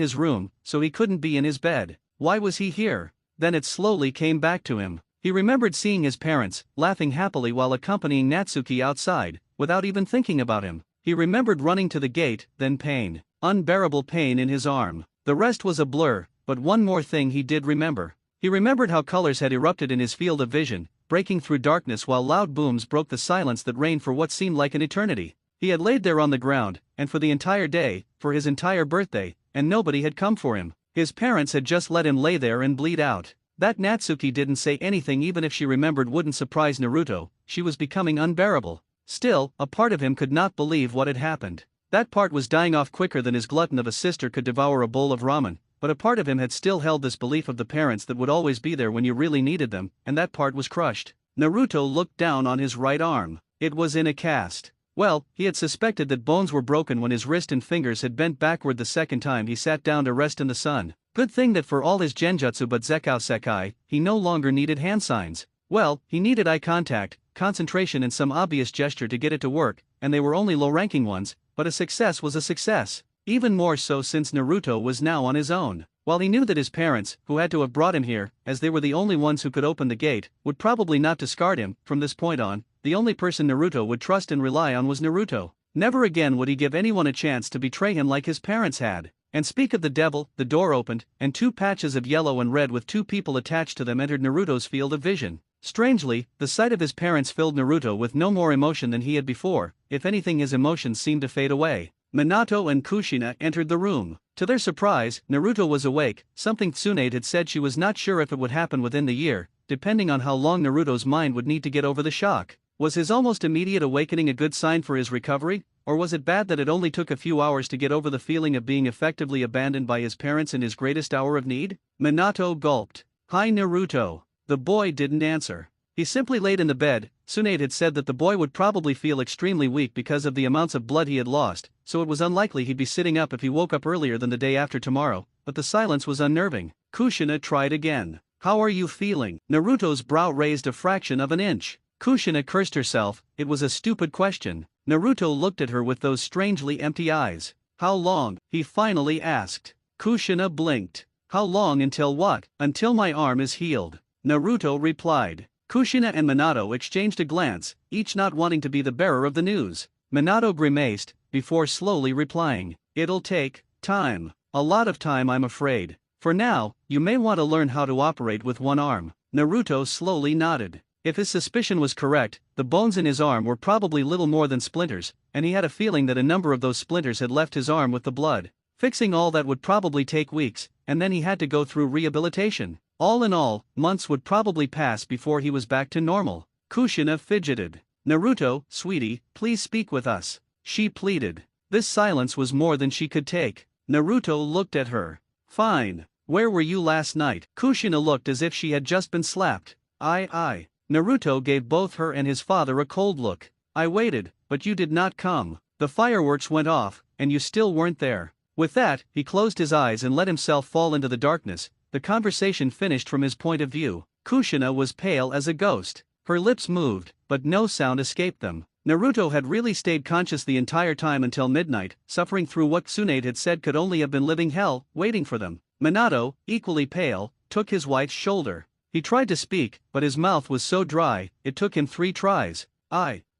his room, so he couldn't be in his bed. Why was he here? Then it slowly came back to him. He remembered seeing his parents, laughing happily while accompanying Natsuki outside, without even thinking about him. He remembered running to the gate, then pain. Unbearable pain in his arm. The rest was a blur, but one more thing he did remember. He remembered how colors had erupted in his field of vision, breaking through darkness while loud booms broke the silence that reigned for what seemed like an eternity. He had laid there on the ground, and for the entire day, for his entire birthday, and nobody had come for him. His parents had just let him lay there and bleed out. That Natsuki didn't say anything even if she remembered wouldn't surprise Naruto. She was becoming unbearable. Still, a part of him could not believe what had happened. That part was dying off quicker than his glutton of a sister could devour a bowl of ramen, but a part of him had still held this belief of the parents that would always be there when you really needed them, and that part was crushed. Naruto looked down on his right arm. It was in a cast. Well, he had suspected that bones were broken when his wrist and fingers had bent backward the second time he sat down to rest in the sun. Good thing that for all his genjutsu but Zekao Sekai, he no longer needed hand signs. Well, he needed eye contact, concentration and some obvious gesture to get it to work, and they were only low-ranking ones, but a success was a success. Even more so since Naruto was now on his own. While he knew that his parents, who had to have brought him here, as they were the only ones who could open the gate, would probably not discard him, from this point on, the only person Naruto would trust and rely on was Naruto. Never again would he give anyone a chance to betray him like his parents had. And speak of the devil, the door opened, and 2 patches of yellow and red with 2 people attached to them entered Naruto's field of vision. Strangely, the sight of his parents filled Naruto with no more emotion than he had before. If anything, his emotions seemed to fade away. Minato and Kushina entered the room. To their surprise, Naruto was awake, something Tsunade had said she was not sure if it would happen within the year, depending on how long Naruto's mind would need to get over the shock. Was his almost immediate awakening a good sign for his recovery, or was it bad that it only took a few hours to get over the feeling of being effectively abandoned by his parents in his greatest hour of need? Minato gulped. "Hi Naruto." The boy didn't answer. He simply laid in the bed. Tsunade had said that the boy would probably feel extremely weak because of the amounts of blood he had lost, so it was unlikely he'd be sitting up if he woke up earlier than the day after tomorrow, but the silence was unnerving. Kushina tried again. "How are you feeling?" Naruto's brow raised a fraction of an inch. Kushina cursed herself. It was a stupid question. Naruto looked at her with those strangely empty eyes. "How long?" he finally asked. Kushina blinked. "How long until what?" "Until my arm is healed," Naruto replied. Kushina and Minato exchanged a glance, each not wanting to be the bearer of the news. Minato grimaced, before slowly replying. "It'll take time. A lot of time, I'm afraid. For now, you may want to learn how to operate with one arm." Naruto slowly nodded. If his suspicion was correct, the bones in his arm were probably little more than splinters, and he had a feeling that a number of those splinters had left his arm with the blood. Fixing all that would probably take weeks, and then he had to go through rehabilitation. All in all, months would probably pass before he was back to normal. Kushina fidgeted. "Naruto, sweetie, please speak with us," she pleaded. This silence was more than she could take. Naruto looked at her. "Fine. Where were you last night?" Kushina looked as if she had just been slapped. I. Naruto gave both her and his father a cold look. "I waited, but you did not come. The fireworks went off, and you still weren't there." With that, he closed his eyes and let himself fall into the darkness. The conversation finished from his point of view. Kushina was pale as a ghost. Her lips moved, but no sound escaped them. Naruto had really stayed conscious the entire time until midnight, suffering through what Tsunade had said could only have been living hell, waiting for them. Minato, equally pale, took his wife's shoulder. He tried to speak, but his mouth was so dry, it took him 3 tries.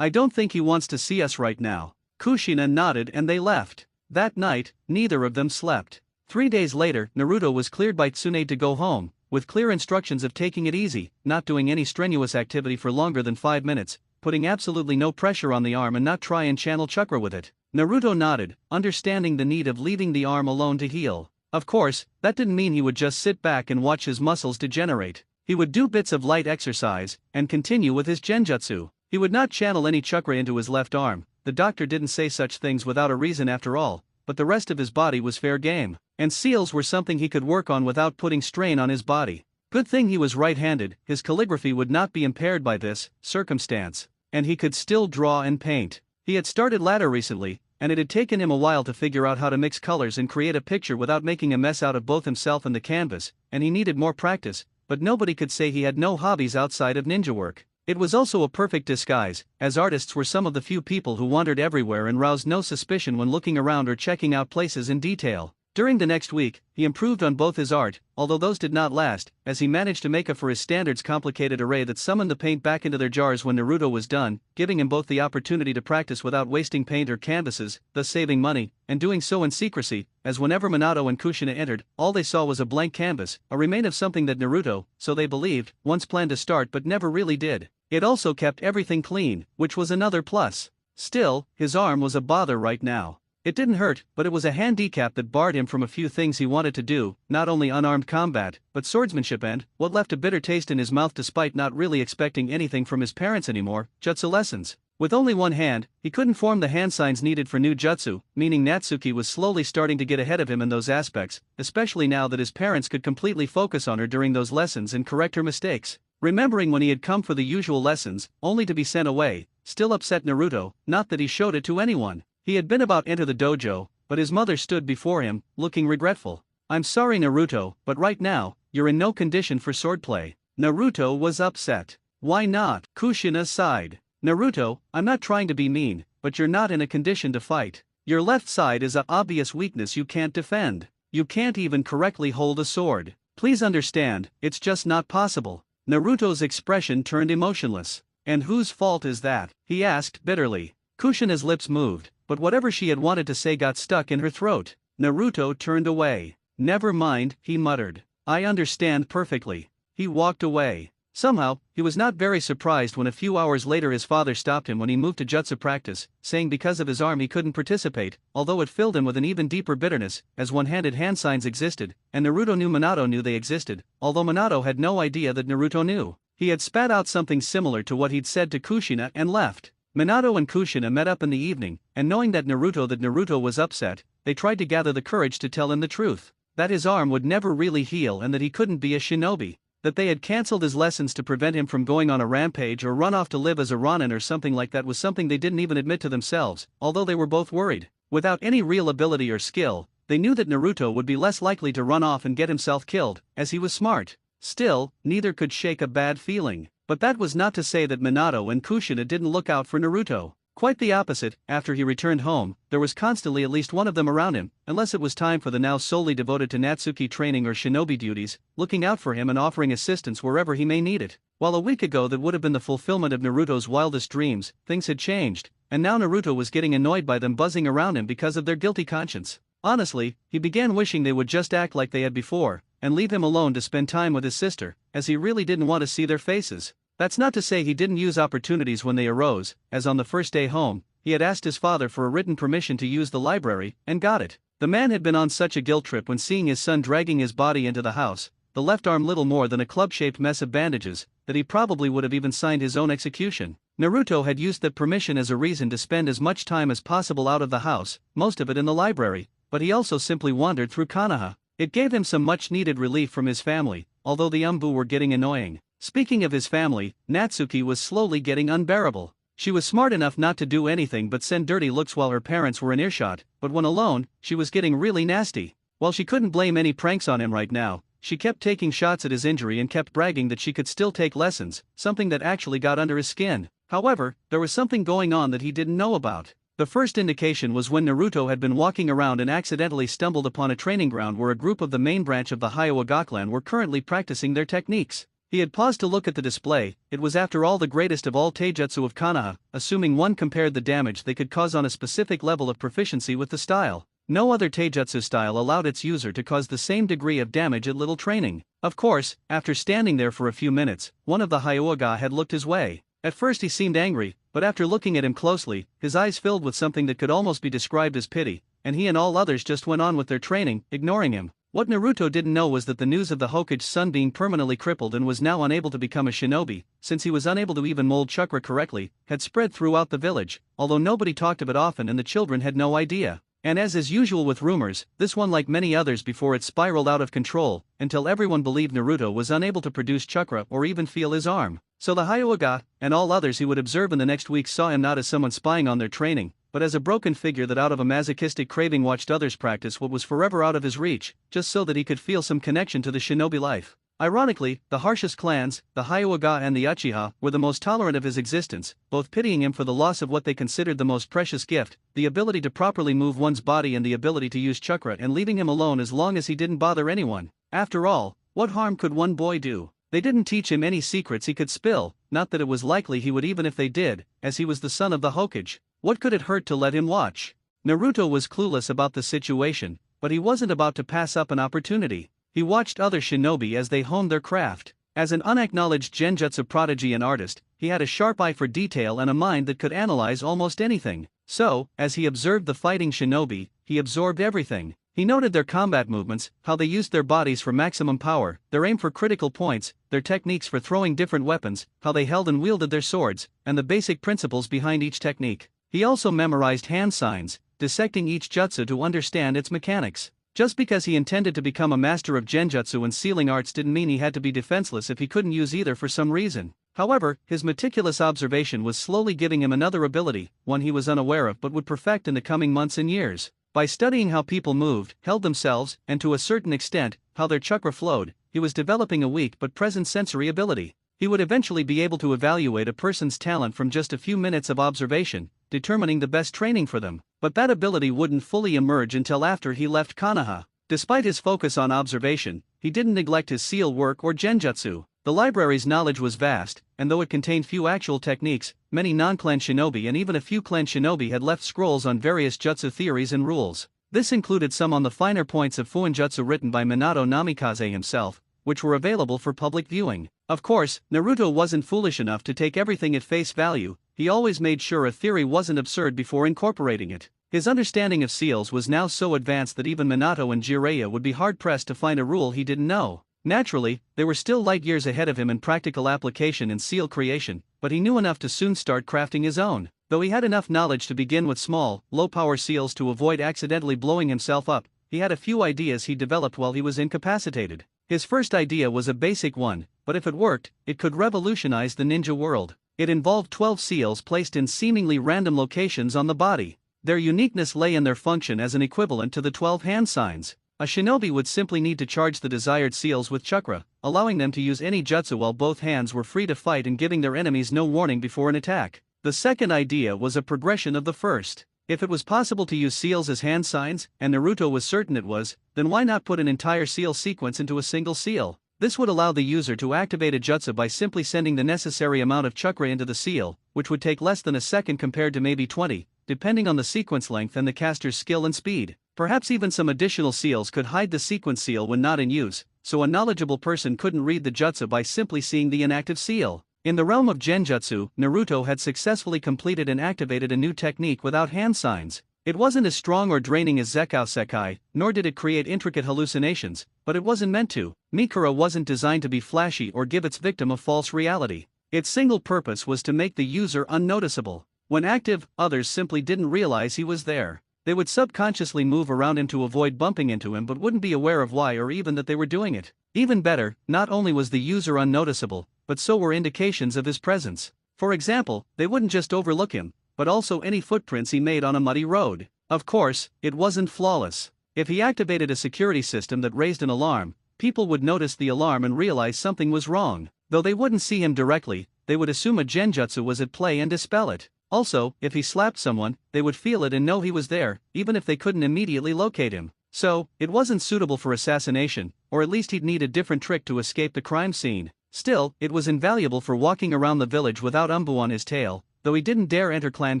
I don't think he wants to see us right now. Kushina nodded and they left. That night, neither of them slept. 3 days later, Naruto was cleared by Tsunade to go home, with clear instructions of taking it easy, not doing any strenuous activity for longer than 5 minutes, putting absolutely no pressure on the arm and not try and channel chakra with it. Naruto nodded, understanding the need of leaving the arm alone to heal. Of course, that didn't mean he would just sit back and watch his muscles degenerate. He would do bits of light exercise, and continue with his genjutsu. He would not channel any chakra into his left arm. The doctor didn't say such things without a reason after all, but the rest of his body was fair game. And seals were something he could work on without putting strain on his body. Good thing he was right-handed, his calligraphy would not be impaired by this circumstance, and he could still draw and paint. He had started ladder recently, and it had taken him a while to figure out how to mix colors and create a picture without making a mess out of both himself and the canvas, and he needed more practice, but nobody could say he had no hobbies outside of ninja work. It was also a perfect disguise, as artists were some of the few people who wandered everywhere and roused no suspicion when looking around or checking out places in detail. During the next week, he improved on both his art, although those did not last, as he managed to make up for his standards complicated array that summoned the paint back into their jars when Naruto was done, giving him both the opportunity to practice without wasting paint or canvases, thus saving money, and doing so in secrecy, as whenever Minato and Kushina entered, all they saw was a blank canvas, a remain of something that Naruto, so they believed, once planned to start but never really did. It also kept everything clean, which was another plus. Still, his arm was a bother right now. It didn't hurt, but it was a handicap that barred him from a few things he wanted to do, not only unarmed combat, but swordsmanship and, what left a bitter taste in his mouth despite not really expecting anything from his parents anymore, jutsu lessons. With only one hand, he couldn't form the hand signs needed for new jutsu, meaning Natsuki was slowly starting to get ahead of him in those aspects, especially now that his parents could completely focus on her during those lessons and correct her mistakes. Remembering when he had come for the usual lessons, only to be sent away, still upset Naruto, not that he showed it to anyone. He had been about to enter the dojo, but his mother stood before him, looking regretful. "I'm sorry Naruto, but right now, you're in no condition for swordplay." Naruto was upset. "Why not?" Kushina sighed. "Naruto, I'm not trying to be mean, but you're not in a condition to fight. Your left side is an obvious weakness you can't defend. You can't even correctly hold a sword. Please understand, it's just not possible." Naruto's expression turned emotionless. "And whose fault is that?" he asked bitterly. Kushina's lips moved, but whatever she had wanted to say got stuck in her throat. Naruto turned away. "Never mind," he muttered. "I understand perfectly." He walked away. Somehow, he was not very surprised when a few hours later his father stopped him when he moved to jutsu practice, saying because of his arm he couldn't participate, although it filled him with an even deeper bitterness, as one-handed hand signs existed, and Naruto knew Minato knew they existed, although Minato had no idea that Naruto knew. He had spat out something similar to what he'd said to Kushina and left. Minato and Kushina met up in the evening, and knowing that Naruto was upset, they tried to gather the courage to tell him the truth. That his arm would never really heal and that he couldn't be a shinobi. That they had cancelled his lessons to prevent him from going on a rampage or run off to live as a Ronin or something like that was something they didn't even admit to themselves, although they were both worried. Without any real ability or skill, they knew that Naruto would be less likely to run off and get himself killed, as he was smart. Still, neither could shake a bad feeling. But that was not to say that Minato and Kushina didn't look out for Naruto. Quite the opposite, after he returned home, there was constantly at least one of them around him, unless it was time for the now solely devoted to Natsuki training or shinobi duties, looking out for him and offering assistance wherever he may need it. While a week ago that would have been the fulfillment of Naruto's wildest dreams, things had changed, and now Naruto was getting annoyed by them buzzing around him because of their guilty conscience. Honestly, he began wishing they would just act like they had before, and leave him alone to spend time with his sister, as he really didn't want to see their faces. That's not to say he didn't use opportunities when they arose, as on the first day home, he had asked his father for a written permission to use the library, and got it. The man had been on such a guilt trip when seeing his son dragging his body into the house, the left arm little more than a club-shaped mess of bandages, that he probably would have even signed his own execution. Naruto had used that permission as a reason to spend as much time as possible out of the house, most of it in the library, but he also simply wandered through Konoha. It gave him some much-needed relief from his family, although the Umbu were getting annoying. Speaking of his family, Natsuki was slowly getting unbearable. She was smart enough not to do anything but send dirty looks while her parents were in earshot, but when alone, she was getting really nasty. While she couldn't blame any pranks on him right now, she kept taking shots at his injury and kept bragging that she could still take lessons, something that actually got under his skin. However, there was something going on that he didn't know about. The first indication was when Naruto had been walking around and accidentally stumbled upon a training ground where a group of the main branch of the Hyoga clan were currently practicing their techniques. He had paused to look at the display. It was after all the greatest of all taijutsu of Konoha, assuming one compared the damage they could cause on a specific level of proficiency with the style. No other taijutsu style allowed its user to cause the same degree of damage at little training. Of course, after standing there for a few minutes, one of the Hyuga had looked his way. At first he seemed angry, but after looking at him closely, his eyes filled with something that could almost be described as pity, and he and all others just went on with their training, ignoring him. What Naruto didn't know was that the news of the Hokage's son being permanently crippled and was now unable to become a shinobi, since he was unable to even mold chakra correctly, had spread throughout the village, although nobody talked of it often and the children had no idea. And as is usual with rumors, this one like many others before it spiraled out of control, until everyone believed Naruto was unable to produce chakra or even feel his arm. So the Hyuga, and all others he would observe in the next week saw him not as someone spying on their training, but as a broken figure that out of a masochistic craving watched others practice what was forever out of his reach, just so that he could feel some connection to the shinobi life. Ironically, the harshest clans, the Hyuga and the Uchiha, were the most tolerant of his existence, both pitying him for the loss of what they considered the most precious gift, the ability to properly move one's body and the ability to use chakra, and leaving him alone as long as he didn't bother anyone. After all, what harm could one boy do? They didn't teach him any secrets he could spill, not that it was likely he would even if they did, as he was the son of the Hokage. What could it hurt to let him watch? Naruto was clueless about the situation, but he wasn't about to pass up an opportunity. He watched other shinobi as they honed their craft. As an unacknowledged genjutsu prodigy and artist, he had a sharp eye for detail and a mind that could analyze almost anything. So, as he observed the fighting shinobi, he absorbed everything. He noted their combat movements, how they used their bodies for maximum power, their aim for critical points, their techniques for throwing different weapons, how they held and wielded their swords, and the basic principles behind each technique. He also memorized hand signs, dissecting each jutsu to understand its mechanics. Just because he intended to become a master of genjutsu and sealing arts didn't mean he had to be defenseless if he couldn't use either for some reason. However, his meticulous observation was slowly giving him another ability, one he was unaware of but would perfect in the coming months and years. By studying how people moved, held themselves, and to a certain extent, how their chakra flowed, he was developing a weak but present sensory ability. He would eventually be able to evaluate a person's talent from just a few minutes of observation, determining the best training for them. But that ability wouldn't fully emerge until after he left Konoha. Despite his focus on observation, he didn't neglect his seal work or genjutsu. The library's knowledge was vast, and though it contained few actual techniques, many non-clan shinobi and even a few clan shinobi had left scrolls on various jutsu theories and rules. This included some on the finer points of Fuinjutsu written by Minato Namikaze himself, which were available for public viewing. Of course, Naruto wasn't foolish enough to take everything at face value. He always made sure a theory wasn't absurd before incorporating it. His understanding of seals was now so advanced that even Minato and Jiraiya would be hard-pressed to find a rule he didn't know. Naturally, they were still light years ahead of him in practical application and seal creation, but he knew enough to soon start crafting his own. Though he had enough knowledge to begin with small, low-power seals to avoid accidentally blowing himself up, he had a few ideas he developed while he was incapacitated. His first idea was a basic one, but if it worked, it could revolutionize the ninja world. It involved 12 seals placed in seemingly random locations on the body. Their uniqueness lay in their function as an equivalent to the 12 hand signs. A shinobi would simply need to charge the desired seals with chakra, allowing them to use any jutsu while both hands were free to fight and giving their enemies no warning before an attack. The second idea was a progression of the first. If it was possible to use seals as hand signs, and Naruto was certain it was, then why not put an entire seal sequence into a single seal? This would allow the user to activate a jutsu by simply sending the necessary amount of chakra into the seal, which would take less than a second compared to maybe 20, depending on the sequence length and the caster's skill and speed. Perhaps even some additional seals could hide the sequence seal when not in use, so a knowledgeable person couldn't read the jutsu by simply seeing the inactive seal. In the realm of genjutsu, Naruto had successfully completed and activated a new technique without hand signs. It wasn't as strong or draining as Zekao Sekai, nor did it create intricate hallucinations, but it wasn't meant to. Mikura wasn't designed to be flashy or give its victim a false reality. Its single purpose was to make the user unnoticeable. When active, others simply didn't realize he was there. They would subconsciously move around him to avoid bumping into him but wouldn't be aware of why or even that they were doing it. Even better, not only was the user unnoticeable, but so were indications of his presence. For example, they wouldn't just overlook him, but also any footprints he made on a muddy road. Of course, it wasn't flawless. If he activated a security system that raised an alarm, people would notice the alarm and realize something was wrong. Though they wouldn't see him directly, they would assume a genjutsu was at play and dispel it. Also, if he slapped someone, they would feel it and know he was there, even if they couldn't immediately locate him. So, it wasn't suitable for assassination, or at least he'd need a different trick to escape the crime scene. Still, it was invaluable for walking around the village without umbu on his tail, though he didn't dare enter clan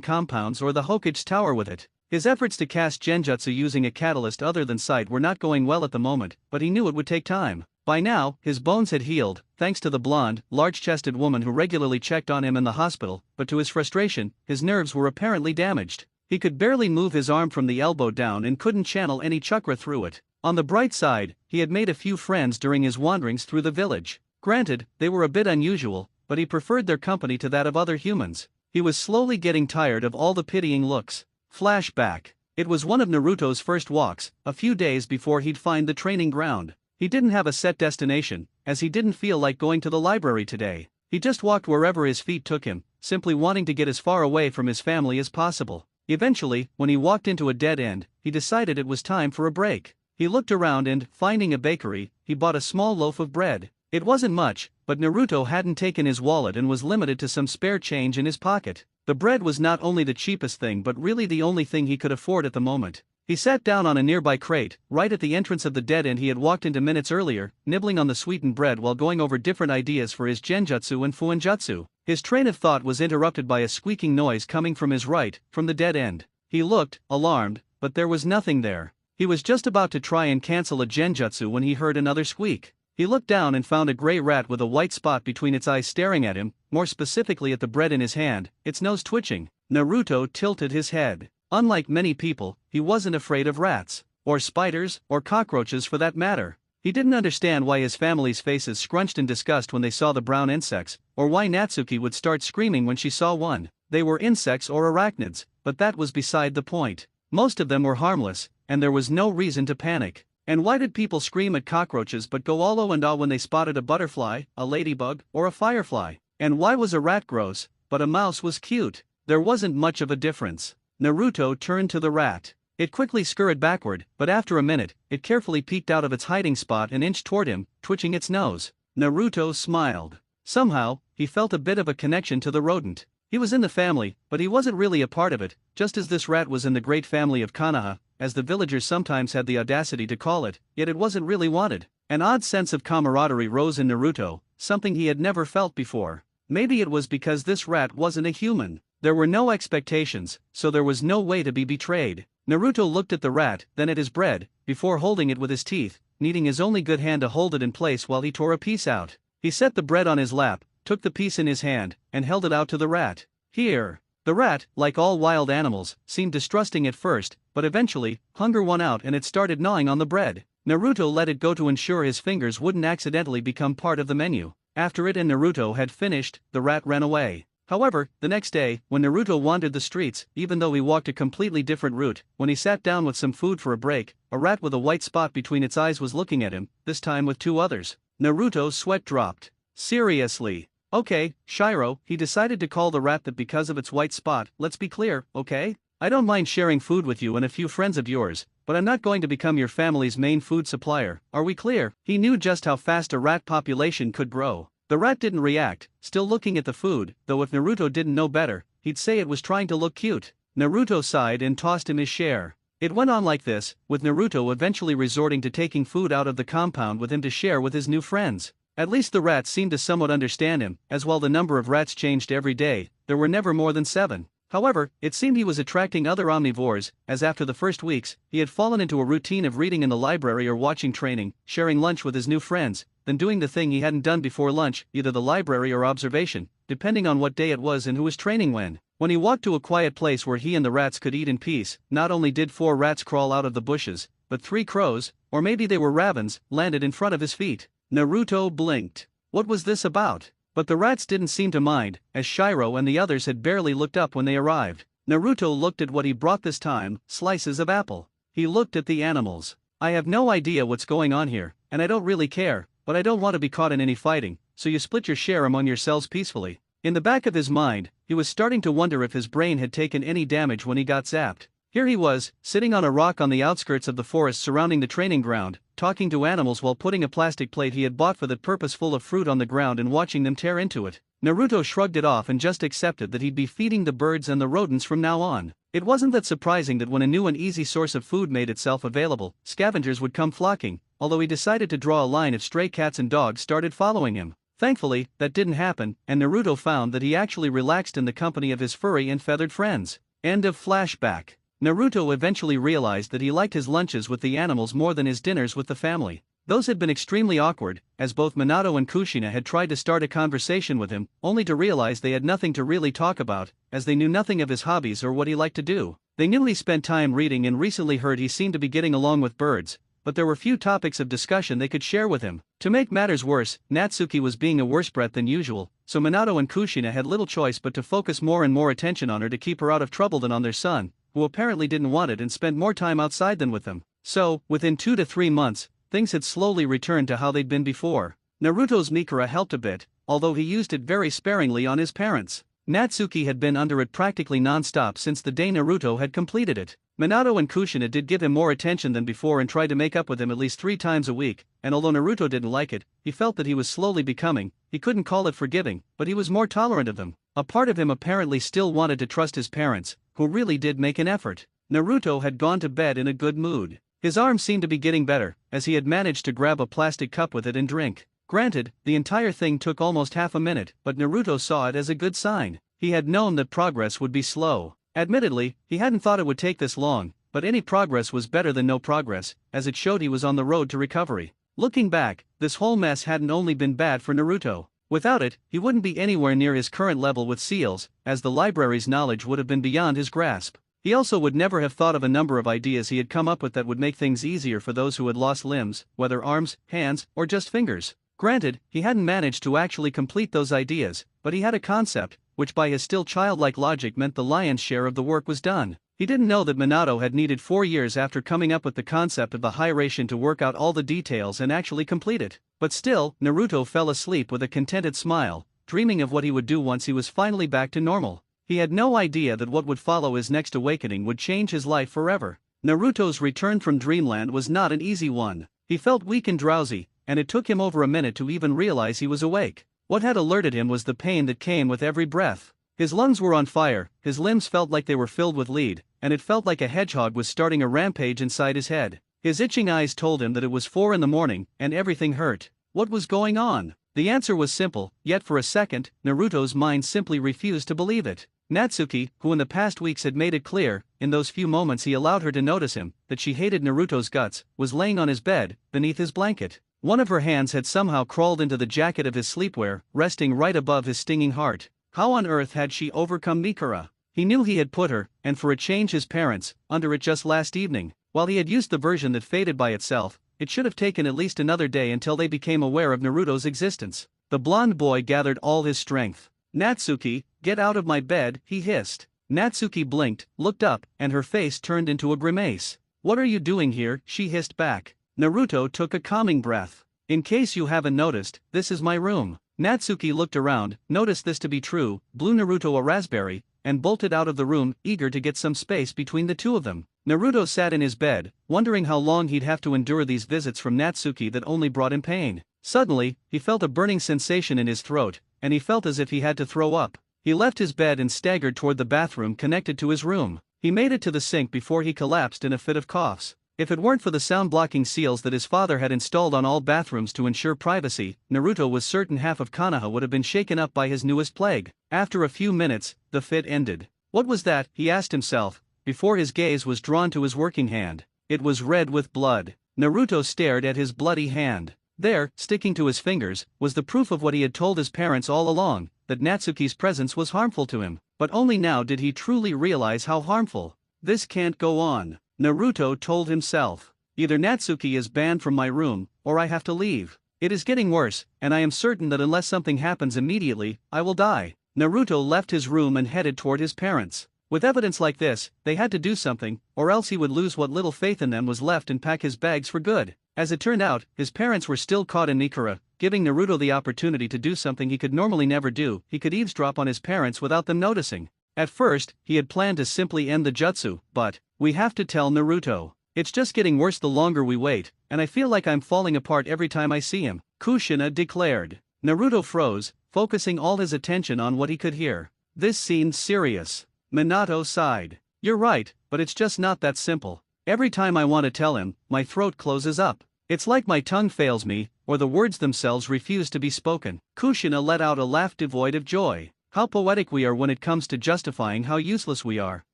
compounds or the Hokage Tower with it. His efforts to cast genjutsu using a catalyst other than sight were not going well at the moment, but he knew it would take time. By now, his bones had healed, thanks to the blonde, large-chested woman who regularly checked on him in the hospital, but to his frustration, his nerves were apparently damaged. He could barely move his arm from the elbow down and couldn't channel any chakra through it. On the bright side, he had made a few friends during his wanderings through the village. Granted, they were a bit unusual, but he preferred their company to that of other humans. He was slowly getting tired of all the pitying looks. Flashback. It was one of Naruto's first walks, a few days before he'd find the training ground. He didn't have a set destination, as he didn't feel like going to the library today. He just walked wherever his feet took him, simply wanting to get as far away from his family as possible. Eventually, when he walked into a dead end, he decided it was time for a break. He looked around and, finding a bakery, he bought a small loaf of bread. It wasn't much, but Naruto hadn't taken his wallet and was limited to some spare change in his pocket. The bread was not only the cheapest thing but really the only thing he could afford at the moment. He sat down on a nearby crate, right at the entrance of the dead end he had walked into minutes earlier, nibbling on the sweetened bread while going over different ideas for his genjutsu and fuinjutsu. His train of thought was interrupted by a squeaking noise coming from his right, from the dead end. He looked, alarmed, but there was nothing there. He was just about to try and cancel a genjutsu when he heard another squeak. He looked down and found a gray rat with a white spot between its eyes staring at him, more specifically at the bread in his hand, its nose twitching. Naruto tilted his head. Unlike many people, he wasn't afraid of rats, or spiders, or cockroaches for that matter. He didn't understand why his family's faces scrunched in disgust when they saw the brown insects, or why Natsuki would start screaming when she saw one. They were insects or arachnids, but that was beside the point. Most of them were harmless, and there was no reason to panic. And why did people scream at cockroaches but go all oh and ah when they spotted a butterfly, a ladybug, or a firefly? And why was a rat gross, but a mouse was cute? There wasn't much of a difference. Naruto turned to the rat. It quickly scurried backward, but after a minute, it carefully peeked out of its hiding spot and inched toward him, twitching its nose. Naruto smiled. Somehow, he felt a bit of a connection to the rodent. He was in the family, but he wasn't really a part of it, just as this rat was in the great family of Konoha, as the villagers sometimes had the audacity to call it, yet it wasn't really wanted. An odd sense of camaraderie rose in Naruto, something he had never felt before. Maybe it was because this rat wasn't a human. There were no expectations, so there was no way to be betrayed. Naruto looked at the rat, then at his bread, before holding it with his teeth, needing his only good hand to hold it in place while he tore a piece out. He set the bread on his lap, took the piece in his hand, and held it out to the rat. Here. The rat, like all wild animals, seemed distrusting at first, but eventually, hunger won out and it started gnawing on the bread. Naruto let it go to ensure his fingers wouldn't accidentally become part of the menu. After it and Naruto had finished, the rat ran away. However, the next day, when Naruto wandered the streets, even though he walked a completely different route, when he sat down with some food for a break, a rat with a white spot between its eyes was looking at him, this time with two others. Naruto's sweat dropped. Seriously. Okay, Shiro, he decided to call the rat that because of its white spot. Let's be clear, okay? I don't mind sharing food with you and a few friends of yours, but I'm not going to become your family's main food supplier, are we clear? He knew just how fast a rat population could grow. The rat didn't react, still looking at the food, though if Naruto didn't know better, he'd say it was trying to look cute. Naruto sighed and tossed him his share. It went on like this, with Naruto eventually resorting to taking food out of the compound with him to share with his new friends. At least the rats seemed to somewhat understand him, as while the number of rats changed every day, there were never more than 7. However, it seemed he was attracting other omnivores, as after the first weeks, he had fallen into a routine of reading in the library or watching training, sharing lunch with his new friends, then doing the thing he hadn't done before lunch, either the library or observation, depending on what day it was and who was training when. When he walked to a quiet place where he and the rats could eat in peace, not only did 4 rats crawl out of the bushes, but 3 crows, or maybe they were ravens, landed in front of his feet. Naruto blinked. What was this about? But the rats didn't seem to mind, as Shiro and the others had barely looked up when they arrived. Naruto looked at what he brought this time, slices of apple. He looked at the animals. I have no idea what's going on here, and I don't really care, but I don't want to be caught in any fighting, so you split your share among yourselves peacefully. In the back of his mind, he was starting to wonder if his brain had taken any damage when he got zapped. Here he was, sitting on a rock on the outskirts of the forest surrounding the training ground, talking to animals while putting a plastic plate he had bought for that purpose full of fruit on the ground and watching them tear into it. Naruto shrugged it off and just accepted that he'd be feeding the birds and the rodents from now on. It wasn't that surprising that when a new and easy source of food made itself available, scavengers would come flocking, although he decided to draw a line if stray cats and dogs started following him. Thankfully, that didn't happen, and Naruto found that he actually relaxed in the company of his furry and feathered friends. End of flashback. Naruto eventually realized that he liked his lunches with the animals more than his dinners with the family. Those had been extremely awkward, as both Minato and Kushina had tried to start a conversation with him, only to realize they had nothing to really talk about, as they knew nothing of his hobbies or what he liked to do. They knew he spent time reading and recently heard he seemed to be getting along with birds, but there were few topics of discussion they could share with him. To make matters worse, Natsuki was being a worse brat than usual, so Minato and Kushina had little choice but to focus more and more attention on her to keep her out of trouble than on their son, who apparently didn't want it and spent more time outside than with them. So, within 2 to 3 months, things had slowly returned to how they'd been before. Naruto's Mikura helped a bit, although he used it very sparingly on his parents. Natsuki had been under it practically non-stop since the day Naruto had completed it. Minato and Kushina did give him more attention than before and tried to make up with him at least 3 times a week, and although Naruto didn't like it, he felt that he was slowly becoming, he couldn't call it forgiving, but he was more tolerant of them. A part of him apparently still wanted to trust his parents, who really did make an effort. Naruto had gone to bed in a good mood. His arm seemed to be getting better, as he had managed to grab a plastic cup with it and drink. Granted, the entire thing took almost half a minute, but Naruto saw it as a good sign. He had known that progress would be slow. Admittedly, he hadn't thought it would take this long, but any progress was better than no progress, as it showed he was on the road to recovery. Looking back, this whole mess hadn't only been bad for Naruto. Without it, he wouldn't be anywhere near his current level with seals, as the library's knowledge would have been beyond his grasp. He also would never have thought of a number of ideas he had come up with that would make things easier for those who had lost limbs, whether arms, hands, or just fingers. Granted, he hadn't managed to actually complete those ideas, but he had a concept, which by his still childlike logic meant the lion's share of the work was done. He didn't know that Minato had needed 4 years after coming up with the concept of the hydration to work out all the details and actually complete it. But still, Naruto fell asleep with a contented smile, dreaming of what he would do once he was finally back to normal. He had no idea that what would follow his next awakening would change his life forever. Naruto's return from Dreamland was not an easy one. He felt weak and drowsy, and it took him over a minute to even realize he was awake. What had alerted him was the pain that came with every breath. His lungs were on fire, his limbs felt like they were filled with lead, and it felt like a hedgehog was starting a rampage inside his head. His itching eyes told him that it was 4 in the morning, and everything hurt. What was going on? The answer was simple, yet for a second, Naruto's mind simply refused to believe it. Natsuki, who in the past weeks had made it clear, in those few moments he allowed her to notice him, that she hated Naruto's guts, was laying on his bed, beneath his blanket. One of her hands had somehow crawled into the jacket of his sleepwear, resting right above his stinging heart. How on earth had she overcome Mikura? He knew he had put her, and for a change his parents, under it just last evening. While he had used the version that faded by itself, it should have taken at least another day until they became aware of Naruto's existence. The blonde boy gathered all his strength. "Natsuki, get out of my bed," he hissed. Natsuki blinked, looked up, and her face turned into a grimace. "What are you doing here?" she hissed back. Naruto took a calming breath. "In case you haven't noticed, this is my room." Natsuki looked around, noticed this to be true, blew Naruto a raspberry, and bolted out of the room, eager to get some space between the two of them. Naruto sat in his bed, wondering how long he'd have to endure these visits from Natsuki that only brought him pain. Suddenly, he felt a burning sensation in his throat, and he felt as if he had to throw up. He left his bed and staggered toward the bathroom connected to his room. He made it to the sink before he collapsed in a fit of coughs. If it weren't for the sound-blocking seals that his father had installed on all bathrooms to ensure privacy, Naruto was certain half of Konoha would have been shaken up by his newest plague. After a few minutes, the fit ended. What was that, he asked himself, before his gaze was drawn to his working hand. It was red with blood. Naruto stared at his bloody hand. There, sticking to his fingers, was the proof of what he had told his parents all along, that Natsuki's presence was harmful to him. But only now did he truly realize how harmful. "This can't go on," Naruto told himself. "Either Natsuki is banned from my room, or I have to leave. It is getting worse, and I am certain that unless something happens immediately, I will die." Naruto left his room and headed toward his parents. With evidence like this, they had to do something, or else he would lose what little faith in them was left and pack his bags for good. As it turned out, his parents were still caught in Mikura, giving Naruto the opportunity to do something he could normally never do. He could eavesdrop on his parents without them noticing. At first, he had planned to simply end the jutsu, but, "We have to tell Naruto. It's just getting worse the longer we wait, and I feel like I'm falling apart every time I see him," Kushina declared. Naruto froze, focusing all his attention on what he could hear. "This seemed serious." Minato sighed. "You're right, but it's just not that simple. Every time I want to tell him, my throat closes up. It's like my tongue fails me, or the words themselves refuse to be spoken. Kushina let out a laugh devoid of joy. How poetic we are when it comes to justifying how useless we are.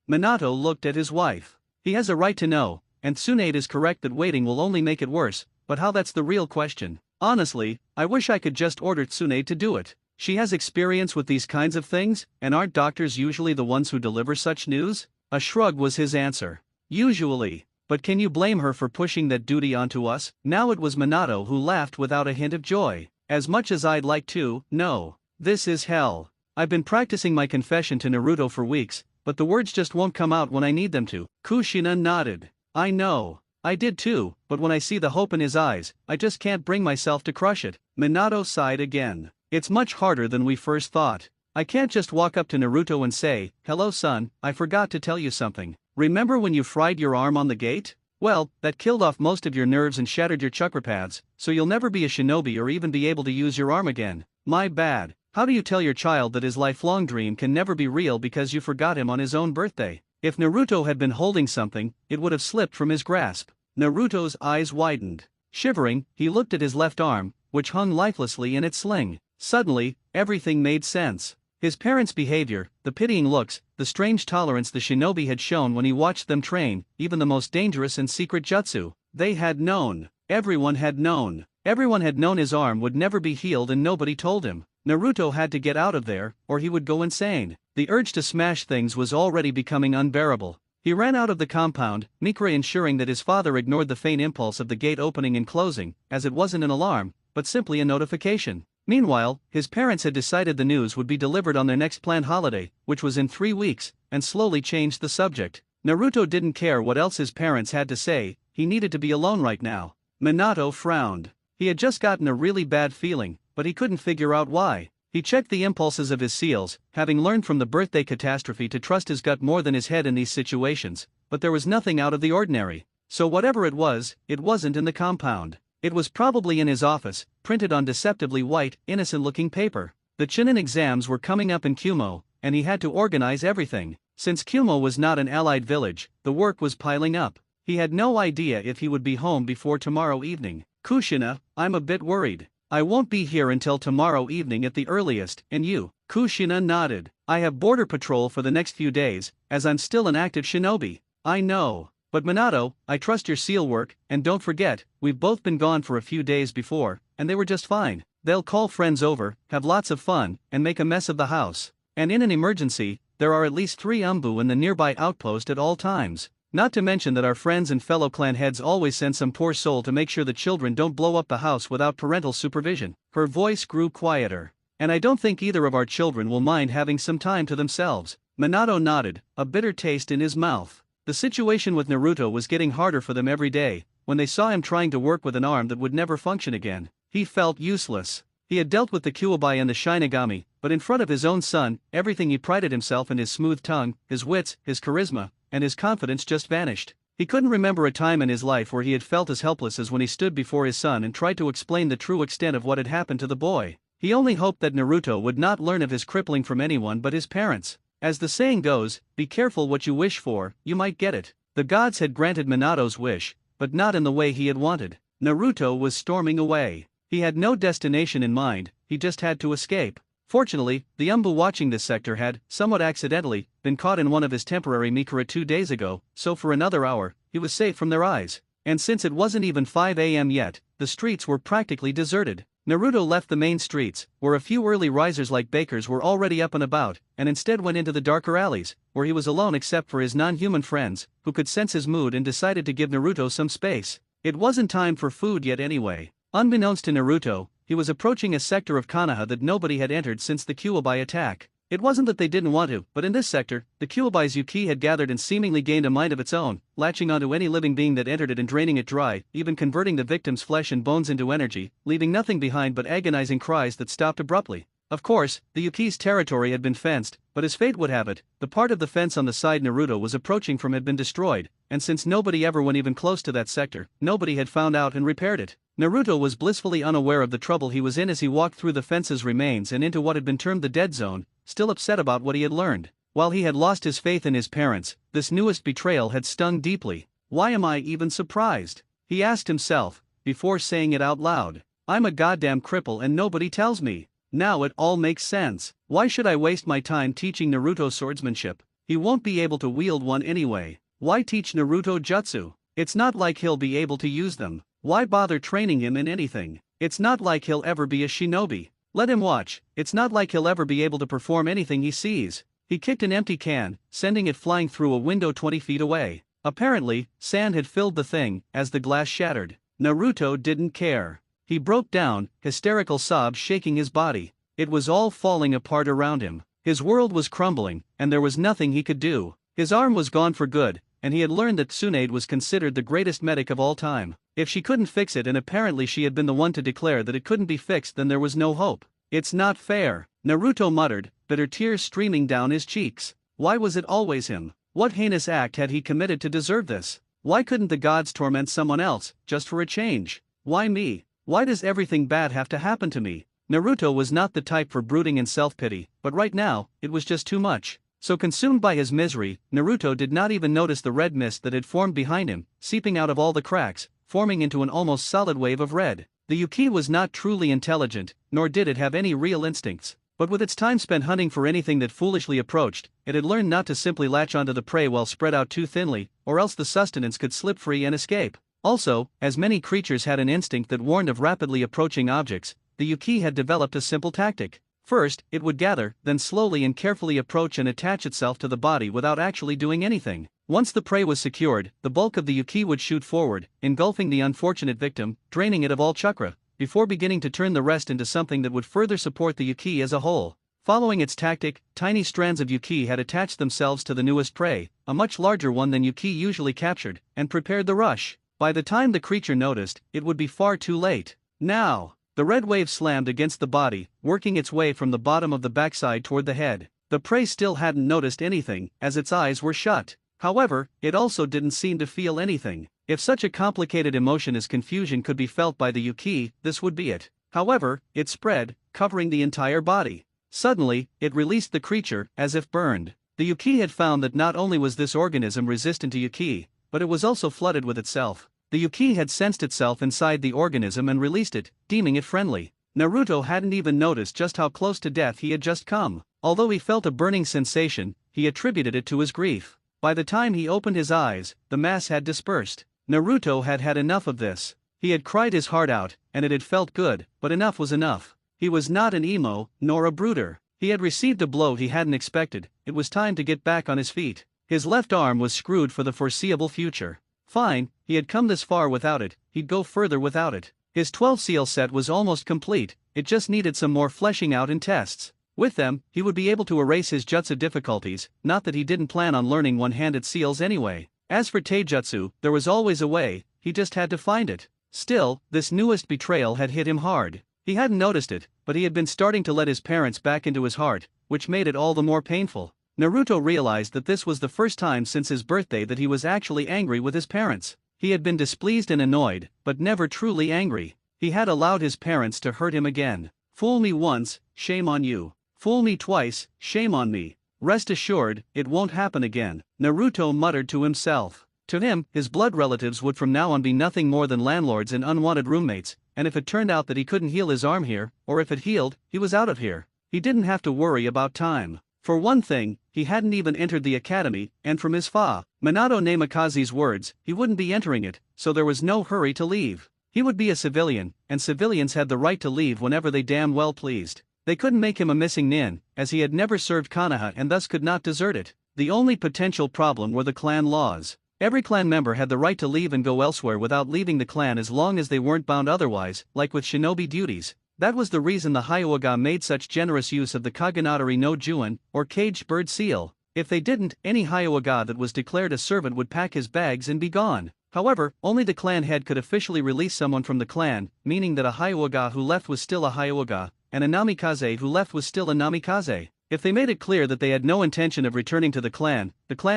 Minato looked at his wife. He has a right to know, and Tsunade is correct that waiting will only make it worse, but how, that's the real question. Honestly, I wish I could just order Tsunade to do it. She has experience with these kinds of things, and aren't doctors usually the ones who deliver such news? A shrug was his answer. Usually. But can you blame her for pushing that duty onto us? Now it was Minato who laughed without a hint of joy. As much as I'd like to, no. This is hell. I've been practicing my confession to Naruto for weeks, but the words just won't come out when I need them to. Kushina nodded. I know. I did too, but when I see the hope in his eyes, I just can't bring myself to crush it. Minato sighed again. It's much harder than we first thought. I can't just walk up to Naruto and say, "Hello son, I forgot to tell you something. Remember when you fried your arm on the gate? Well, that killed off most of your nerves and shattered your chakra paths, so you'll never be a shinobi or even be able to use your arm again. My bad." How do you tell your child that his lifelong dream can never be real because you forgot him on his own birthday? If Naruto had been holding something, it would have slipped from his grasp. Naruto's eyes widened. Shivering, he looked at his left arm, which hung lifelessly in its sling. Suddenly, everything made sense. His parents' behavior, the pitying looks, the strange tolerance the shinobi had shown when he watched them train, even the most dangerous and secret jutsu. They had known. Everyone had known. Everyone had known his arm would never be healed and nobody told him. Naruto had to get out of there, or he would go insane. The urge to smash things was already becoming unbearable. He ran out of the compound, Mikure ensuring that his father ignored the faint impulse of the gate opening and closing, as it wasn't an alarm, but simply a notification. Meanwhile, his parents had decided the news would be delivered on their next planned holiday, which was in 3 weeks, and slowly changed the subject. Naruto didn't care what else his parents had to say, he needed to be alone right now. Minato frowned. He had just gotten a really bad feeling, but he couldn't figure out why. He checked the impulses of his seals, having learned from the birthday catastrophe to trust his gut more than his head in these situations, but there was nothing out of the ordinary. So whatever it wasn't in the compound. It was probably in his office, printed on deceptively white, innocent-looking paper. The Chunin exams were coming up in Kumo, and he had to organize everything. Since Kumo was not an allied village, the work was piling up. He had no idea if he would be home before tomorrow evening. Kushina, I'm a bit worried. I won't be here until tomorrow evening at the earliest, and you? Kushina nodded. I have border patrol for the next few days, as I'm still an active shinobi. I know. But Minato, I trust your seal work, and don't forget, we've both been gone for a few days before, and they were just fine. They'll call friends over, have lots of fun, and make a mess of the house. And in an emergency, there are at least 3 Umbu in the nearby outpost at all times. Not to mention that our friends and fellow clan heads always send some poor soul to make sure the children don't blow up the house without parental supervision. Her voice grew quieter. And I don't think either of our children will mind having some time to themselves. Minato nodded, a bitter taste in his mouth. The situation with Naruto was getting harder for them every day. When they saw him trying to work with an arm that would never function again, he felt useless. He had dealt with the Kyuubi and the Shinigami, but in front of his own son, everything he prided himself in, his smooth tongue, his wits, his charisma, and his confidence just vanished. He couldn't remember a time in his life where he had felt as helpless as when he stood before his son and tried to explain the true extent of what had happened to the boy. He only hoped that Naruto would not learn of his crippling from anyone but his parents. As the saying goes, be careful what you wish for, you might get it. The gods had granted Minato's wish, but not in the way he had wanted. Naruto was storming away. He had no destination in mind, he just had to escape. Fortunately, the Umbu watching this sector had, somewhat accidentally, been caught in one of his temporary Mikura 2 days ago, so for another hour, he was safe from their eyes. And since it wasn't even 5 a.m. yet, the streets were practically deserted. Naruto left the main streets, where a few early risers like bakers were already up and about, and instead went into the darker alleys, where he was alone except for his non-human friends, who could sense his mood and decided to give Naruto some space. It wasn't time for food yet anyway. Unbeknownst to Naruto, he was approaching a sector of Konoha that nobody had entered since the Kyuubi attack. It wasn't that they didn't want to, but in this sector, the Kyuubi's Yuki had gathered and seemingly gained a mind of its own, latching onto any living being that entered it and draining it dry, even converting the victim's flesh and bones into energy, leaving nothing behind but agonizing cries that stopped abruptly. Of course, the Yuki's territory had been fenced, but as fate would have it, the part of the fence on the side Naruto was approaching from had been destroyed, and since nobody ever went even close to that sector, nobody had found out and repaired it. Naruto was blissfully unaware of the trouble he was in as he walked through the fence's remains and into what had been termed the dead zone, still upset about what he had learned. While he had lost his faith in his parents, this newest betrayal had stung deeply. Why am I even surprised? He asked himself, before saying it out loud. I'm a goddamn cripple and nobody tells me. Now it all makes sense. Why should I waste my time teaching Naruto swordsmanship? He won't be able to wield one anyway. Why teach Naruto jutsu? It's not like he'll be able to use them. Why bother training him in anything? It's not like he'll ever be a shinobi. Let him watch. It's not like he'll ever be able to perform anything he sees. He kicked an empty can, sending it flying through a window 20 feet away. Apparently, sand had filled the thing, as the glass shattered. Naruto didn't care. He broke down, hysterical sobs shaking his body. It was all falling apart around him. His world was crumbling, and there was nothing he could do. His arm was gone for good, and he had learned that Tsunade was considered the greatest medic of all time. If she couldn't fix it, and apparently she had been the one to declare that it couldn't be fixed, then there was no hope. It's not fair, Naruto muttered, bitter tears streaming down his cheeks. Why was it always him? What heinous act had he committed to deserve this? Why couldn't the gods torment someone else, just for a change? Why me? Why does everything bad have to happen to me? Naruto was not the type for brooding and self-pity, but right now, it was just too much. So consumed by his misery, Naruto did not even notice the red mist that had formed behind him, seeping out of all the cracks, forming into an almost solid wave of red. The Yuki was not truly intelligent, nor did it have any real instincts. But with its time spent hunting for anything that foolishly approached, it had learned not to simply latch onto the prey while spread out too thinly, or else the sustenance could slip free and escape. Also, as many creatures had an instinct that warned of rapidly approaching objects, the Yuki had developed a simple tactic. First, it would gather, then slowly and carefully approach and attach itself to the body without actually doing anything. Once the prey was secured, the bulk of the Yuki would shoot forward, engulfing the unfortunate victim, draining it of all chakra, before beginning to turn the rest into something that would further support the Yuki as a whole. Following its tactic, tiny strands of Yuki had attached themselves to the newest prey, a much larger one than Yuki usually captured, and prepared the rush. By the time the creature noticed, it would be far too late. Now, the red wave slammed against the body, working its way from the bottom of the backside toward the head. The prey still hadn't noticed anything, as its eyes were shut. However, it also didn't seem to feel anything. If such a complicated emotion as confusion could be felt by the Yuki, this would be it. However, it spread, covering the entire body. Suddenly, it released the creature, as if burned. The Yuki had found that not only was this organism resistant to Yuki, but it was also flooded with itself. The Yuki had sensed itself inside the organism and released it, deeming it friendly. Naruto hadn't even noticed just how close to death he had just come. Although he felt a burning sensation, he attributed it to his grief. By the time he opened his eyes, the mass had dispersed. Naruto had had enough of this. He had cried his heart out, and it had felt good, but enough was enough. He was not an emo, nor a brooder. He had received a blow he hadn't expected. It was time to get back on his feet. His left arm was screwed for the foreseeable future. Fine, he had come this far without it, he'd go further without it. His 12 seal set was almost complete, it just needed some more fleshing out in tests. With them, he would be able to erase his jutsu difficulties, not that he didn't plan on learning one-handed seals anyway. As for taijutsu, there was always a way, he just had to find it. Still, this newest betrayal had hit him hard. He hadn't noticed it, but he had been starting to let his parents back into his heart, which made it all the more painful. Naruto realized that this was the first time since his birthday that he was actually angry with his parents. He had been displeased and annoyed, but never truly angry. He had allowed his parents to hurt him again. Fool me once, shame on you. Fool me twice, shame on me. Rest assured, it won't happen again, Naruto muttered to himself. To him, his blood relatives would from now on be nothing more than landlords and unwanted roommates, and if it turned out that he couldn't heal his arm here, or if it healed, he was out of here. He didn't have to worry about time. For one thing, he hadn't even entered the academy, and from his Minato Namikaze's words, he wouldn't be entering it, so there was no hurry to leave. He would be a civilian, and civilians had the right to leave whenever they damn well pleased. They couldn't make him a missing nin, as he had never served Konoha and thus could not desert it. The only potential problem were the clan laws. Every clan member had the right to leave and go elsewhere without leaving the clan as long as they weren't bound otherwise, like with shinobi duties. That was the reason the Hyuga made such generous use of the Kaganatari no Juin, or caged bird seal. If they didn't, any Hyuga that was declared a servant would pack his bags and be gone. However, only the clan head could officially release someone from the clan, meaning that a Hyuga who left was still a Hyuga, and a Namikaze who left was still a Namikaze. If they made it clear that they had no intention of returning to the clan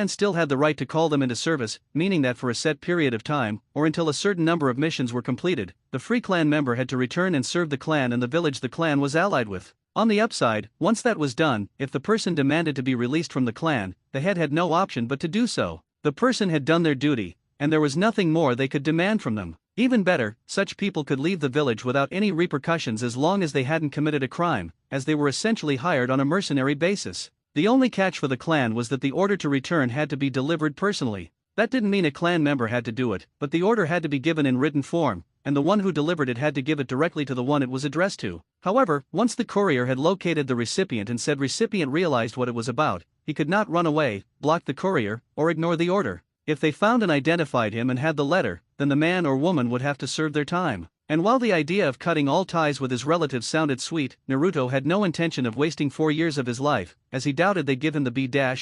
still had the right to call them into service, meaning that for a set period of time, or until a certain number of missions were completed, the free clan member had to return and serve the clan and the village the clan was allied with. On the upside, once that was done, if the person demanded to be released from the clan, the head had no option but to do so. The person had done their duty, and there was nothing more they could demand from them. Even better, such people could leave the village without any repercussions as long as they hadn't committed a crime, as they were essentially hired on a mercenary basis. The only catch for the clan was that the order to return had to be delivered personally. That didn't mean a clan member had to do it, but the order had to be given in written form, and the one who delivered it had to give it directly to the one it was addressed to. However, once the courier had located the recipient and said recipient realized what it was about, he could not run away, block the courier, or ignore the order. If they found and identified him and had the letter, then the man or woman would have to serve their time. And while the idea of cutting all ties with his relatives sounded sweet, Naruto had no intention of wasting 4 years of his life, as he doubted they'd give him the B-A-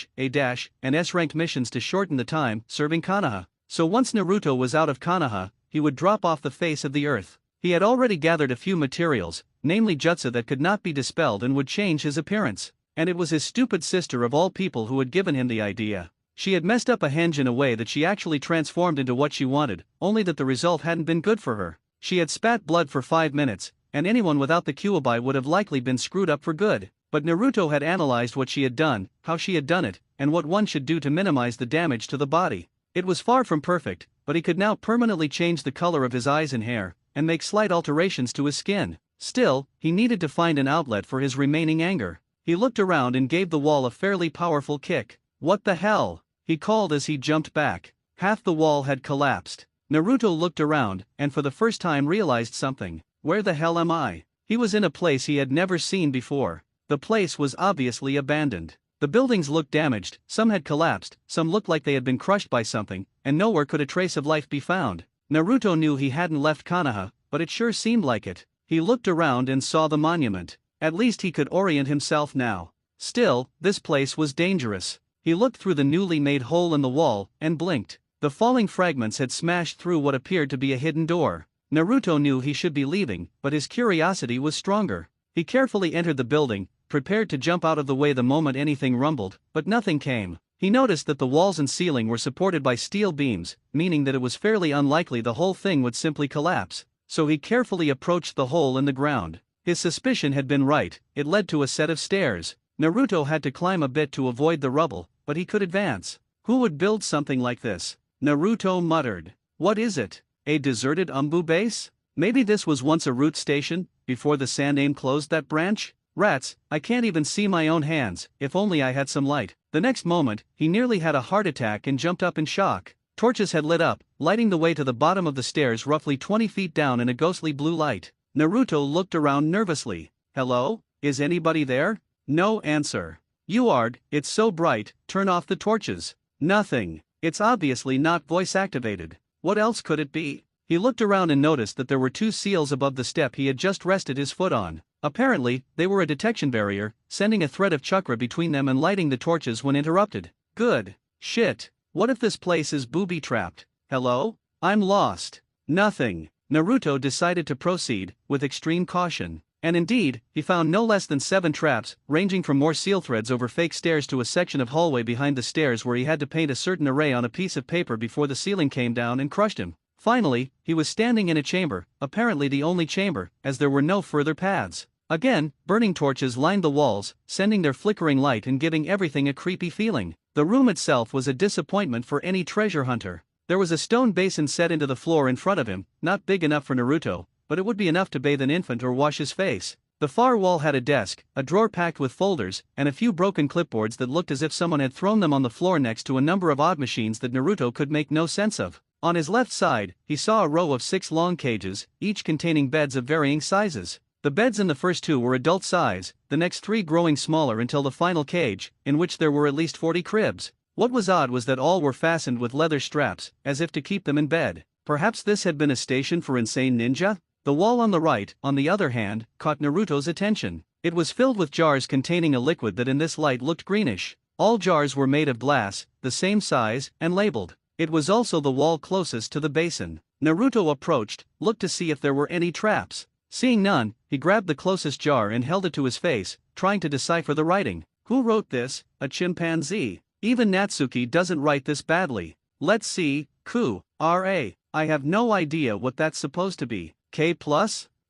and S-ranked missions to shorten the time serving Konoha. So once Naruto was out of Konoha, he would drop off the face of the earth. He had already gathered a few materials, namely jutsu that could not be dispelled and would change his appearance. And it was his stupid sister of all people who had given him the idea. She had messed up a henge in a way that she actually transformed into what she wanted, only that the result hadn't been good for her. She had spat blood for 5 minutes, and anyone without the Kyuubi would have likely been screwed up for good. But Naruto had analyzed what she had done, how she had done it, and what one should do to minimize the damage to the body. It was far from perfect, but he could now permanently change the color of his eyes and hair, and make slight alterations to his skin. Still, he needed to find an outlet for his remaining anger. He looked around and gave the wall a fairly powerful kick. "What the hell?" he called as he jumped back. Half the wall had collapsed. Naruto looked around, and for the first time realized something. Where the hell am I? He was in a place he had never seen before. The place was obviously abandoned. The buildings looked damaged, some had collapsed, some looked like they had been crushed by something, and nowhere could a trace of life be found. Naruto knew he hadn't left Konoha, but it sure seemed like it. He looked around and saw the monument. At least he could orient himself now. Still, this place was dangerous. He looked through the newly made hole in the wall, and blinked. The falling fragments had smashed through what appeared to be a hidden door. Naruto knew he should be leaving, but his curiosity was stronger. He carefully entered the building, prepared to jump out of the way the moment anything rumbled, but nothing came. He noticed that the walls and ceiling were supported by steel beams, meaning that it was fairly unlikely the whole thing would simply collapse. So he carefully approached the hole in the ground. His suspicion had been right, it led to a set of stairs. Naruto had to climb a bit to avoid the rubble, but he could advance. Who would build something like this? Naruto muttered. What is it? A deserted Umbu base? Maybe this was once a route station, before the Sandaime closed that branch? Rats, I can't even see my own hands, if only I had some light. The next moment, he nearly had a heart attack and jumped up in shock. Torches had lit up, lighting the way to the bottom of the stairs roughly 20 feet down in a ghostly blue light. Naruto looked around nervously. Hello? Is anybody there? No answer. Uard, it's so bright, turn off the torches. Nothing. It's obviously not voice activated. What else could it be? He looked around and noticed that there were 2 seals above the step he had just rested his foot on. Apparently, they were a detection barrier, sending a thread of chakra between them and lighting the torches when interrupted. Good. Shit. What if this place is booby-trapped? Hello? I'm lost. Nothing. Naruto decided to proceed, with extreme caution. And indeed, he found no less than 7 traps, ranging from more seal threads over fake stairs to a section of hallway behind the stairs where he had to paint a certain array on a piece of paper before the ceiling came down and crushed him. Finally, he was standing in a chamber, apparently the only chamber, as there were no further paths. Again, burning torches lined the walls, sending their flickering light and giving everything a creepy feeling. The room itself was a disappointment for any treasure hunter. There was a stone basin set into the floor in front of him, not big enough for Naruto, but it would be enough to bathe an infant or wash his face. The far wall had a desk, a drawer packed with folders, and a few broken clipboards that looked as if someone had thrown them on the floor next to a number of odd machines that Naruto could make no sense of. On his left side, he saw a row of 6 long cages, each containing beds of varying sizes. The beds in the first 2 were adult size, the next 3 growing smaller until the final cage, in which there were at least 40 cribs. What was odd was that all were fastened with leather straps, as if to keep them in bed. Perhaps this had been a station for insane ninja? The wall on the right, on the other hand, caught Naruto's attention. It was filled with jars containing a liquid that in this light looked greenish. All jars were made of glass, the same size, and labeled. It was also the wall closest to the basin. Naruto approached, looked to see if there were any traps. Seeing none, he grabbed the closest jar and held it to his face, trying to decipher the writing. Who wrote this? A chimpanzee. Even Natsuki doesn't write this badly. Let's see, Ku-ra. I have no idea what that's supposed to be. K+?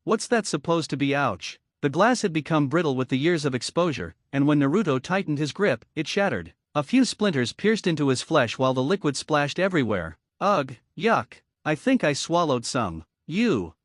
What's that supposed to be? Ouch. The glass had become brittle with the years of exposure, and when Naruto tightened his grip, it shattered. A few splinters pierced into his flesh while the liquid splashed everywhere. Ugh, yuck. I think I swallowed some.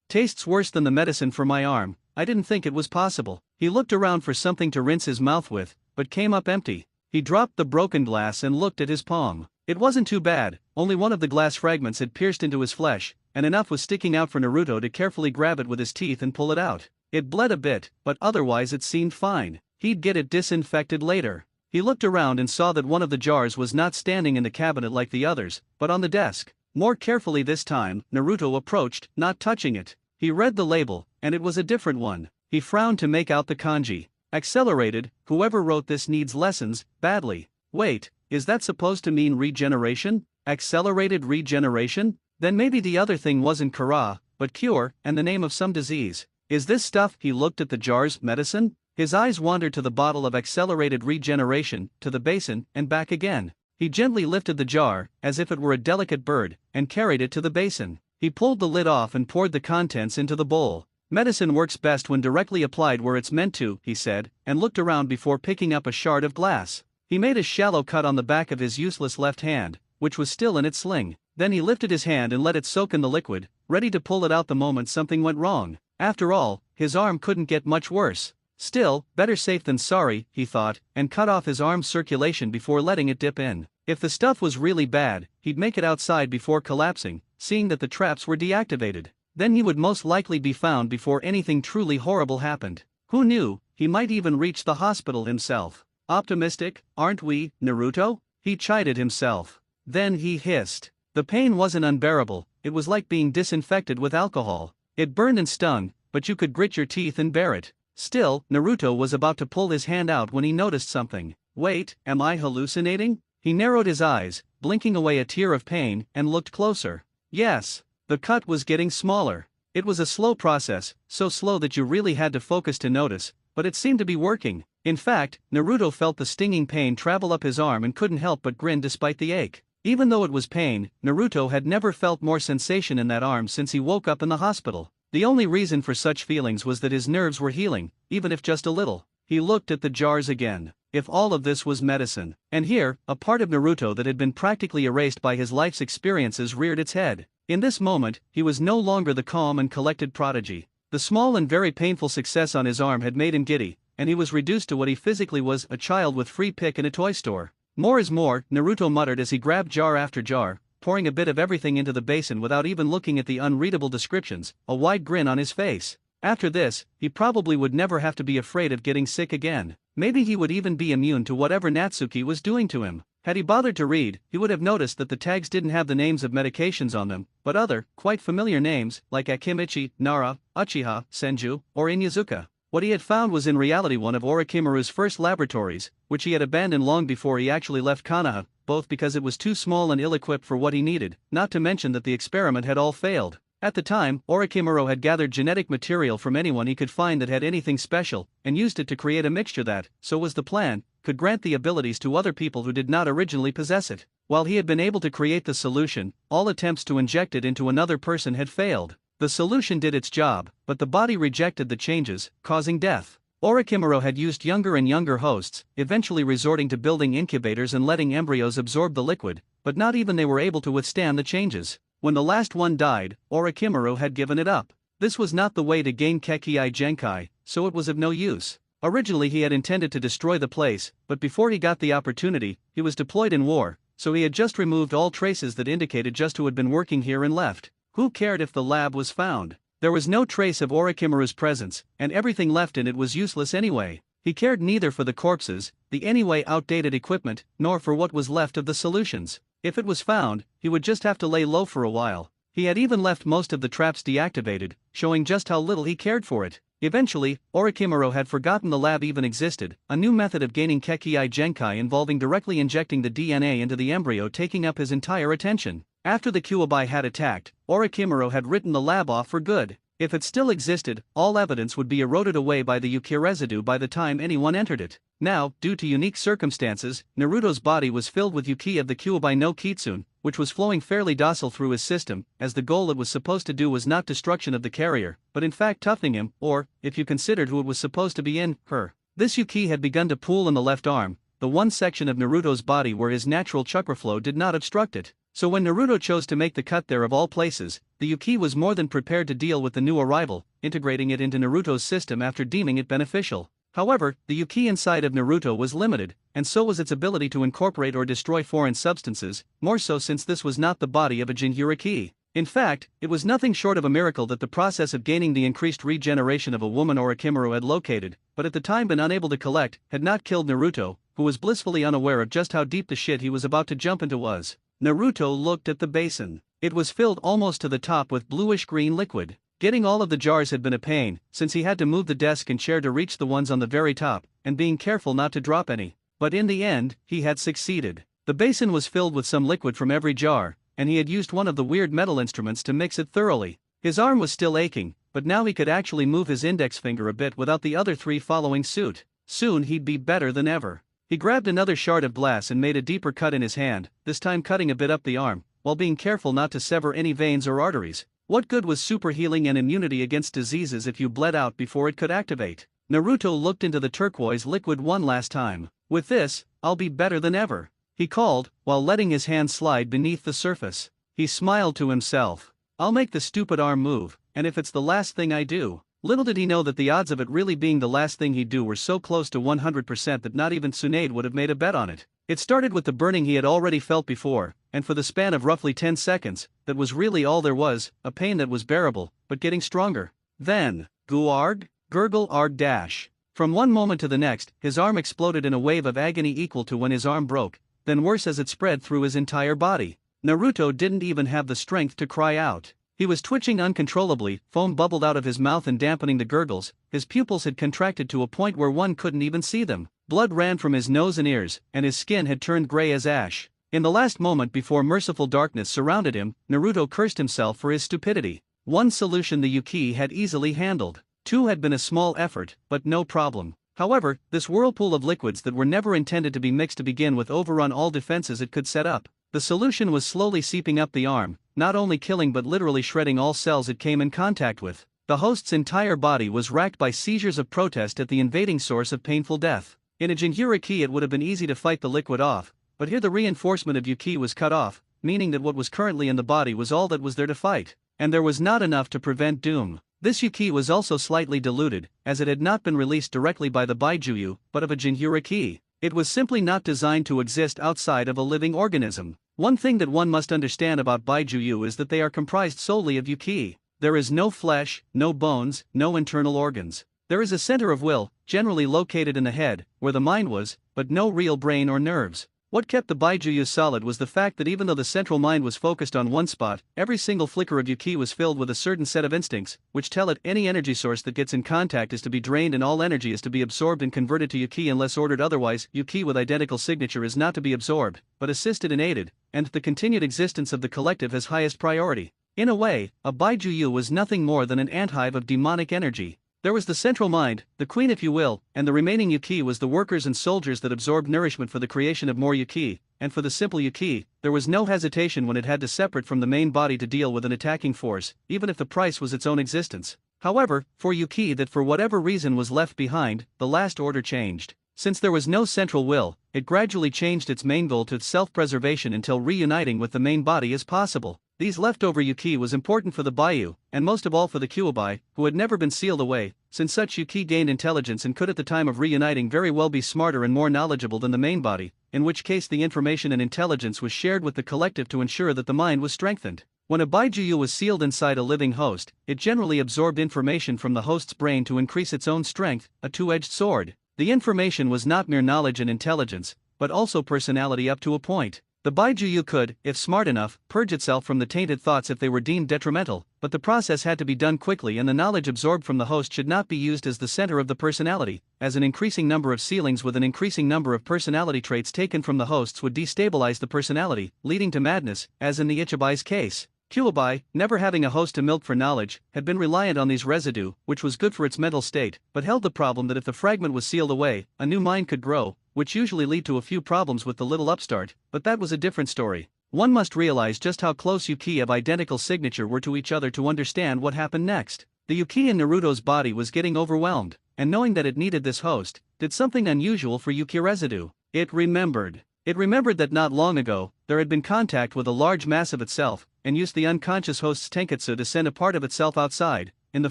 Tastes worse than the medicine for my arm. I didn't think it was possible. He looked around for something to rinse his mouth with, but came up empty. He dropped the broken glass and looked at his palm. It wasn't too bad, only one of the glass fragments had pierced into his flesh, and enough was sticking out for Naruto to carefully grab it with his teeth and pull it out. It bled a bit, but otherwise it seemed fine. He'd get it disinfected later. He looked around and saw that one of the jars was not standing in the cabinet like the others, but on the desk. More carefully this time, Naruto approached, not touching it. He read the label, and it was a different one. He frowned to make out the kanji. Accelerated, whoever wrote this needs lessons, badly. Wait, is that supposed to mean regeneration? Accelerated regeneration? Then maybe the other thing wasn't kara, but cure, and the name of some disease. Is this stuff? He looked at the jars, medicine? His eyes wandered to the bottle of accelerated regeneration, to the basin, and back again. He gently lifted the jar, as if it were a delicate bird, and carried it to the basin. He pulled the lid off and poured the contents into the bowl. Medicine works best when directly applied where it's meant to, he said, and looked around before picking up a shard of glass. He made a shallow cut on the back of his useless left hand, which was still in its sling. Then he lifted his hand and let it soak in the liquid, ready to pull it out the moment something went wrong. After all, his arm couldn't get much worse. Still, better safe than sorry, he thought, and cut off his arm's circulation before letting it dip in. If the stuff was really bad, he'd make it outside before collapsing, seeing that the traps were deactivated. Then he would most likely be found before anything truly horrible happened. Who knew, he might even reach the hospital himself. Optimistic, aren't we, Naruto? He chided himself. Then he hissed. The pain wasn't unbearable, it was like being disinfected with alcohol. It burned and stung, but you could grit your teeth and bear it. Still, Naruto was about to pull his hand out when he noticed something. Wait, am I hallucinating? He narrowed his eyes, blinking away a tear of pain, and looked closer. Yes, the cut was getting smaller. It was a slow process, so slow that you really had to focus to notice, but it seemed to be working. In fact, Naruto felt the stinging pain travel up his arm and couldn't help but grin despite the ache. Even though it was pain, Naruto had never felt more sensation in that arm since he woke up in the hospital. The only reason for such feelings was that his nerves were healing, even if just a little. He looked at the jars again. If all of this was medicine. And here, a part of Naruto that had been practically erased by his life's experiences reared its head. In this moment, he was no longer the calm and collected prodigy. The small and very painful success on his arm had made him giddy, and he was reduced to what he physically was, a child with free pick in a toy store. More is more, Naruto muttered as he grabbed jar after jar, pouring a bit of everything into the basin without even looking at the unreadable descriptions, a wide grin on his face. After this, he probably would never have to be afraid of getting sick again. Maybe he would even be immune to whatever Natsuki was doing to him. Had he bothered to read, he would have noticed that the tags didn't have the names of medications on them, but other, quite familiar names, like Akimichi, Nara, Uchiha, Senju, or Inyazuka. What he had found was in reality one of Orochimaru's first laboratories, which he had abandoned long before he actually left Konoha, both because it was too small and ill-equipped for what he needed, not to mention that the experiment had all failed. At the time, Orochimaru had gathered genetic material from anyone he could find that had anything special, and used it to create a mixture that, so was the plan, could grant the abilities to other people who did not originally possess it. While he had been able to create the solution, all attempts to inject it into another person had failed. The solution did its job, but the body rejected the changes, causing death. Orochimaru had used younger and younger hosts, eventually resorting to building incubators and letting embryos absorb the liquid, but not even they were able to withstand the changes. When the last one died, Orochimaru had given it up. This was not the way to gain Kekkai Genkai, so it was of no use. Originally he had intended to destroy the place, but before he got the opportunity, he was deployed in war, so he had just removed all traces that indicated just who had been working here and left. Who cared if the lab was found? There was no trace of Orochimaru's presence, and everything left in it was useless anyway. He cared neither for the corpses, the anyway outdated equipment, nor for what was left of the solutions. If it was found, he would just have to lay low for a while. He had even left most of the traps deactivated, showing just how little he cared for it. Eventually, Orochimaru had forgotten the lab even existed, a new method of gaining Kekkai Genkai involving directly injecting the DNA into the embryo taking up his entire attention. After the Kyuubi had attacked, Orochimaru had written the lab off for good. If it still existed, all evidence would be eroded away by the Yuki residue by the time anyone entered it. Now, due to unique circumstances, Naruto's body was filled with Yuki of the Kyuubi no Kitsune, which was flowing fairly docile through his system, as the goal it was supposed to do was not destruction of the carrier, but in fact toughening him, or, if you considered who it was supposed to be in, her. This Yuki had begun to pool in the left arm, the one section of Naruto's body where his natural chakra flow did not obstruct it. So when Naruto chose to make the cut there of all places, the Yuki was more than prepared to deal with the new arrival, integrating it into Naruto's system after deeming it beneficial. However, the Yuki inside of Naruto was limited, and so was its ability to incorporate or destroy foreign substances, more so since this was not the body of a Jinchuriki. In fact, it was nothing short of a miracle that the process of gaining the increased regeneration of a woman or a Kimaru had located, but at the time been unable to collect, had not killed Naruto, who was blissfully unaware of just how deep the shit he was about to jump into was. Naruto looked at the basin. It was filled almost to the top with bluish-green liquid. Getting all of the jars had been a pain, since he had to move the desk and chair to reach the ones on the very top, and being careful not to drop any. But in the end, he had succeeded. The basin was filled with some liquid from every jar, and he had used one of the weird metal instruments to mix it thoroughly. His arm was still aching, but now he could actually move his index finger a bit without the other three following suit. Soon he'd be better than ever. He grabbed another shard of glass and made a deeper cut in his hand, this time cutting a bit up the arm, while being careful not to sever any veins or arteries. What good was super healing and immunity against diseases if you bled out before it could activate? Naruto looked into the turquoise liquid one last time. With this, I'll be better than ever, he called, while letting his hand slide beneath the surface. He smiled to himself. I'll make the stupid arm move, and if it's the last thing I do. Little did he know that the odds of it really being the last thing he'd do were so close to 100% that not even Tsunade would have made a bet on it. It started with the burning he had already felt before, and for the span of roughly 10 seconds, that was really all there was, a pain that was bearable, but getting stronger. Then, Guarg, gurgle arg dash. From one moment to the next, his arm exploded in a wave of agony equal to when his arm broke, then worse as it spread through his entire body. Naruto didn't even have the strength to cry out. He was twitching uncontrollably, foam bubbled out of his mouth and dampening the gurgles, his pupils had contracted to a point where one couldn't even see them. Blood ran from his nose and ears, and his skin had turned gray as ash. In the last moment before merciful darkness surrounded him, Naruto cursed himself for his stupidity. One solution the Yuki had easily handled. Two had been a small effort, but no problem. However, this whirlpool of liquids that were never intended to be mixed to begin with overrun all defenses it could set up. The solution was slowly seeping up the arm, not only killing but literally shredding all cells it came in contact with. The host's entire body was racked by seizures of protest at the invading source of painful death. In a Jinchuriki it would have been easy to fight the liquid off, but here the reinforcement of Yuki was cut off, meaning that what was currently in the body was all that was there to fight, and there was not enough to prevent doom. This Yuki was also slightly diluted, as it had not been released directly by the Baijuyu, but of a Jinchuriki. It was simply not designed to exist outside of a living organism. One thing that one must understand about Baijuyu is that they are comprised solely of Yuki. There is no flesh, no bones, no internal organs. There is a center of will, generally located in the head, where the mind was, but no real brain or nerves. What kept the Baijuyu solid was the fact that even though the central mind was focused on one spot, every single flicker of Yuki was filled with a certain set of instincts, which tell it any energy source that gets in contact is to be drained and all energy is to be absorbed and converted to Yuki unless ordered otherwise. Yuki with identical signature is not to be absorbed, but assisted and aided, and the continued existence of the collective has highest priority. In a way, a Baijuyu was nothing more than an anthive of demonic energy. There was the central mind, the queen if you will, and the remaining Yuki was the workers and soldiers that absorbed nourishment for the creation of more Yuki, and for the simple Yuki, there was no hesitation when it had to separate from the main body to deal with an attacking force, even if the price was its own existence. However, for Yuki that for whatever reason was left behind, the last order changed. Since there was no central will, it gradually changed its main goal to self-preservation until reuniting with the main body as possible. These leftover Yuki was important for the Baiyu, and most of all for the Kyuubi, who had never been sealed away, since such Yuki gained intelligence and could at the time of reuniting very well be smarter and more knowledgeable than the main body, in which case the information and intelligence was shared with the collective to ensure that the mind was strengthened. When a Baijuyu was sealed inside a living host, it generally absorbed information from the host's brain to increase its own strength, a two-edged sword. The information was not mere knowledge and intelligence, but also personality up to a point. The Baijuyu could, if smart enough, purge itself from the tainted thoughts if they were deemed detrimental, but the process had to be done quickly and the knowledge absorbed from the host should not be used as the center of the personality, as an increasing number of sealings with an increasing number of personality traits taken from the hosts would destabilize the personality, leading to madness, as in the Ichibui's case. Kyuubi, never having a host to milk for knowledge, had been reliant on these residue, which was good for its mental state, but held the problem that if the fragment was sealed away, a new mind could grow, which usually lead to a few problems with the little upstart, but that was a different story. One must realize just how close Yuki of identical signature were to each other to understand what happened next. The Yuki in Naruto's body was getting overwhelmed, and knowing that it needed this host, did something unusual for Yuki residue. It remembered. It remembered that not long ago, there had been contact with a large mass of itself, and used the unconscious host's tenketsu to send a part of itself outside, in the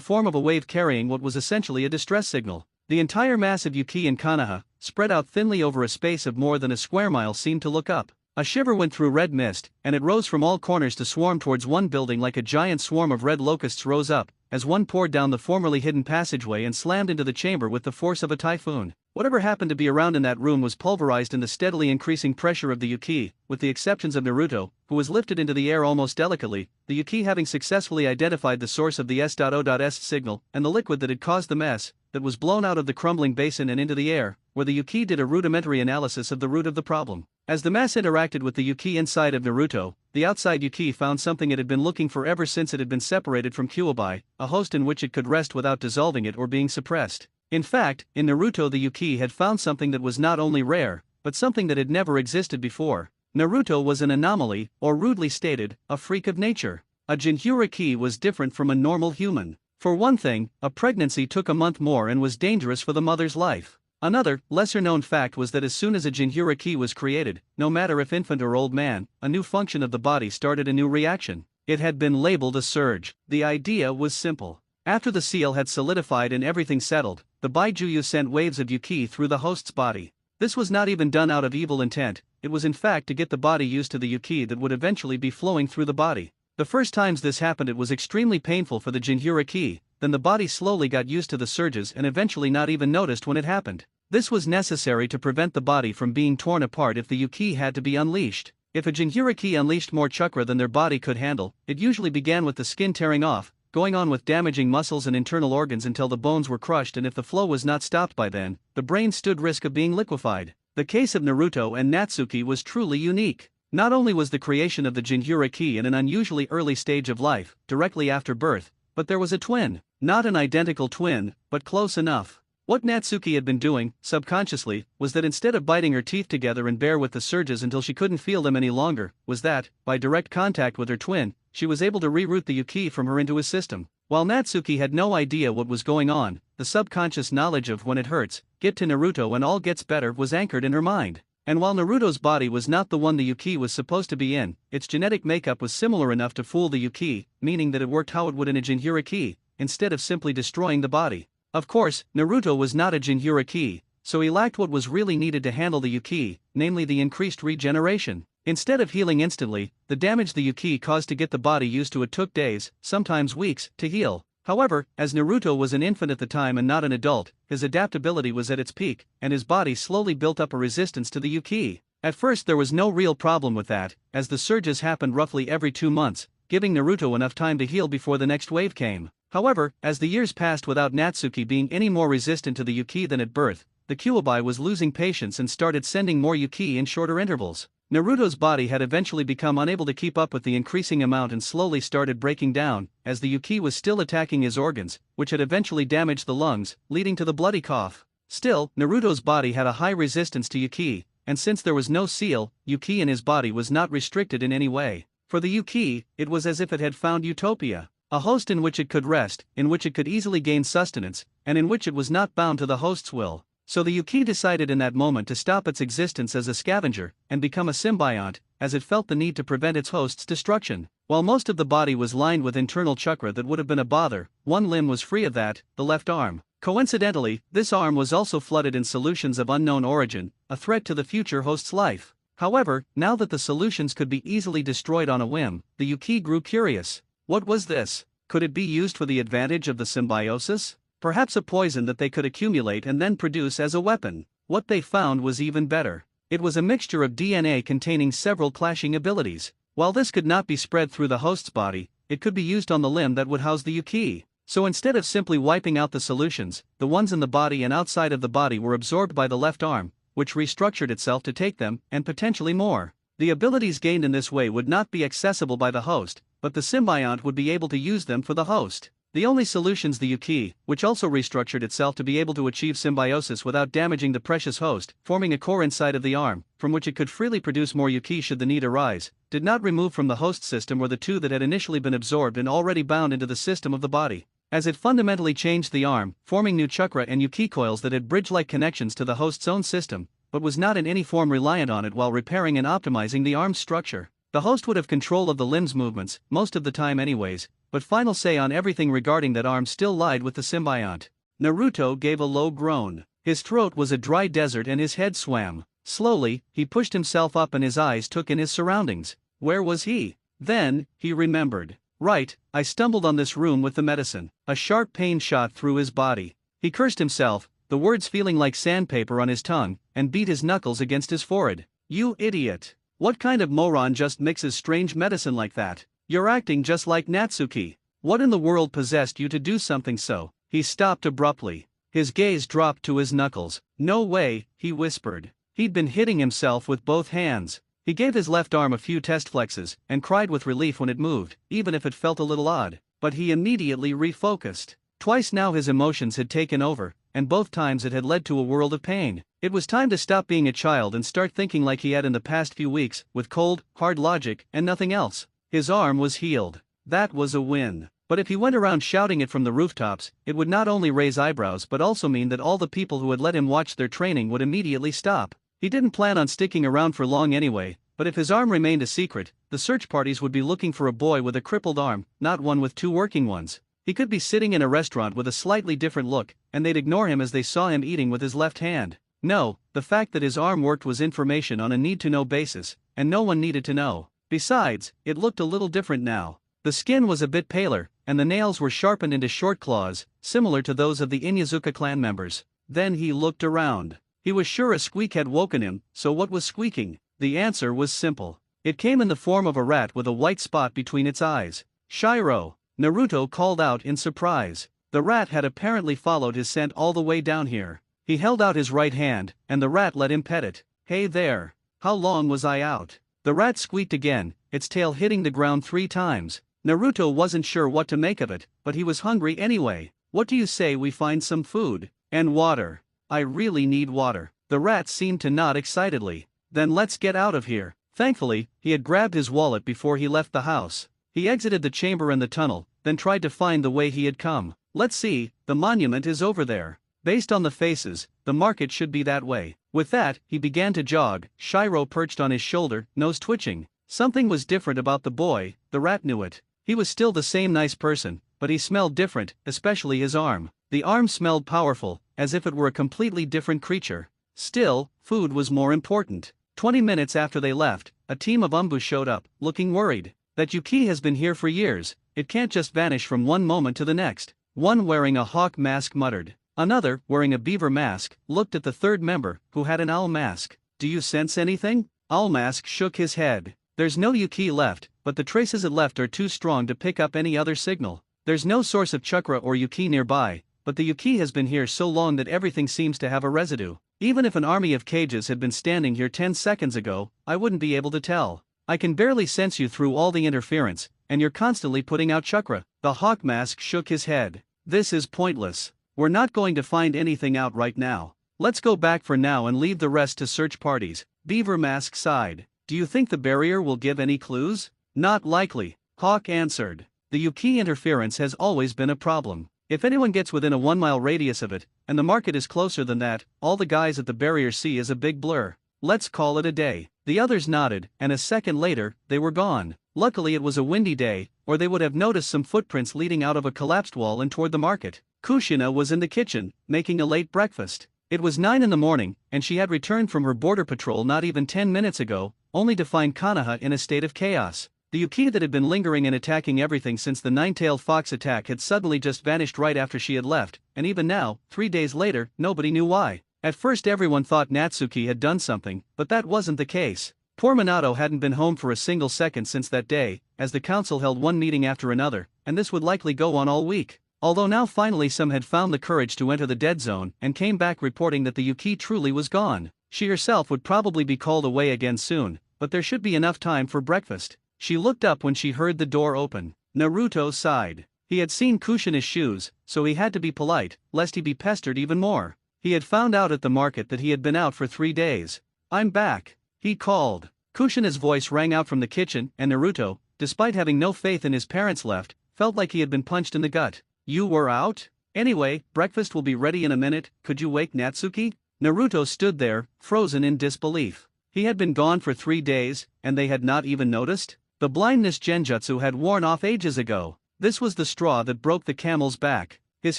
form of a wave carrying what was essentially a distress signal. The entire mass of Yuki and Kanaha, spread out thinly over a space of more than a square mile, seemed to look up. A shiver went through red mist, and it rose from all corners to swarm towards one building like a giant swarm of red locusts rose up, as one poured down the formerly hidden passageway and slammed into the chamber with the force of a typhoon. Whatever happened to be around in that room was pulverized in the steadily increasing pressure of the Yuki, with the exceptions of Naruto, who was lifted into the air almost delicately, the Yuki having successfully identified the source of the S.O.S signal, and the liquid that had caused the mess, that was blown out of the crumbling basin and into the air, where the Yuki did a rudimentary analysis of the root of the problem. As the mass interacted with the Yuki inside of Naruto, the outside Yuki found something it had been looking for ever since it had been separated from Kyuubi, a host in which it could rest without dissolving it or being suppressed. In fact, in Naruto the Yuki had found something that was not only rare, but something that had never existed before. Naruto was an anomaly, or rudely stated, a freak of nature. A Jinhyuriki was different from a normal human. For one thing, a pregnancy took a month more and was dangerous for the mother's life. Another, lesser-known fact was that as soon as a Jinhyuriki was created, no matter if infant or old man, a new function of the body started a new reaction. It had been labeled a surge. The idea was simple. After the seal had solidified and everything settled, the Baijuyu sent waves of Yuki through the host's body. This was not even done out of evil intent, it was in fact to get the body used to the Yuki that would eventually be flowing through the body. The first times this happened it was extremely painful for the Jinhyuriki, then the body slowly got used to the surges and eventually not even noticed when it happened. This was necessary to prevent the body from being torn apart if the Yuki had to be unleashed. If a Jinhyuriki unleashed more chakra than their body could handle, it usually began with the skin tearing off, going on with damaging muscles and internal organs until the bones were crushed, and if the flow was not stopped by then, the brain stood risk of being liquefied. The case of Naruto and Natsuki was truly unique. Not only was the creation of the Jinhyuriki in an unusually early stage of life, directly after birth, but there was a twin. Not an identical twin, but close enough. What Natsuki had been doing, subconsciously, was that instead of biting her teeth together and bear with the surges until she couldn't feel them any longer, was that, by direct contact with her twin, she was able to reroute the Yuki from her into his system. While Natsuki had no idea what was going on, the subconscious knowledge of when it hurts, get to Naruto and all gets better was anchored in her mind. And while Naruto's body was not the one the Yuki was supposed to be in, its genetic makeup was similar enough to fool the Yuki, meaning that it worked how it would in a Jinhyuriki, instead of simply destroying the body. Of course, Naruto was not a Jinhyuriki, so he lacked what was really needed to handle the Yuki, namely the increased regeneration. Instead of healing instantly, the damage the Yuki caused to get the body used to it took days, sometimes weeks, to heal. However, as Naruto was an infant at the time and not an adult, his adaptability was at its peak, and his body slowly built up a resistance to the Yuki. At first there was no real problem with that, as the surges happened roughly every 2 months, giving Naruto enough time to heal before the next wave came. However, as the years passed without Natsuki being any more resistant to the Yuki than at birth, the Kyuubi was losing patience and started sending more Yuki in shorter intervals. Naruto's body had eventually become unable to keep up with the increasing amount and slowly started breaking down, as the Yuki was still attacking his organs, which had eventually damaged the lungs, leading to the bloody cough. Still, Naruto's body had a high resistance to Yuki, and since there was no seal, Yuki in his body was not restricted in any way. For the Yuki, it was as if it had found utopia. A host in which it could rest, in which it could easily gain sustenance, and in which it was not bound to the host's will. So the Yuki decided in that moment to stop its existence as a scavenger, and become a symbiont, as it felt the need to prevent its host's destruction. While most of the body was lined with internal chakra that would have been a bother, one limb was free of that, the left arm. Coincidentally, this arm was also flooded in solutions of unknown origin, a threat to the future host's life. However, now that the solutions could be easily destroyed on a whim, the Yuki grew curious. What was this? Could it be used for the advantage of the symbiosis? Perhaps a poison that they could accumulate and then produce as a weapon. What they found was even better. It was a mixture of DNA containing several clashing abilities. While this could not be spread through the host's body, it could be used on the limb that would house the Yuki. So instead of simply wiping out the solutions, the ones in the body and outside of the body were absorbed by the left arm, which restructured itself to take them, and potentially more. The abilities gained in this way would not be accessible by the host, but the symbiont would be able to use them for the host. The only solutions the Yuki, which also restructured itself to be able to achieve symbiosis without damaging the precious host, forming a core inside of the arm, from which it could freely produce more Yuki should the need arise, did not remove from the host system were the two that had initially been absorbed and already bound into the system of the body. As it fundamentally changed the arm, forming new chakra and Yuki coils that had bridge-like connections to the host's own system, but was not in any form reliant on it while repairing and optimizing the arm's structure. The host would have control of the limbs' movements, most of the time anyways, but final say on everything regarding that arm still lied with the symbiont. Naruto gave a low groan. His throat was a dry desert and his head swam. Slowly, he pushed himself up and his eyes took in his surroundings. Where was he? Then, he remembered. Right, I stumbled on this room with the medicine. A sharp pain shot through his body. He cursed himself, the words feeling like sandpaper on his tongue, and beat his knuckles against his forehead. You idiot. What kind of moron just mixes strange medicine like that? You're acting just like Natsuki. What in the world possessed you to do something so? He stopped abruptly. His gaze dropped to his knuckles. No way, he whispered. He'd been hitting himself with both hands. He gave his left arm a few test flexes, and cried with relief when it moved, even if it felt a little odd. But he immediately refocused. Twice now his emotions had taken over, and both times it had led to a world of pain. It was time to stop being a child and start thinking like he had in the past few weeks, with cold, hard logic and nothing else. His arm was healed. That was a win. But if he went around shouting it from the rooftops, it would not only raise eyebrows but also mean that all the people who had let him watch their training would immediately stop. He didn't plan on sticking around for long anyway, but if his arm remained a secret, the search parties would be looking for a boy with a crippled arm, not one with two working ones. He could be sitting in a restaurant with a slightly different look, and they'd ignore him as they saw him eating with his left hand. No, the fact that his arm worked was information on a need-to-know basis, and no one needed to know. Besides, it looked a little different now. The skin was a bit paler, and the nails were sharpened into short claws, similar to those of the Inyazuka clan members. Then he looked around. He was sure a squeak had woken him, so what was squeaking? The answer was simple. It came in the form of a rat with a white spot between its eyes. Shiro! Naruto called out in surprise. The rat had apparently followed his scent all the way down here. He held out his right hand, and the rat let him pet it. Hey there! How long was I out? The rat squeaked again, its tail hitting the ground 3 times. Naruto wasn't sure what to make of it, but he was hungry anyway. What do you say we find some food? And water. I really need water. The rat seemed to nod excitedly. Then let's get out of here. Thankfully, he had grabbed his wallet before he left the house. He exited the chamber and the tunnel, then tried to find the way he had come. Let's see, the monument is over there. Based on the faces, the market should be that way. With that, he began to jog, Shiro perched on his shoulder, nose twitching. Something was different about the boy, the rat knew it. He was still the same nice person, but he smelled different, especially his arm. The arm smelled powerful, as if it were a completely different creature. Still, food was more important. 20 minutes after they left, a team of Umbu showed up, looking worried. That Yuki has been here for years, it can't just vanish from one moment to the next. One wearing a hawk mask muttered. Another, wearing a beaver mask, looked at the third member, who had an owl mask. Do you sense anything? Owl Mask shook his head. There's no Yuki left, but the traces it left are too strong to pick up any other signal. There's no source of chakra or Yuki nearby, but the Yuki has been here so long that everything seems to have a residue. Even if an army of cages had been standing here 10 seconds ago, I wouldn't be able to tell. I can barely sense you through all the interference, and you're constantly putting out chakra. The hawk mask shook his head. This is pointless. We're not going to find anything out right now. Let's go back for now and leave the rest to search parties. Beaver Mask sighed. Do you think the barrier will give any clues? Not likely, Hawk answered. The Yuki interference has always been a problem. If anyone gets within a 1-mile radius of it, and the market is closer than that, all the guys at the barrier see is a big blur. Let's call it a day. The others nodded, and a second later, they were gone. Luckily it was a windy day, or they would have noticed some footprints leading out of a collapsed wall and toward the market. Kushina was in the kitchen, making a late breakfast. It was 9 in the morning, and she had returned from her border patrol not even 10 minutes ago, only to find Konoha in a state of chaos. The Yuki that had been lingering and attacking everything since the 9-tailed fox attack had suddenly just vanished right after she had left, and even now, 3 days later, nobody knew why. At first everyone thought Natsuki had done something, but that wasn't the case. Poor Minato hadn't been home for a single second since that day, as the council held one meeting after another, and this would likely go on all week. Although now finally some had found the courage to enter the dead zone and came back reporting that the Yuki truly was gone. She herself would probably be called away again soon, but there should be enough time for breakfast. She looked up when she heard the door open. Naruto sighed. He had seen Kushina's shoes, so he had to be polite, lest he be pestered even more. He had found out at the market that he had been out for 3 days. I'm back, he called. Kushina's voice rang out from the kitchen, and Naruto, despite having no faith in his parents left, felt like he had been punched in the gut. You were out? Anyway, breakfast will be ready in a minute. Could you wake Natsuki? Naruto stood there, frozen in disbelief. He had been gone for 3 days, and they had not even noticed? The blindness genjutsu had worn off ages ago. This was the straw that broke the camel's back. His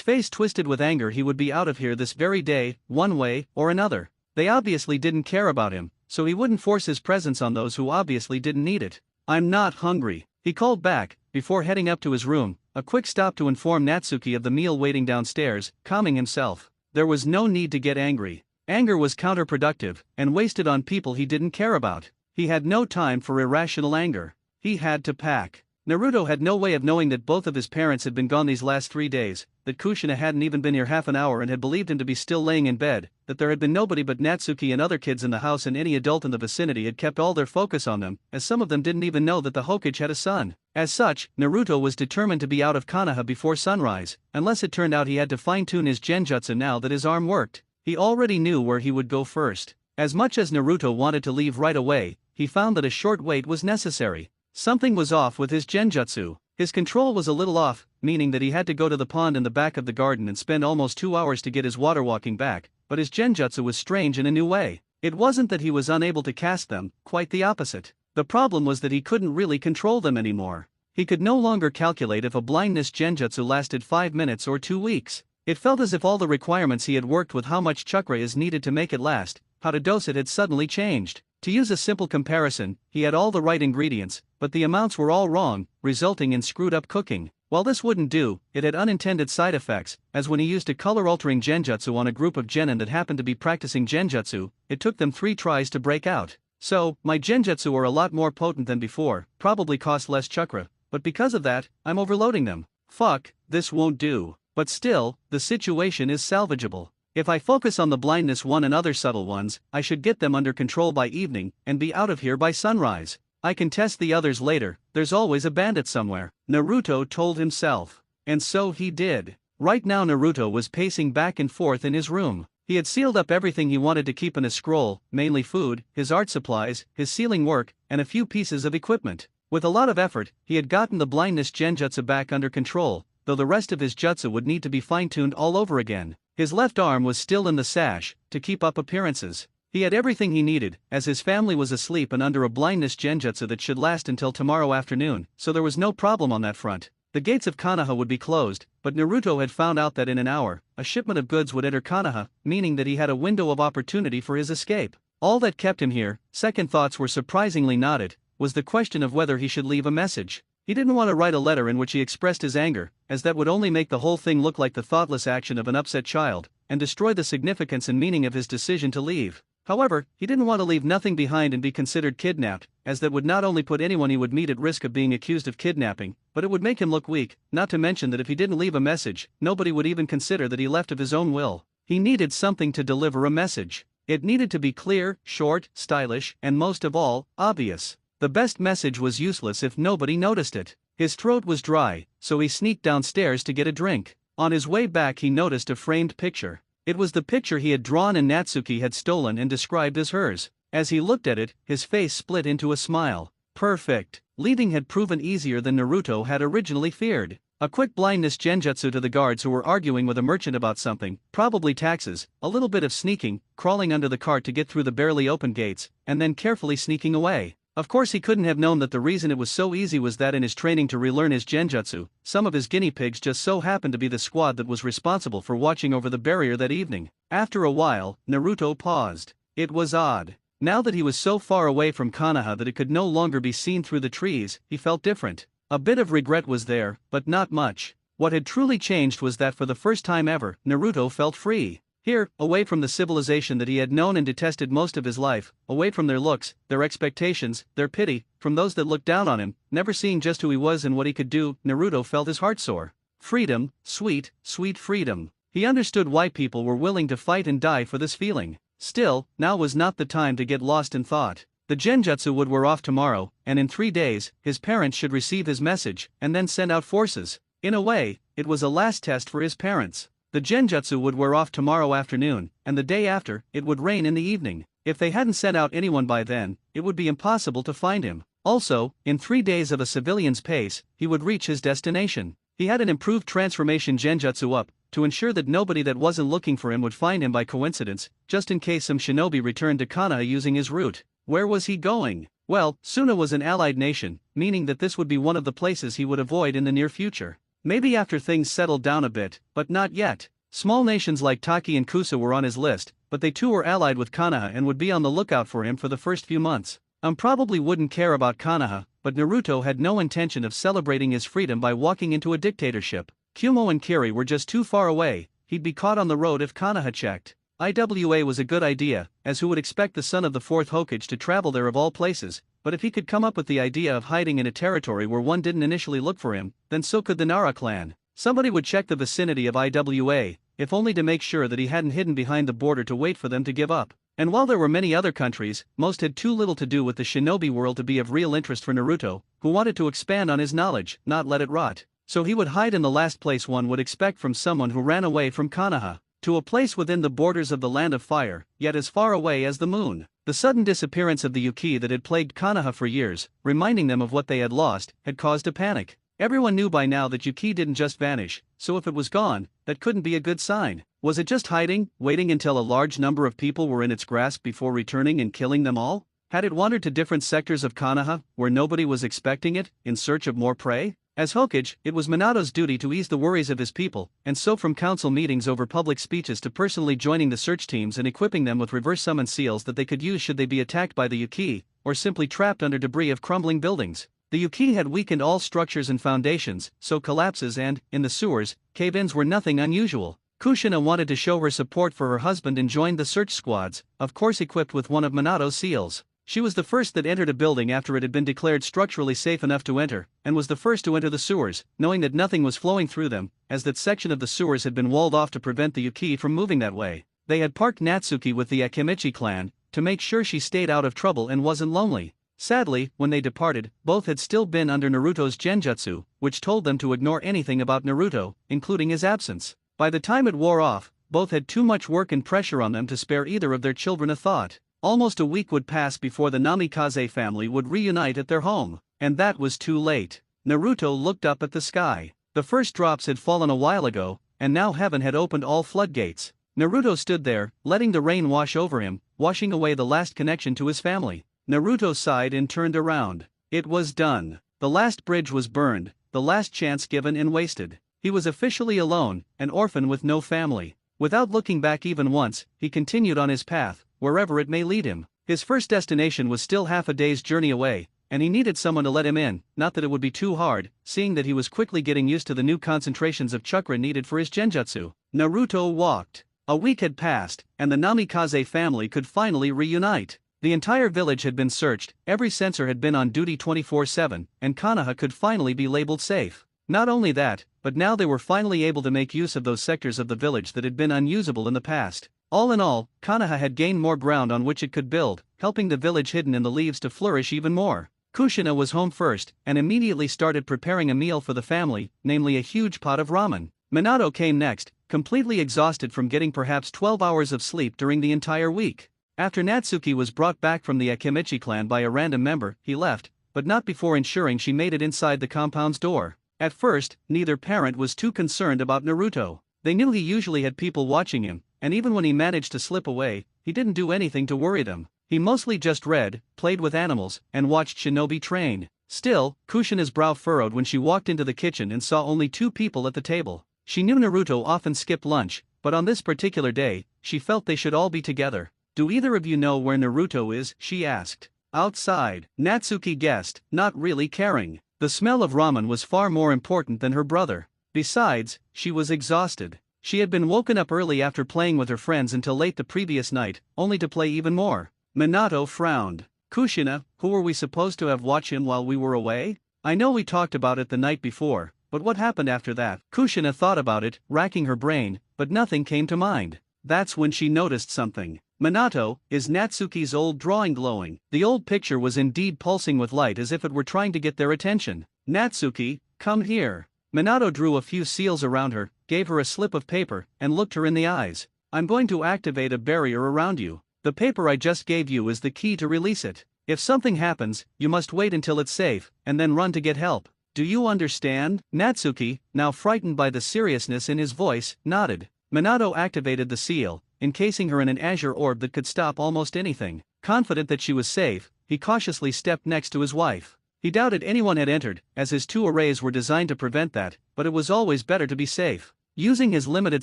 face twisted with anger. He would be out of here this very day, one way or another. They obviously didn't care about him, so he wouldn't force his presence on those who obviously didn't need it. "I'm not hungry," he called back, before heading up to his room, a quick stop to inform Natsuki of the meal waiting downstairs, calming himself. There was no need to get angry. Anger was counterproductive, and wasted on people he didn't care about. He had no time for irrational anger. He had to pack. Naruto had no way of knowing that both of his parents had been gone these last 3 days, that Kushina hadn't even been here half an hour and had believed him to be still laying in bed, that there had been nobody but Natsuki and other kids in the house, and any adult in the vicinity had kept all their focus on them, as some of them didn't even know that the Hokage had a son. As such, Naruto was determined to be out of Konoha before sunrise, unless it turned out he had to fine-tune his genjutsu now that his arm worked. He already knew where he would go first. As much as Naruto wanted to leave right away, he found that a short wait was necessary. Something was off with his genjutsu. His control was a little off, meaning that he had to go to the pond in the back of the garden and spend almost 2 hours to get his water walking back, but his genjutsu was strange in a new way. It wasn't that he was unable to cast them, quite the opposite. The problem was that he couldn't really control them anymore. He could no longer calculate if a blindness genjutsu lasted 5 minutes or 2 weeks. It felt as if all the requirements he had worked with, how much chakra is needed to make it last, how to dose it, had suddenly changed. To use a simple comparison, he had all the right ingredients, but the amounts were all wrong, resulting in screwed-up cooking. While this wouldn't do, it had unintended side effects, as when he used a color-altering genjutsu on a group of genin that happened to be practicing genjutsu, it took them 3 tries to break out. So, my genjutsu are a lot more potent than before, probably cost less chakra, but because of that, I'm overloading them. Fuck, this won't do. But still, the situation is salvageable. If I focus on the blindness one and other subtle ones, I should get them under control by evening, and be out of here by sunrise. I can test the others later, there's always a bandit somewhere, Naruto told himself. And so he did. Right now Naruto was pacing back and forth in his room. He had sealed up everything he wanted to keep in a scroll, mainly food, his art supplies, his sealing work, and a few pieces of equipment. With a lot of effort, he had gotten the blindness genjutsu back under control, though the rest of his jutsu would need to be fine-tuned all over again. His left arm was still in the sash, to keep up appearances. He had everything he needed, as his family was asleep and under a blindness genjutsu that should last until tomorrow afternoon, so there was no problem on that front. The gates of Konoha would be closed, but Naruto had found out that in an hour, a shipment of goods would enter Konoha, meaning that he had a window of opportunity for his escape. All that kept him here, second thoughts were surprisingly knotted, was the question of whether he should leave a message. He didn't want to write a letter in which he expressed his anger, as that would only make the whole thing look like the thoughtless action of an upset child, and destroy the significance and meaning of his decision to leave. However, he didn't want to leave nothing behind and be considered kidnapped, as that would not only put anyone he would meet at risk of being accused of kidnapping, but it would make him look weak, not to mention that if he didn't leave a message, nobody would even consider that he left of his own will. He needed something to deliver a message. It needed to be clear, short, stylish, and most of all, obvious. The best message was useless if nobody noticed it. His throat was dry, so he sneaked downstairs to get a drink. On his way back he noticed a framed picture. It was the picture he had drawn and Natsuki had stolen and described as hers. As he looked at it, his face split into a smile. Perfect. Leaving had proven easier than Naruto had originally feared. A quick blindness genjutsu to the guards who were arguing with a merchant about something, probably taxes, a little bit of sneaking, crawling under the cart to get through the barely open gates, and then carefully sneaking away. Of course he couldn't have known that the reason it was so easy was that in his training to relearn his genjutsu, some of his guinea pigs just so happened to be the squad that was responsible for watching over the barrier that evening. After a while, Naruto paused. It was odd. Now that he was so far away from Konoha that it could no longer be seen through the trees, he felt different. A bit of regret was there, but not much. What had truly changed was that for the first time ever, Naruto felt free. Here, away from the civilization that he had known and detested most of his life, away from their looks, their expectations, their pity, from those that looked down on him, never seeing just who he was and what he could do, Naruto felt his heart soar. Freedom, sweet, sweet freedom. He understood why people were willing to fight and die for this feeling. Still, now was not the time to get lost in thought. The genjutsu would wear off tomorrow, and in 3 days, his parents should receive his message, and then send out forces. In a way, it was a last test for his parents. The genjutsu would wear off tomorrow afternoon, and the day after, it would rain in the evening. If they hadn't sent out anyone by then, it would be impossible to find him. Also, in 3 days of a civilian's pace, he would reach his destination. He had an improved transformation genjutsu up, to ensure that nobody that wasn't looking for him would find him by coincidence, just in case some shinobi returned to Konoha using his route. Where was he going? Well, Suna was an allied nation, meaning that this would be one of the places he would avoid in the near future. Maybe after things settled down a bit, but not yet. Small nations like Taki and Kusa were on his list, but they too were allied with Konoha and would be on the lookout for him for the first few months. Probably wouldn't care about Konoha, but Naruto had no intention of celebrating his freedom by walking into a dictatorship. Kumo and Kiri were just too far away, he'd be caught on the road if Konoha checked. IWA was a good idea, as who would expect the son of the fourth Hokage to travel there of all places, but if he could come up with the idea of hiding in a territory where one didn't initially look for him, then so could the Nara clan. Somebody would check the vicinity of IWA, if only to make sure that he hadn't hidden behind the border to wait for them to give up. And while there were many other countries, most had too little to do with the shinobi world to be of real interest for Naruto, who wanted to expand on his knowledge, not let it rot. So he would hide in the last place one would expect from someone who ran away from Konoha, to a place within the borders of the Land of Fire, yet as far away as the moon. The sudden disappearance of the Yuki that had plagued Konoha for years, reminding them of what they had lost, had caused a panic. Everyone knew by now that Yuki didn't just vanish, so if it was gone, that couldn't be a good sign. Was it just hiding, waiting until a large number of people were in its grasp before returning and killing them all? Had it wandered to different sectors of Konoha, where nobody was expecting it, in search of more prey? As Hokage, it was Minato's duty to ease the worries of his people, and so from council meetings over public speeches to personally joining the search teams and equipping them with reverse summon seals that they could use should they be attacked by the Yuki, or simply trapped under debris of crumbling buildings. The Yuki had weakened all structures and foundations, so collapses and, in the sewers, cave-ins were nothing unusual. Kushina wanted to show her support for her husband and joined the search squads, of course equipped with one of Minato's seals. She was the first that entered a building after it had been declared structurally safe enough to enter, and was the first to enter the sewers, knowing that nothing was flowing through them, as that section of the sewers had been walled off to prevent the Yuki from moving that way. They had parked Natsuki with the Akimichi clan, to make sure she stayed out of trouble and wasn't lonely. Sadly, when they departed, both had still been under Naruto's genjutsu, which told them to ignore anything about Naruto, including his absence. By the time it wore off, both had too much work and pressure on them to spare either of their children a thought. Almost a week would pass before the Namikaze family would reunite at their home, and that was too late. Naruto looked up at the sky. The first drops had fallen a while ago, and now heaven had opened all floodgates. Naruto stood there, letting the rain wash over him, washing away the last connection to his family. Naruto sighed and turned around. It was done. The last bridge was burned, the last chance given and wasted. He was officially alone, an orphan with no family. Without looking back even once, he continued on his path, wherever it may lead him. His first destination was still half a day's journey away, and he needed someone to let him in, not that it would be too hard, seeing that he was quickly getting used to the new concentrations of chakra needed for his genjutsu. Naruto walked. A week had passed, and the Namikaze family could finally reunite. The entire village had been searched, every sensor had been on duty 24/7, and Konoha could finally be labeled safe. Not only that, but now they were finally able to make use of those sectors of the village that had been unusable in the past. All in all, Konoha had gained more ground on which it could build, helping the village hidden in the leaves to flourish even more. Kushina was home first, and immediately started preparing a meal for the family, namely a huge pot of ramen. Minato came next, completely exhausted from getting perhaps 12 hours of sleep during the entire week. After Natsuki was brought back from the Akimichi clan by a random member, he left, but not before ensuring she made it inside the compound's door. At first, neither parent was too concerned about Naruto. They knew he usually had people watching him, and even when he managed to slip away, he didn't do anything to worry them. He mostly just read, played with animals, and watched shinobi train. Still, Kushina's brow furrowed when she walked into the kitchen and saw only 2 people at the table. She knew Naruto often skipped lunch, but on this particular day, she felt they should all be together. "Do either of you know where Naruto is?" she asked. "Outside," Natsuki guessed, not really caring. The smell of ramen was far more important than her brother. Besides, she was exhausted. She had been woken up early after playing with her friends until late the previous night, only to play even more. Minato frowned. "Kushina, who were we supposed to have watched him while we were away? I know we talked about it the night before, but what happened after that?" Kushina thought about it, racking her brain, but nothing came to mind. That's when she noticed something. "Minato, is Natsuki's old drawing glowing?" The old picture was indeed pulsing with light as if it were trying to get their attention. "Natsuki, come here." Minato drew a few seals around her, gave her a slip of paper, and looked her in the eyes. "I'm going to activate a barrier around you. The paper I just gave you is the key to release it. If something happens, you must wait until it's safe, and then run to get help. Do you understand? Natsuki, now frightened by the seriousness in his voice, nodded. Minato activated the seal, encasing her in an azure orb that could stop almost anything. Confident that she was safe, he cautiously stepped next to his wife. He doubted anyone had entered, as his two arrays were designed to prevent that, but it was always better to be safe. Using his limited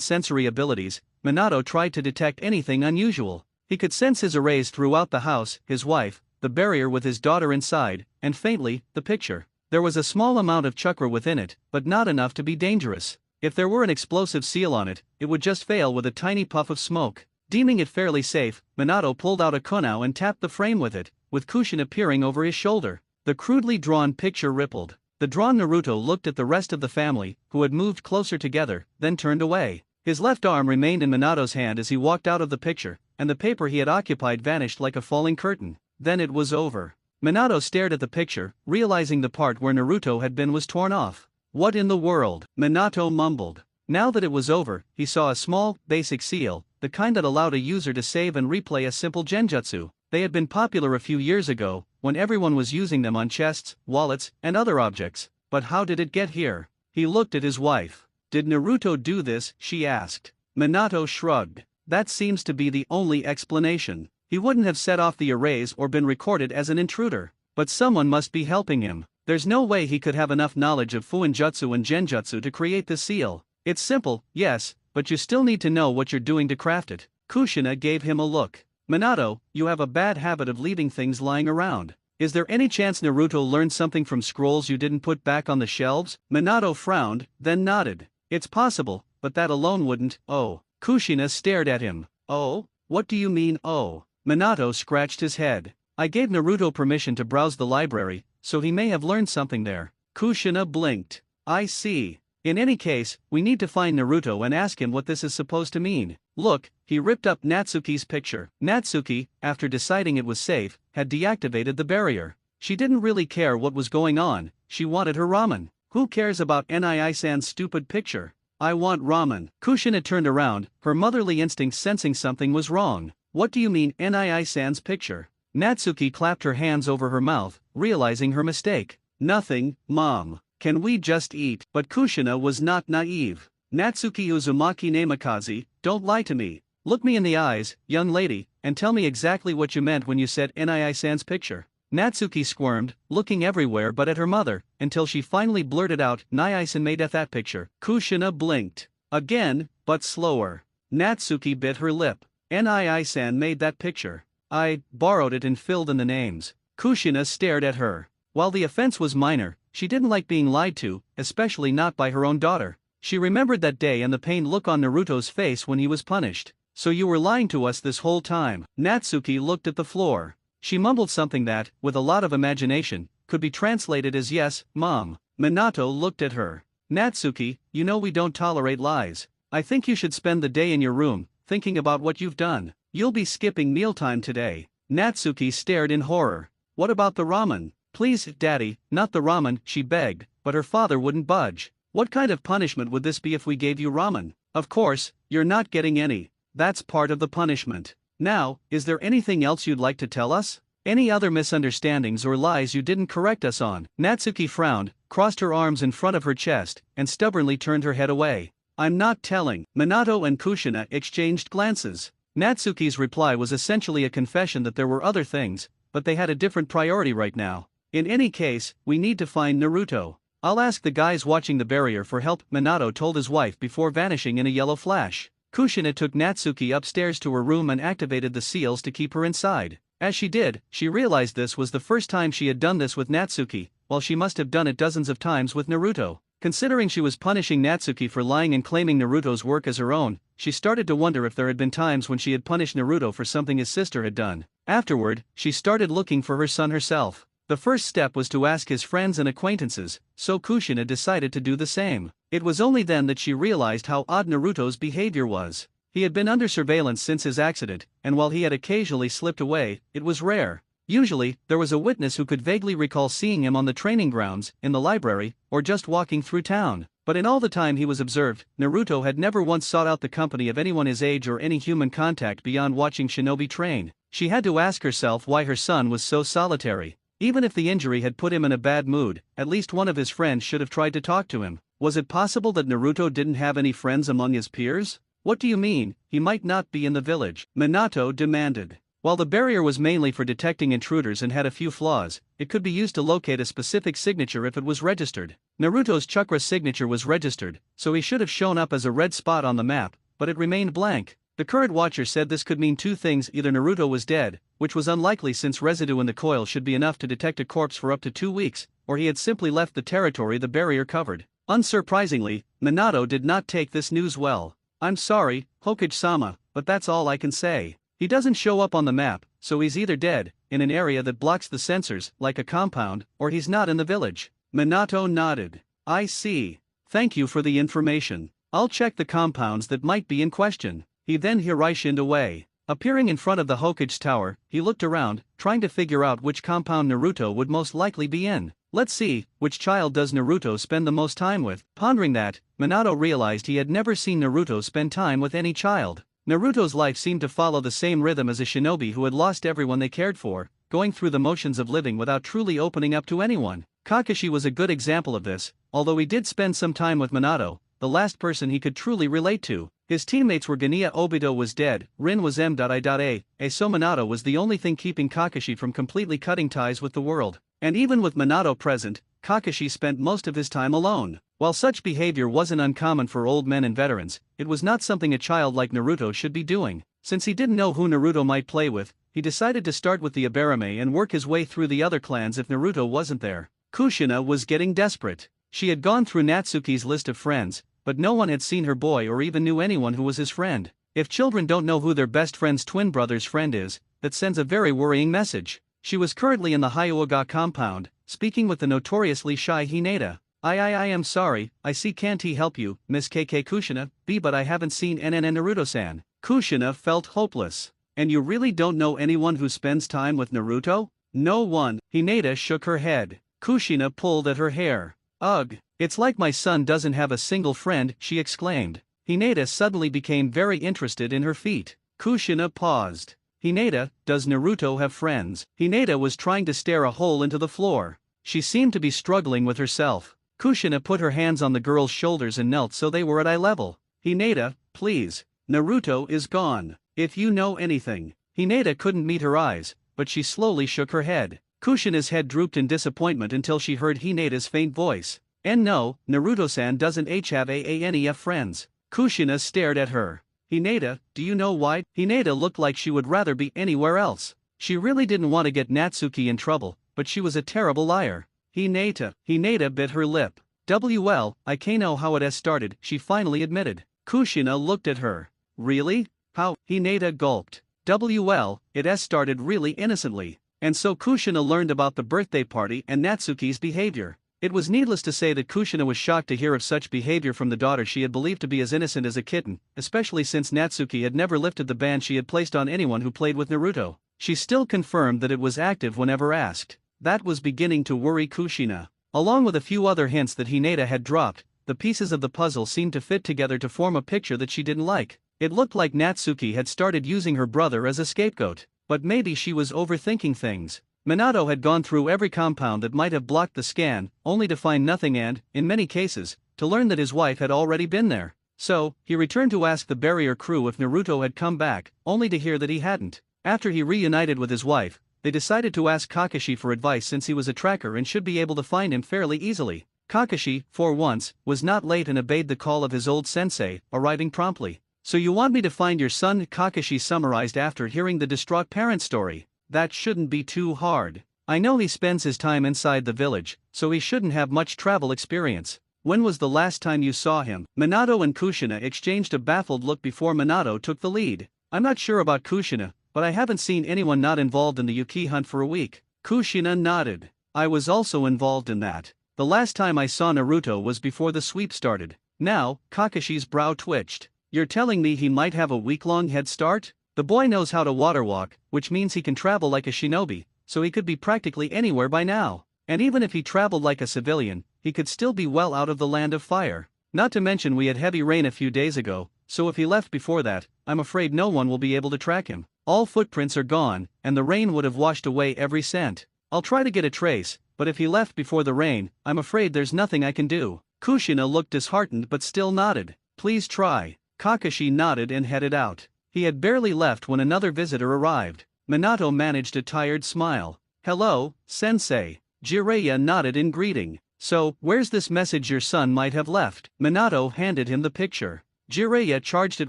sensory abilities, Minato tried to detect anything unusual. He could sense his arrays throughout the house, his wife, the barrier with his daughter inside, and faintly, the picture. There was a small amount of chakra within it, but not enough to be dangerous. If there were an explosive seal on it, it would just fail with a tiny puff of smoke. Deeming it fairly safe, Minato pulled out a kunao and tapped the frame with it, with Kushina peering over his shoulder. The crudely drawn picture rippled. The drawn Naruto looked at the rest of the family, who had moved closer together, then turned away. His left arm remained in Minato's hand as he walked out of the picture, and the paper he had occupied vanished like a falling curtain. Then it was over. Minato stared at the picture, realizing the part where Naruto had been was torn off. What in the world? Minato mumbled. Now that it was over, he saw a small, basic seal, the kind that allowed a user to save and replay a simple genjutsu. They had been popular a few years ago, when everyone was using them on chests, wallets, and other objects. But how did it get here? He looked at his wife. Did Naruto do this? She asked. Minato shrugged. That seems to be the only explanation. He wouldn't have set off the arrays or been recorded as an intruder. But someone must be helping him. There's no way he could have enough knowledge of Fuinjutsu and Genjutsu to create the seal. It's simple, yes, but you still need to know what you're doing to craft it. Kushina gave him a look. Minato, you have a bad habit of leaving things lying around. Is there any chance Naruto learned something from scrolls you didn't put back on the shelves? Minato frowned, then nodded. It's possible, but that alone wouldn't. Oh. Kushina stared at him. Oh? What do you mean, oh? Minato scratched his head. I gave Naruto permission to browse the library, so he may have learned something there. Kushina blinked. I see. In any case, we need to find Naruto and ask him what this is supposed to mean. Look, he ripped up Natsuki's picture. Natsuki, after deciding it was safe, had deactivated the barrier. She didn't really care what was going on, she wanted her ramen. Who cares about Nii-san's stupid picture? I want ramen. Kushina turned around, her motherly instinct sensing something was wrong. What do you mean, Nii-san's picture? Natsuki clapped her hands over her mouth, realizing her mistake. Nothing, Mom. Can we just eat? But Kushina was not naive. Natsuki Uzumaki Namikaze, don't lie to me. Look me in the eyes, young lady, and tell me exactly what you meant when you said Nii-san's picture. Natsuki squirmed, looking everywhere but at her mother, until she finally blurted out, Nii-san made that picture. Kushina blinked. Again, but slower. Natsuki bit her lip. Nii-san made that picture. I borrowed it and filled in the names. Kushina stared at her. While the offense was minor, she didn't like being lied to, especially not by her own daughter. She remembered that day and the pained look on Naruto's face when he was punished. So you were lying to us this whole time. Natsuki looked at the floor. She mumbled something that, with a lot of imagination, could be translated as yes, Mom. Minato looked at her. Natsuki, you know we don't tolerate lies. I think you should spend the day in your room, thinking about what you've done. You'll be skipping mealtime today. Natsuki stared in horror. What about the ramen? Please, Daddy, not the ramen, she begged, but her father wouldn't budge. What kind of punishment would this be if we gave you ramen? Of course, you're not getting any. That's part of the punishment. Now, is there anything else you'd like to tell us? Any other misunderstandings or lies you didn't correct us on? Natsuki frowned, crossed her arms in front of her chest, and stubbornly turned her head away. I'm not telling. Minato and Kushina exchanged glances. Natsuki's reply was essentially a confession that there were other things, but they had a different priority right now. In any case, we need to find Naruto. I'll ask the guys watching the barrier for help, Minato told his wife before vanishing in a yellow flash. Kushina took Natsuki upstairs to her room and activated the seals to keep her inside. As she did, she realized this was the first time she had done this with Natsuki, while she must have done it dozens of times with Naruto. Considering she was punishing Natsuki for lying and claiming Naruto's work as her own, she started to wonder if there had been times when she had punished Naruto for something his sister had done. Afterward, she started looking for her son herself. The first step was to ask his friends and acquaintances, so Kushina decided to do the same. It was only then that she realized how odd Naruto's behavior was. He had been under surveillance since his accident, and while he had occasionally slipped away, it was rare. Usually, there was a witness who could vaguely recall seeing him on the training grounds, in the library, or just walking through town. But in all the time he was observed, Naruto had never once sought out the company of anyone his age or any human contact beyond watching shinobi train. She had to ask herself why her son was so solitary. Even if the injury had put him in a bad mood, at least one of his friends should have tried to talk to him. Was it possible that Naruto didn't have any friends among his peers? What do you mean, he might not be in the village? Minato demanded. While the barrier was mainly for detecting intruders and had a few flaws, it could be used to locate a specific signature if it was registered. Naruto's chakra signature was registered, so he should have shown up as a red spot on the map, but it remained blank. The current watcher said this could mean two things: either Naruto was dead, which was unlikely since residue in the coil should be enough to detect a corpse for up to 2 weeks, or he had simply left the territory the barrier covered. Unsurprisingly, Minato did not take this news well. I'm sorry, Hokage-sama, but that's all I can say. He doesn't show up on the map, so he's either dead, in an area that blocks the sensors, like a compound, or he's not in the village. Minato nodded. I see. Thank you for the information. I'll check the compounds that might be in question. He then Hiraishined away. Appearing in front of the Hokage tower, he looked around, trying to figure out which compound Naruto would most likely be in. Let's see, which child does Naruto spend the most time with? Pondering that, Minato realized he had never seen Naruto spend time with any child. Naruto's life seemed to follow the same rhythm as a shinobi who had lost everyone they cared for, going through the motions of living without truly opening up to anyone. Kakashi was a good example of this, although he did spend some time with Minato, the last person he could truly relate to. His teammates were Ganiya. Obito was dead, Rin was M.I.A, so Minato was the only thing keeping Kakashi from completely cutting ties with the world. And even with Minato present, Kakashi spent most of his time alone. While such behavior wasn't uncommon for old men and veterans, it was not something a child like Naruto should be doing. Since he didn't know who Naruto might play with, he decided to start with the Aburame and work his way through the other clans if Naruto wasn't there. Kushina was getting desperate. She had gone through Natsuki's list of friends, but no one had seen her boy or even knew anyone who was his friend. If children don't know who their best friend's twin brother's friend is, that sends a very worrying message. She was currently in the Hyuga compound, speaking with the notoriously shy Hinata. I am sorry, I see can't he help you, Miss KK Kushina, but I haven't seen NNN Naruto-san. Kushina felt hopeless. And you really don't know anyone who spends time with Naruto? No one. Hinata shook her head. Kushina pulled at her hair. Ugh, it's like my son doesn't have a single friend, she exclaimed. Hinata suddenly became very interested in her feet. Kushina paused. Hinata, does Naruto have friends? Hinata was trying to stare a hole into the floor. She seemed to be struggling with herself. Kushina put her hands on the girl's shoulders and knelt so they were at eye level. Hinata, please. Naruto is gone. If you know anything. Hinata couldn't meet her eyes, but she slowly shook her head. Kushina's head drooped in disappointment until she heard Hinata's faint voice. And no, Naruto-san doesn't have any friends. Kushina stared at her. Hinata, do you know why? Hinata looked like she would rather be anywhere else. She really didn't want to get Natsuki in trouble, but she was a terrible liar. Hinata bit her lip. Well, I can't know how it has started, she finally admitted. Kushina looked at her. Really? How? Hinata gulped. Well, it has started really innocently. And so Kushina learned about the birthday party and Natsuki's behavior. It was needless to say that Kushina was shocked to hear of such behavior from the daughter she had believed to be as innocent as a kitten, especially since Natsuki had never lifted the ban she had placed on anyone who played with Naruto. She still confirmed that it was active whenever asked. That was beginning to worry Kushina. Along with a few other hints that Hinata had dropped, the pieces of the puzzle seemed to fit together to form a picture that she didn't like. It looked like Natsuki had started using her brother as a scapegoat. But maybe she was overthinking things. Minato had gone through every compound that might have blocked the scan, only to find nothing and, in many cases, to learn that his wife had already been there. So, he returned to ask the barrier crew if Naruto had come back, only to hear that he hadn't. After he reunited with his wife, they decided to ask Kakashi for advice since he was a tracker and should be able to find him fairly easily. Kakashi, for once, was not late and obeyed the call of his old sensei, arriving promptly. So you want me to find your son? Kakashi summarized after hearing the distraught parent story. That shouldn't be too hard. I know he spends his time inside the village, so he shouldn't have much travel experience. When was the last time you saw him? Minato and Kushina exchanged a baffled look before Minato took the lead. I'm not sure about Kushina, but I haven't seen anyone not involved in the Yuki hunt for a week. Kushina nodded. I was also involved in that. The last time I saw Naruto was before the sweep started. Now, Kakashi's brow twitched. You're telling me he might have a week-long head start? The boy knows how to water walk, which means he can travel like a shinobi, so he could be practically anywhere by now. And even if he traveled like a civilian, he could still be well out of the land of fire. Not to mention we had heavy rain a few days ago, so if he left before that, I'm afraid no one will be able to track him. All footprints are gone, and the rain would have washed away every scent. I'll try to get a trace, but if he left before the rain, I'm afraid there's nothing I can do. Kushina looked disheartened but still nodded. Please try. Kakashi nodded and headed out. He had barely left when another visitor arrived. Minato managed a tired smile. Hello, sensei. Jiraiya nodded in greeting. So, where's this message your son might have left? Minato handed him the picture. Jiraiya charged it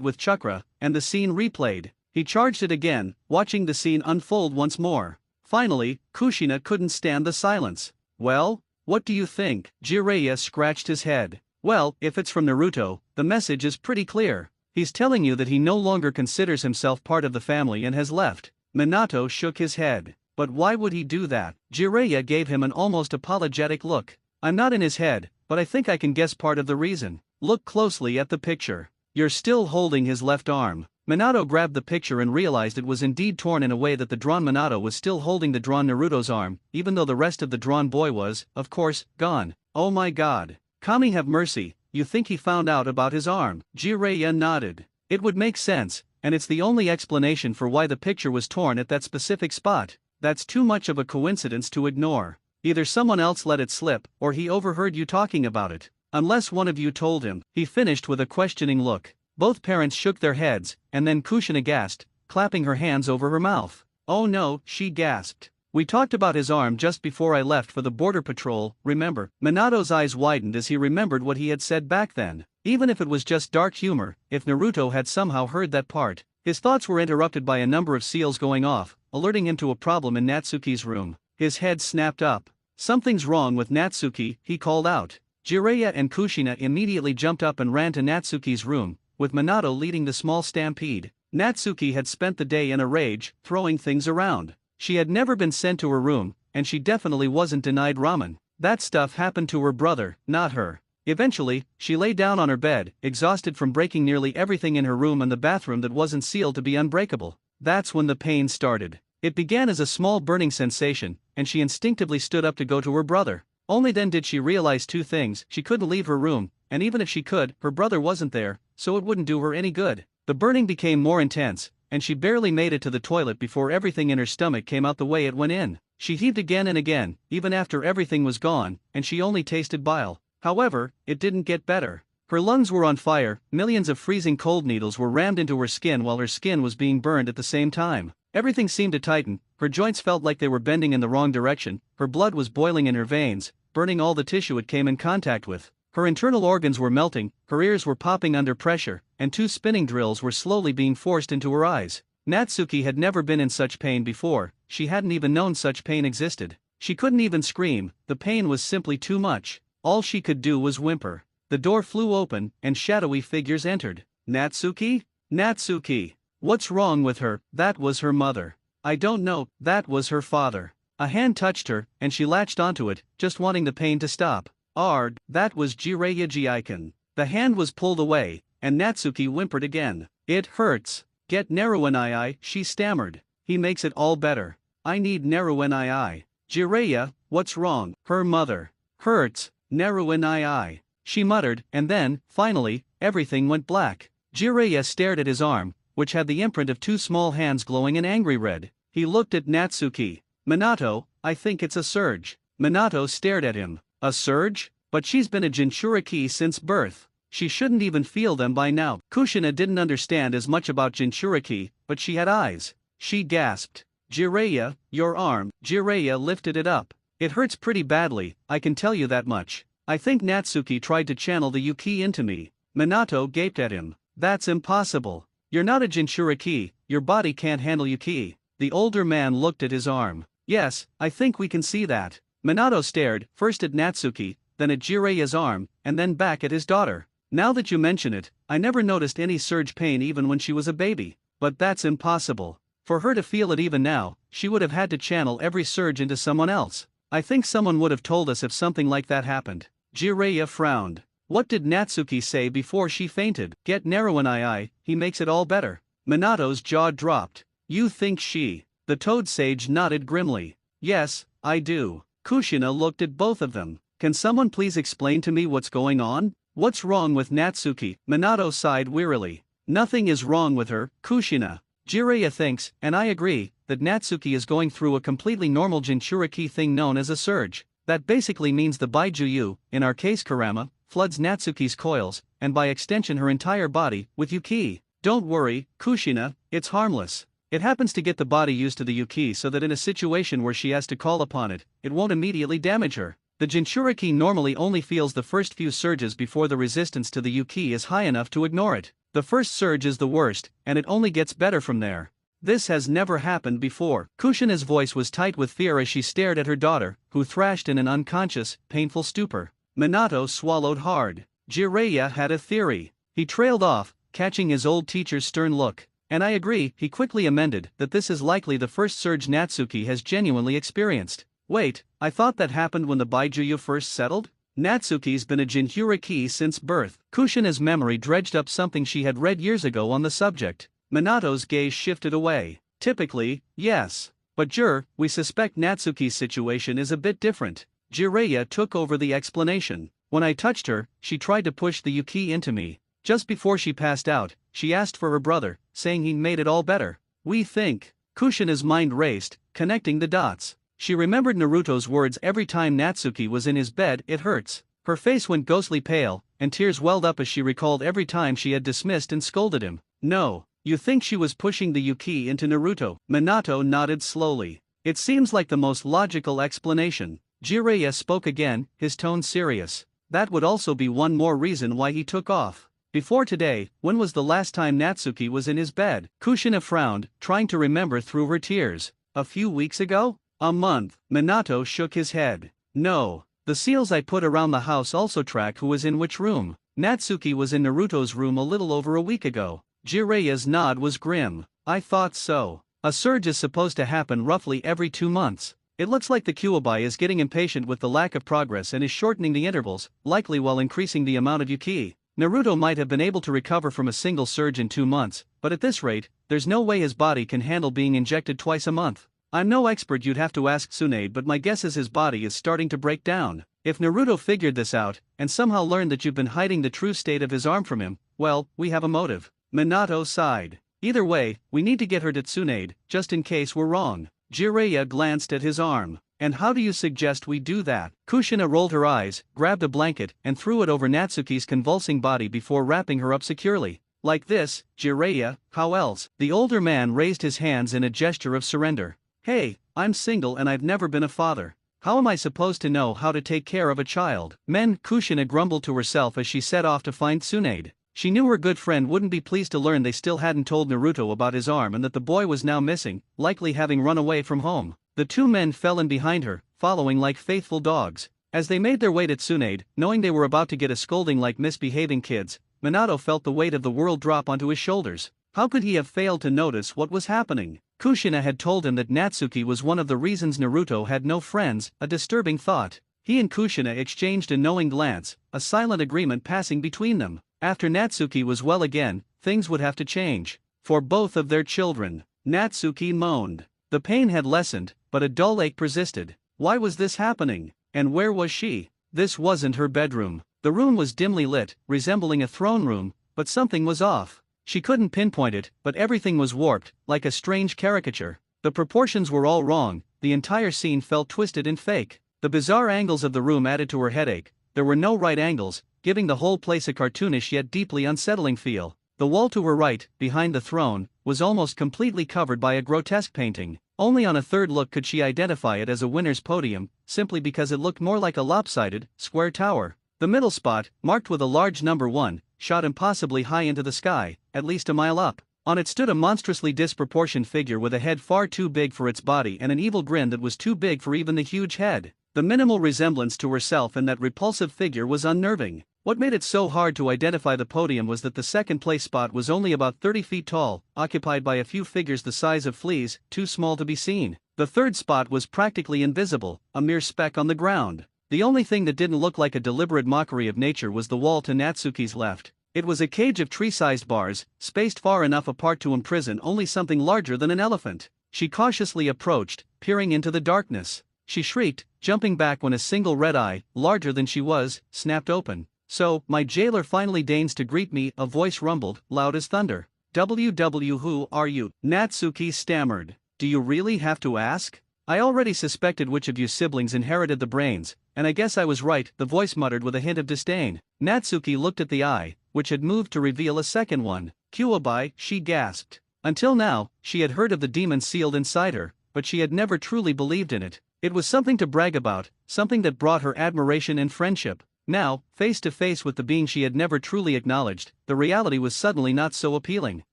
with chakra, and the scene replayed. He charged it again, watching the scene unfold once more. Finally, Kushina couldn't stand the silence. Well, what do you think? Jiraiya scratched his head. Well, if it's from Naruto, the message is pretty clear. He's telling you that he no longer considers himself part of the family and has left. Minato shook his head. But why would he do that? Jiraiya gave him an almost apologetic look. I'm not in his head, but I think I can guess part of the reason. Look closely at the picture. You're still holding his left arm. Minato grabbed the picture and realized it was indeed torn in a way that the drawn Minato was still holding the drawn Naruto's arm, even though the rest of the drawn boy was, of course, gone. Oh my god. Kami have mercy, you think he found out about his arm? Jiraiya nodded. It would make sense, and it's the only explanation for why the picture was torn at that specific spot. That's too much of a coincidence to ignore. Either someone else let it slip, or he overheard you talking about it. Unless one of you told him. He finished with a questioning look. Both parents shook their heads, and then Kushina gasped, clapping her hands over her mouth. Oh no, she gasped. We talked about his arm just before I left for the border patrol, remember? Minato's eyes widened as he remembered what he had said back then. Even if it was just dark humor, if Naruto had somehow heard that part. His thoughts were interrupted by a number of seals going off, alerting him to a problem in Natsuki's room. His head snapped up. Something's wrong with Natsuki, he called out. Jiraiya and Kushina immediately jumped up and ran to Natsuki's room, with Minato leading the small stampede. Natsuki had spent the day in a rage, throwing things around. She had never been sent to her room, and she definitely wasn't denied ramen. That stuff happened to her brother, not her. Eventually, she lay down on her bed, exhausted from breaking nearly everything in her room and the bathroom that wasn't sealed to be unbreakable. That's when the pain started. It began as a small burning sensation, and she instinctively stood up to go to her brother. Only then did she realize two things: she couldn't leave her room, and even if she could, her brother wasn't there, so it wouldn't do her any good. The burning became more intense, and she barely made it to the toilet before everything in her stomach came out the way it went in. She heaved again and again, even after everything was gone, and she only tasted bile. However, it didn't get better. Her lungs were on fire, millions of freezing cold needles were rammed into her skin while her skin was being burned at the same time. Everything seemed to tighten, her joints felt like they were bending in the wrong direction, her blood was boiling in her veins, burning all the tissue it came in contact with. Her internal organs were melting, her ears were popping under pressure, and 2 spinning drills were slowly being forced into her eyes. Natsuki had never been in such pain before, she hadn't even known such pain existed. She couldn't even scream, the pain was simply too much. All she could do was whimper. The door flew open, and shadowy figures entered. Natsuki? Natsuki! What's wrong with her? That was her mother. I don't know, that was her father. A hand touched her, and she latched onto it, just wanting the pain to stop. Ard, that was Jiraiya Jiiken. The hand was pulled away, and Natsuki whimpered again. It hurts. Get Naruto, she stammered. He makes it all better. I need Naruto. Jiraiya, what's wrong? Her mother. Hurts. Naruto. She muttered, and then, finally, everything went black. Jiraiya stared at his arm, which had the imprint of 2 small hands glowing an angry red. He looked at Natsuki. Minato, I think it's a surge. Minato stared at him. A surge? But she's been a Jinchuriki since birth. She shouldn't even feel them by now. Kushina didn't understand as much about Jinchuriki, but she had eyes. She gasped. Jiraiya, your arm. Jiraiya lifted it up. It hurts pretty badly, I can tell you that much. I think Natsuki tried to channel the Yuki into me. Minato gaped at him. That's impossible. You're not a Jinchuriki, your body can't handle Yuki. The older man looked at his arm. Yes, I think we can see that. Minato stared, first at Natsuki, then at Jiraiya's arm, and then back at his daughter. Now that you mention it, I never noticed any surge pain even when she was a baby. But that's impossible. For her to feel it even now, she would have had to channel every surge into someone else. I think someone would have told us if something like that happened. Jiraiya frowned. What did Natsuki say before she fainted? Get Naruto, he makes it all better. Minato's jaw dropped. You think she? The Toad Sage nodded grimly. Yes, I do. Kushina looked at both of them. Can someone please explain to me what's going on? What's wrong with Natsuki? Minato sighed wearily. Nothing is wrong with her, Kushina. Jiraiya thinks, and I agree, that Natsuki is going through a completely normal Jinchuriki thing known as a surge. That basically means the Baijuyu, in our case Kurama, floods Natsuki's coils, and by extension her entire body, with Yuki. Don't worry, Kushina, it's harmless. It happens to get the body used to the Yuki so that in a situation where she has to call upon it, it won't immediately damage her. The Jinchuriki normally only feels the first few surges before the resistance to the Yuki is high enough to ignore it. The first surge is the worst, and it only gets better from there. This has never happened before. Kushina's voice was tight with fear as she stared at her daughter, who thrashed in an unconscious, painful stupor. Minato swallowed hard. Jiraiya had a theory. He trailed off, catching his old teacher's stern look. And I agree, he quickly amended, that this is likely the first surge Natsuki has genuinely experienced. Wait, I thought that happened when the Baijuyu first settled? Natsuki's been a Jinchuriki since birth. Kushina's memory dredged up something she had read years ago on the subject. Minato's gaze shifted away. Typically, yes. But we suspect Natsuki's situation is a bit different. Jiraiya took over the explanation. When I touched her, she tried to push the Yuki into me. Just before she passed out, she asked for her brother, saying he made it all better. We think. Kushina's mind raced, connecting the dots. She remembered Naruto's words every time Natsuki was in his bed, "It hurts." Her face went ghostly pale, and tears welled up as she recalled every time she had dismissed and scolded him. No, you think she was pushing the Yuki into Naruto? Minato nodded slowly. It seems like the most logical explanation. Jiraiya spoke again, his tone serious. That would also be one more reason why he took off. Before today, when was the last time Natsuki was in his bed? Kushina frowned, trying to remember through her tears. A few weeks ago? A month. Minato shook his head. No. The seals I put around the house also track who was in which room. Natsuki was in Naruto's room a little over a week ago. Jiraiya's nod was grim. I thought so. A surge is supposed to happen roughly every 2 months. It looks like the Kyuubi is getting impatient with the lack of progress and is shortening the intervals, likely while increasing the amount of Yuki. Naruto might have been able to recover from a single surge in 2 months, but at this rate, there's no way his body can handle being injected twice a month. I'm no expert, you'd have to ask Tsunade, but my guess is his body is starting to break down. If Naruto figured this out, and somehow learned that you've been hiding the true state of his arm from him, well, we have a motive. Minato sighed. Either way, we need to get her to Tsunade, just in case we're wrong. Jiraiya glanced at his arm. And how do you suggest we do that? Kushina rolled her eyes, grabbed a blanket, and threw it over Natsuki's convulsing body before wrapping her up securely. Like this, Jiraiya, how else? The older man raised his hands in a gesture of surrender. Hey, I'm single and I've never been a father. How am I supposed to know how to take care of a child? Kushina grumbled to herself as she set off to find Tsunade. She knew her good friend wouldn't be pleased to learn they still hadn't told Naruto about his arm and that the boy was now missing, likely having run away from home. The 2 men fell in behind her, following like faithful dogs. As they made their way to Tsunade, knowing they were about to get a scolding like misbehaving kids, Minato felt the weight of the world drop onto his shoulders. How could he have failed to notice what was happening? Kushina had told him that Natsuki was one of the reasons Naruto had no friends, a disturbing thought. He and Kushina exchanged a knowing glance, a silent agreement passing between them. After Natsuki was well again, things would have to change. For both of their children. Natsuki moaned. The pain had lessened, but a dull ache persisted. Why was this happening? And where was she? This wasn't her bedroom. The room was dimly lit, resembling a throne room, but something was off. She couldn't pinpoint it, but everything was warped, like a strange caricature. The proportions were all wrong, the entire scene felt twisted and fake. The bizarre angles of the room added to her headache. There were no right angles, giving the whole place a cartoonish yet deeply unsettling feel. The wall to her right, behind the throne, was almost completely covered by a grotesque painting. Only on a third look could she identify it as a winner's podium, simply because it looked more like a lopsided, square tower. The middle spot, marked with a large number 1, shot impossibly high into the sky, at least a mile up. On it stood a monstrously disproportioned figure with a head far too big for its body and an evil grin that was too big for even the huge head. The minimal resemblance to herself in that repulsive figure was unnerving. What made it so hard to identify the podium was that the second place spot was only about 30 feet tall, occupied by a few figures the size of fleas, too small to be seen. The third spot was practically invisible, a mere speck on the ground. The only thing that didn't look like a deliberate mockery of nature was the wall to Natsuki's left. It was a cage of tree-sized bars, spaced far enough apart to imprison only something larger than an elephant. She cautiously approached, peering into the darkness. She shrieked, jumping back when a single red eye, larger than she was, snapped open. "So, my jailer finally deigns to greet me," a voice rumbled, loud as thunder. Who are you? Natsuki stammered. Do you really have to ask? I already suspected which of you siblings inherited the brains, and I guess I was right, the voice muttered with a hint of disdain. Natsuki looked at the eye, which had moved to reveal a second one. Kyuubi, she gasped. Until now, she had heard of the demon sealed inside her, but she had never truly believed in it. It was something to brag about, something that brought her admiration and friendship. Now, face to face with the being she had never truly acknowledged, the reality was suddenly not so appealing.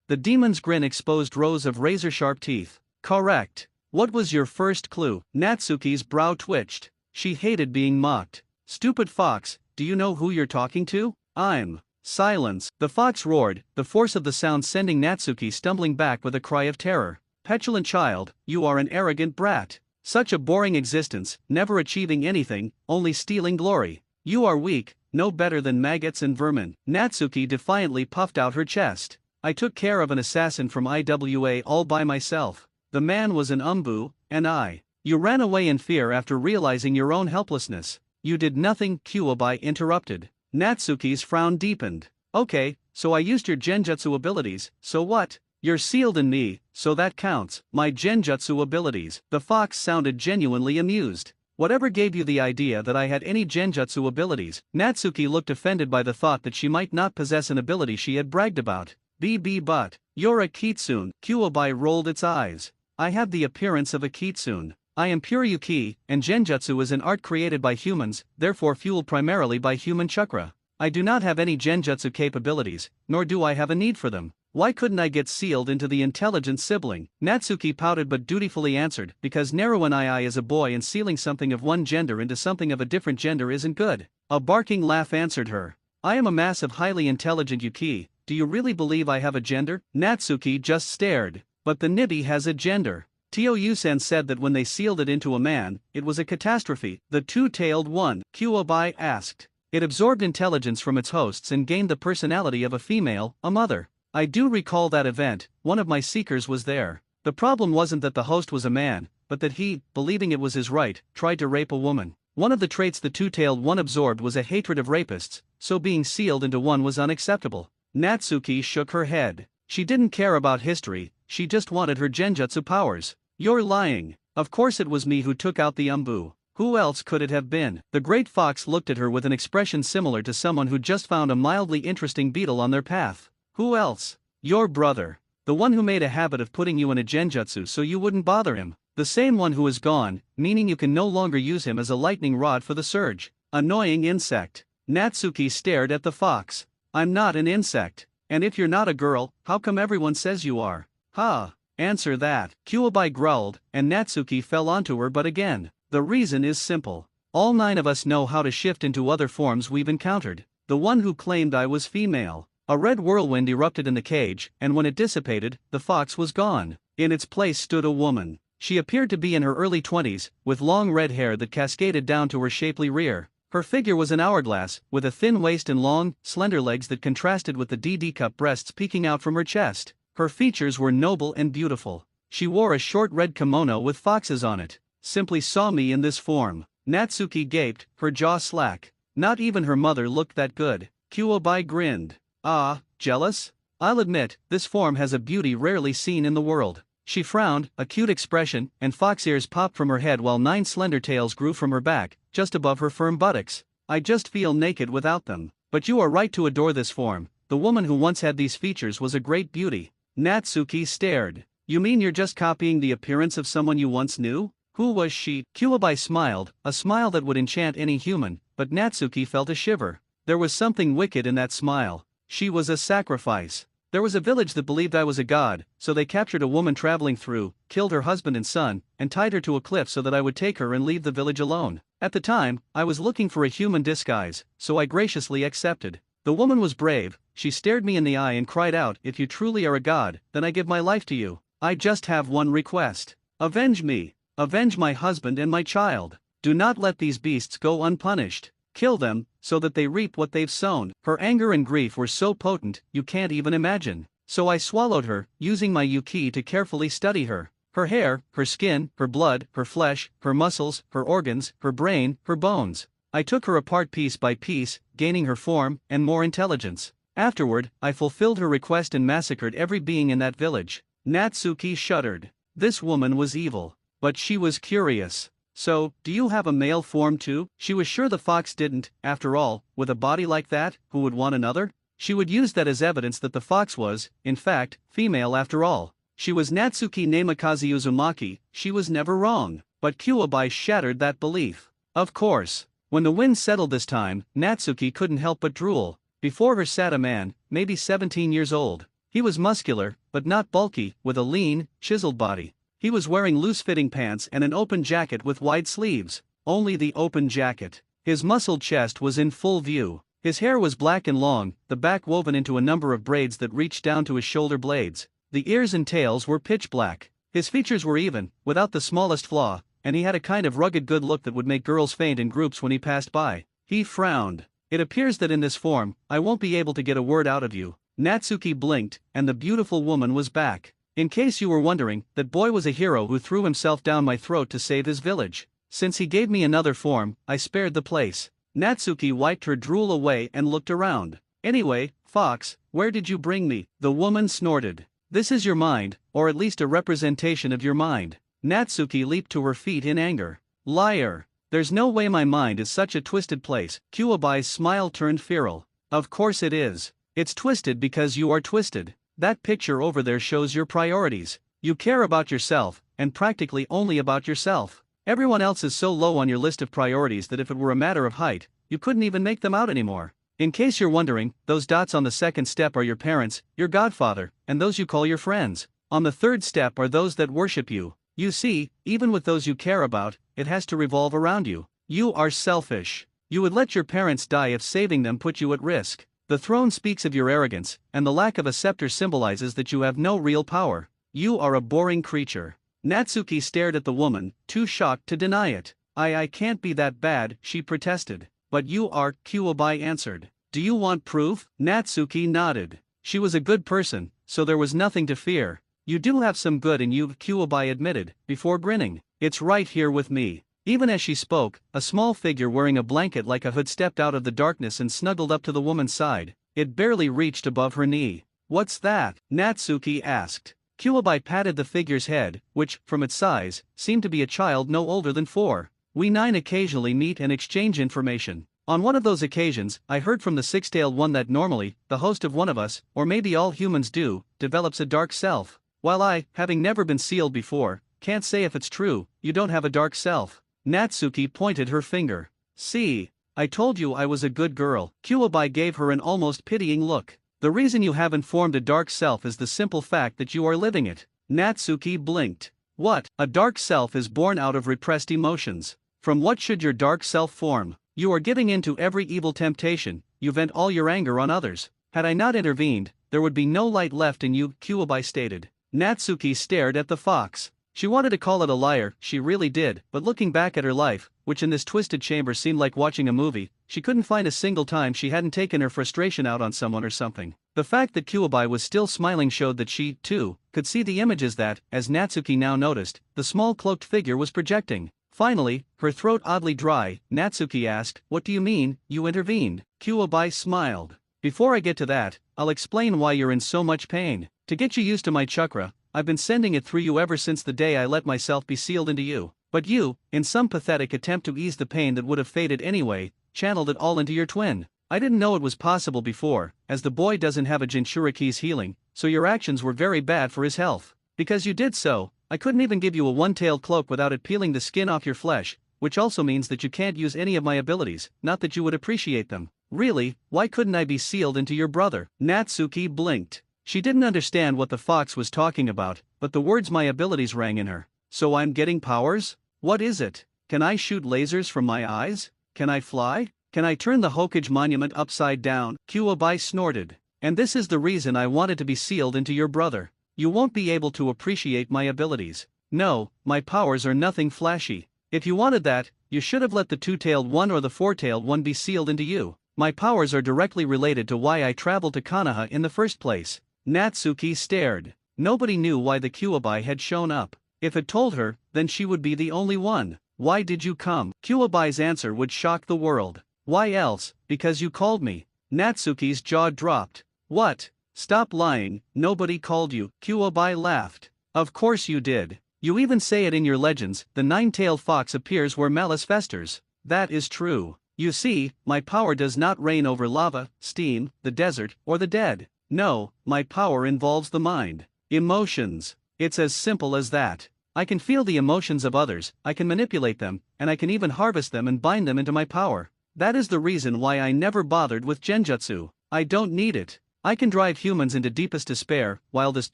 The demon's grin exposed rows of razor-sharp teeth. Correct. What was your first clue? Natsuki's brow twitched. She hated being mocked. Stupid fox, do you know who you're talking to? I'm. Silence. The fox roared, the force of the sound sending Natsuki stumbling back with a cry of terror. Petulant child, you are an arrogant brat. Such a boring existence, never achieving anything, only stealing glory. You are weak, no better than maggots and vermin. Natsuki defiantly puffed out her chest. I took care of an assassin from IWA all by myself. The man was an umbu, and I. You ran away in fear after realizing your own helplessness. You did nothing, Kyuubi interrupted. Natsuki's frown deepened. Okay, so I used your genjutsu abilities, so what? You're sealed in me, so that counts. My genjutsu abilities. The fox sounded genuinely amused. Whatever gave you the idea that I had any genjutsu abilities? Natsuki looked offended by the thought that she might not possess an ability she had bragged about. But. You're a kitsune. Kyuubi rolled its eyes. I have the appearance of a kitsune. I am pure yuki, and genjutsu is an art created by humans, therefore fueled primarily by human chakra. I do not have any genjutsu capabilities, nor do I have a need for them. Why couldn't I get sealed into the intelligent sibling? Natsuki pouted but dutifully answered, because Naruto II is a boy and sealing something of one gender into something of a different gender isn't good. A barking laugh answered her. I am a mass of highly intelligent yuki, do you really believe I have a gender? Natsuki just stared. But the Nibi has a gender. Tio-Yusen said that when they sealed it into a man, it was a catastrophe. The two-tailed one, Kyuubi asked. It absorbed intelligence from its hosts and gained the personality of a female, a mother. I do recall that event, one of my seekers was there. The problem wasn't that the host was a man, but that he, believing it was his right, tried to rape a woman. One of the traits the two-tailed one absorbed was a hatred of rapists, so being sealed into one was unacceptable. Natsuki shook her head. She didn't care about history, she just wanted her genjutsu powers. You're lying. Of course it was me who took out the umbu. Who else could it have been? The great fox looked at her with an expression similar to someone who just found a mildly interesting beetle on their path. Who else? Your brother. The one who made a habit of putting you in a genjutsu so you wouldn't bother him. The same one who is gone, meaning you can no longer use him as a lightning rod for the surge. Annoying insect. Natsuki stared at the fox. I'm not an insect. And if you're not a girl, how come everyone says you are? Ha! Answer that. Kyuubi growled, and Natsuki fell onto her but again. The reason is simple. All 9 of us know how to shift into other forms we've encountered. The one who claimed I was female. A red whirlwind erupted in the cage, and when it dissipated, the fox was gone. In its place stood a woman. She appeared to be in her early 20s, with long red hair that cascaded down to her shapely rear. Her figure was an hourglass, with a thin waist and long, slender legs that contrasted with the DD-cup breasts peeking out from her chest. Her features were noble and beautiful. She wore a short red kimono with foxes on it. Simply saw me in this form. Natsuki gaped, her jaw slack. Not even her mother looked that good. Kyuubi grinned. Ah, jealous? I'll admit, this form has a beauty rarely seen in the world. She frowned, a cute expression, and fox ears popped from her head while 9 slender tails grew from her back, just above her firm buttocks. I just feel naked without them. But you are right to adore this form. The woman who once had these features was a great beauty. Natsuki stared. You mean you're just copying the appearance of someone you once knew? Who was she? Kyuubi smiled, a smile that would enchant any human, but Natsuki felt a shiver. There was something wicked in that smile. She was a sacrifice. There was a village that believed I was a god, so they captured a woman traveling through, killed her husband and son, and tied her to a cliff so that I would take her and leave the village alone. At the time, I was looking for a human disguise, so I graciously accepted. The woman was brave. She stared me in the eye and cried out, if you truly are a god, then I give my life to you. I just have one request. Avenge me. Avenge my husband and my child. Do not let these beasts go unpunished. Kill them, so that they reap what they've sown. Her anger and grief were so potent, you can't even imagine. So I swallowed her, using my yuki to carefully study her. Her hair, her skin, her blood, her flesh, her muscles, her organs, her brain, her bones. I took her apart piece by piece, gaining her form, and more intelligence. Afterward, I fulfilled her request and massacred every being in that village. Natsuki shuddered. This woman was evil. But she was curious. So, do you have a male form too? She was sure the fox didn't, after all, with a body like that, who would want another? She would use that as evidence that the fox was, in fact, female after all. She was Natsuki Namikaze Uzumaki, she was never wrong. But Kuwabai shattered that belief. Of course. When the wind settled this time, Natsuki couldn't help but drool. Before her sat a man, maybe 17 years old. He was muscular, but not bulky, with a lean, chiseled body. He was wearing loose-fitting pants and an open jacket with wide sleeves. Only the open jacket. His muscled chest was in full view. His hair was black and long, the back woven into a number of braids that reached down to his shoulder blades. The ears and tails were pitch black. His features were even, without the smallest flaw, and he had a kind of rugged good look that would make girls faint in groups when he passed by. He frowned. It appears that in this form, I won't be able to get a word out of you. Natsuki blinked, and the beautiful woman was back. In case you were wondering, that boy was a hero who threw himself down my throat to save his village. Since he gave me another form, I spared the place. Natsuki wiped her drool away and looked around. Anyway, Fox, where did you bring me? The woman snorted. This is your mind, or at least a representation of your mind. Natsuki leaped to her feet in anger. Liar. There's no way my mind is such a twisted place. Kuwabai's smile turned feral. Of course it is. It's twisted because you are twisted. That picture over there shows your priorities. You care about yourself, and practically only about yourself. Everyone else is so low on your list of priorities that if it were a matter of height, you couldn't even make them out anymore. In case you're wondering, those dots on the second step are your parents, your godfather, and those you call your friends. On the third step are those that worship you. You see, even with those you care about, it has to revolve around you. You are selfish. You would let your parents die if saving them put you at risk. The throne speaks of your arrogance, and the lack of a scepter symbolizes that you have no real power. You are a boring creature. Natsuki stared at the woman, too shocked to deny it. I can't be that bad, she protested. But you are, Kuwabai answered. Do you want proof? Natsuki nodded. She was a good person, so there was nothing to fear. You do have some good in you, Kuwabai admitted, before grinning. It's right here with me. Even as she spoke, a small figure wearing a blanket like a hood stepped out of the darkness and snuggled up to the woman's side. It barely reached above her knee. What's that? Natsuki asked. Kuwabai patted the figure's head, which, from its size, seemed to be a child no older than 4. We 9 occasionally meet and exchange information. On one of those occasions, I heard from the six-tailed one that normally, the host of one of us, or maybe all humans do, develops a dark self. While I, having never been sealed before, can't say if it's true, you don't have a dark self. Natsuki pointed her finger. See, I told you I was a good girl. Kuwabai gave her an almost pitying look. The reason you haven't formed a dark self is the simple fact that you are living it. Natsuki blinked. What? A dark self is born out of repressed emotions. From what should your dark self form? You are giving in to every evil temptation, you vent all your anger on others. Had I not intervened, there would be no light left in you, Kuwabai stated. Natsuki stared at the fox. She wanted to call it a liar, she really did, but looking back at her life, which in this twisted chamber seemed like watching a movie, she couldn't find a single time she hadn't taken her frustration out on someone or something. The fact that Kuwabai was still smiling showed that she, too, could see the images that, as Natsuki now noticed, the small cloaked figure was projecting. Finally, her throat oddly dry, Natsuki asked, "What do you mean, you intervened?" Kuwabai smiled. "Before I get to that, I'll explain why you're in so much pain. To get you used to my chakra, I've been sending it through you ever since the day I let myself be sealed into you. But you, in some pathetic attempt to ease the pain that would have faded anyway, channeled it all into your twin. I didn't know it was possible before, as the boy doesn't have a Jinchuriki's healing, so your actions were very bad for his health. Because you did so, I couldn't even give you a one-tailed cloak without it peeling the skin off your flesh, which also means that you can't use any of my abilities, not that you would appreciate them. Really, why couldn't I be sealed into your brother?" Natsuki blinked. She didn't understand what the fox was talking about, but the words "my abilities" rang in her. So I'm getting powers? What is it? Can I shoot lasers from my eyes? Can I fly? Can I turn the Hokage monument upside down? Kuwabai snorted. And this is the reason I wanted to be sealed into your brother. You won't be able to appreciate my abilities. No, my powers are nothing flashy. If you wanted that, you should have let the two-tailed one or the four-tailed one be sealed into you. My powers are directly related to why I traveled to Konoha in the first place. Natsuki stared. Nobody knew why the Kuwabai had shown up. If it told her, then she would be the only one. Why did you come? Kuwabai's answer would shock the world. Why else? Because you called me. Natsuki's jaw dropped. What? Stop lying, nobody called you, Kuobai laughed. Of course you did. You even say it in your legends, the nine-tailed fox appears where malice festers. That is true. You see, my power does not reign over lava, steam, the desert, or the dead. No, my power involves the mind. Emotions. It's as simple as that. I can feel the emotions of others, I can manipulate them, and I can even harvest them and bind them into my power. That is the reason why I never bothered with genjutsu. I don't need it. I can drive humans into deepest despair, wildest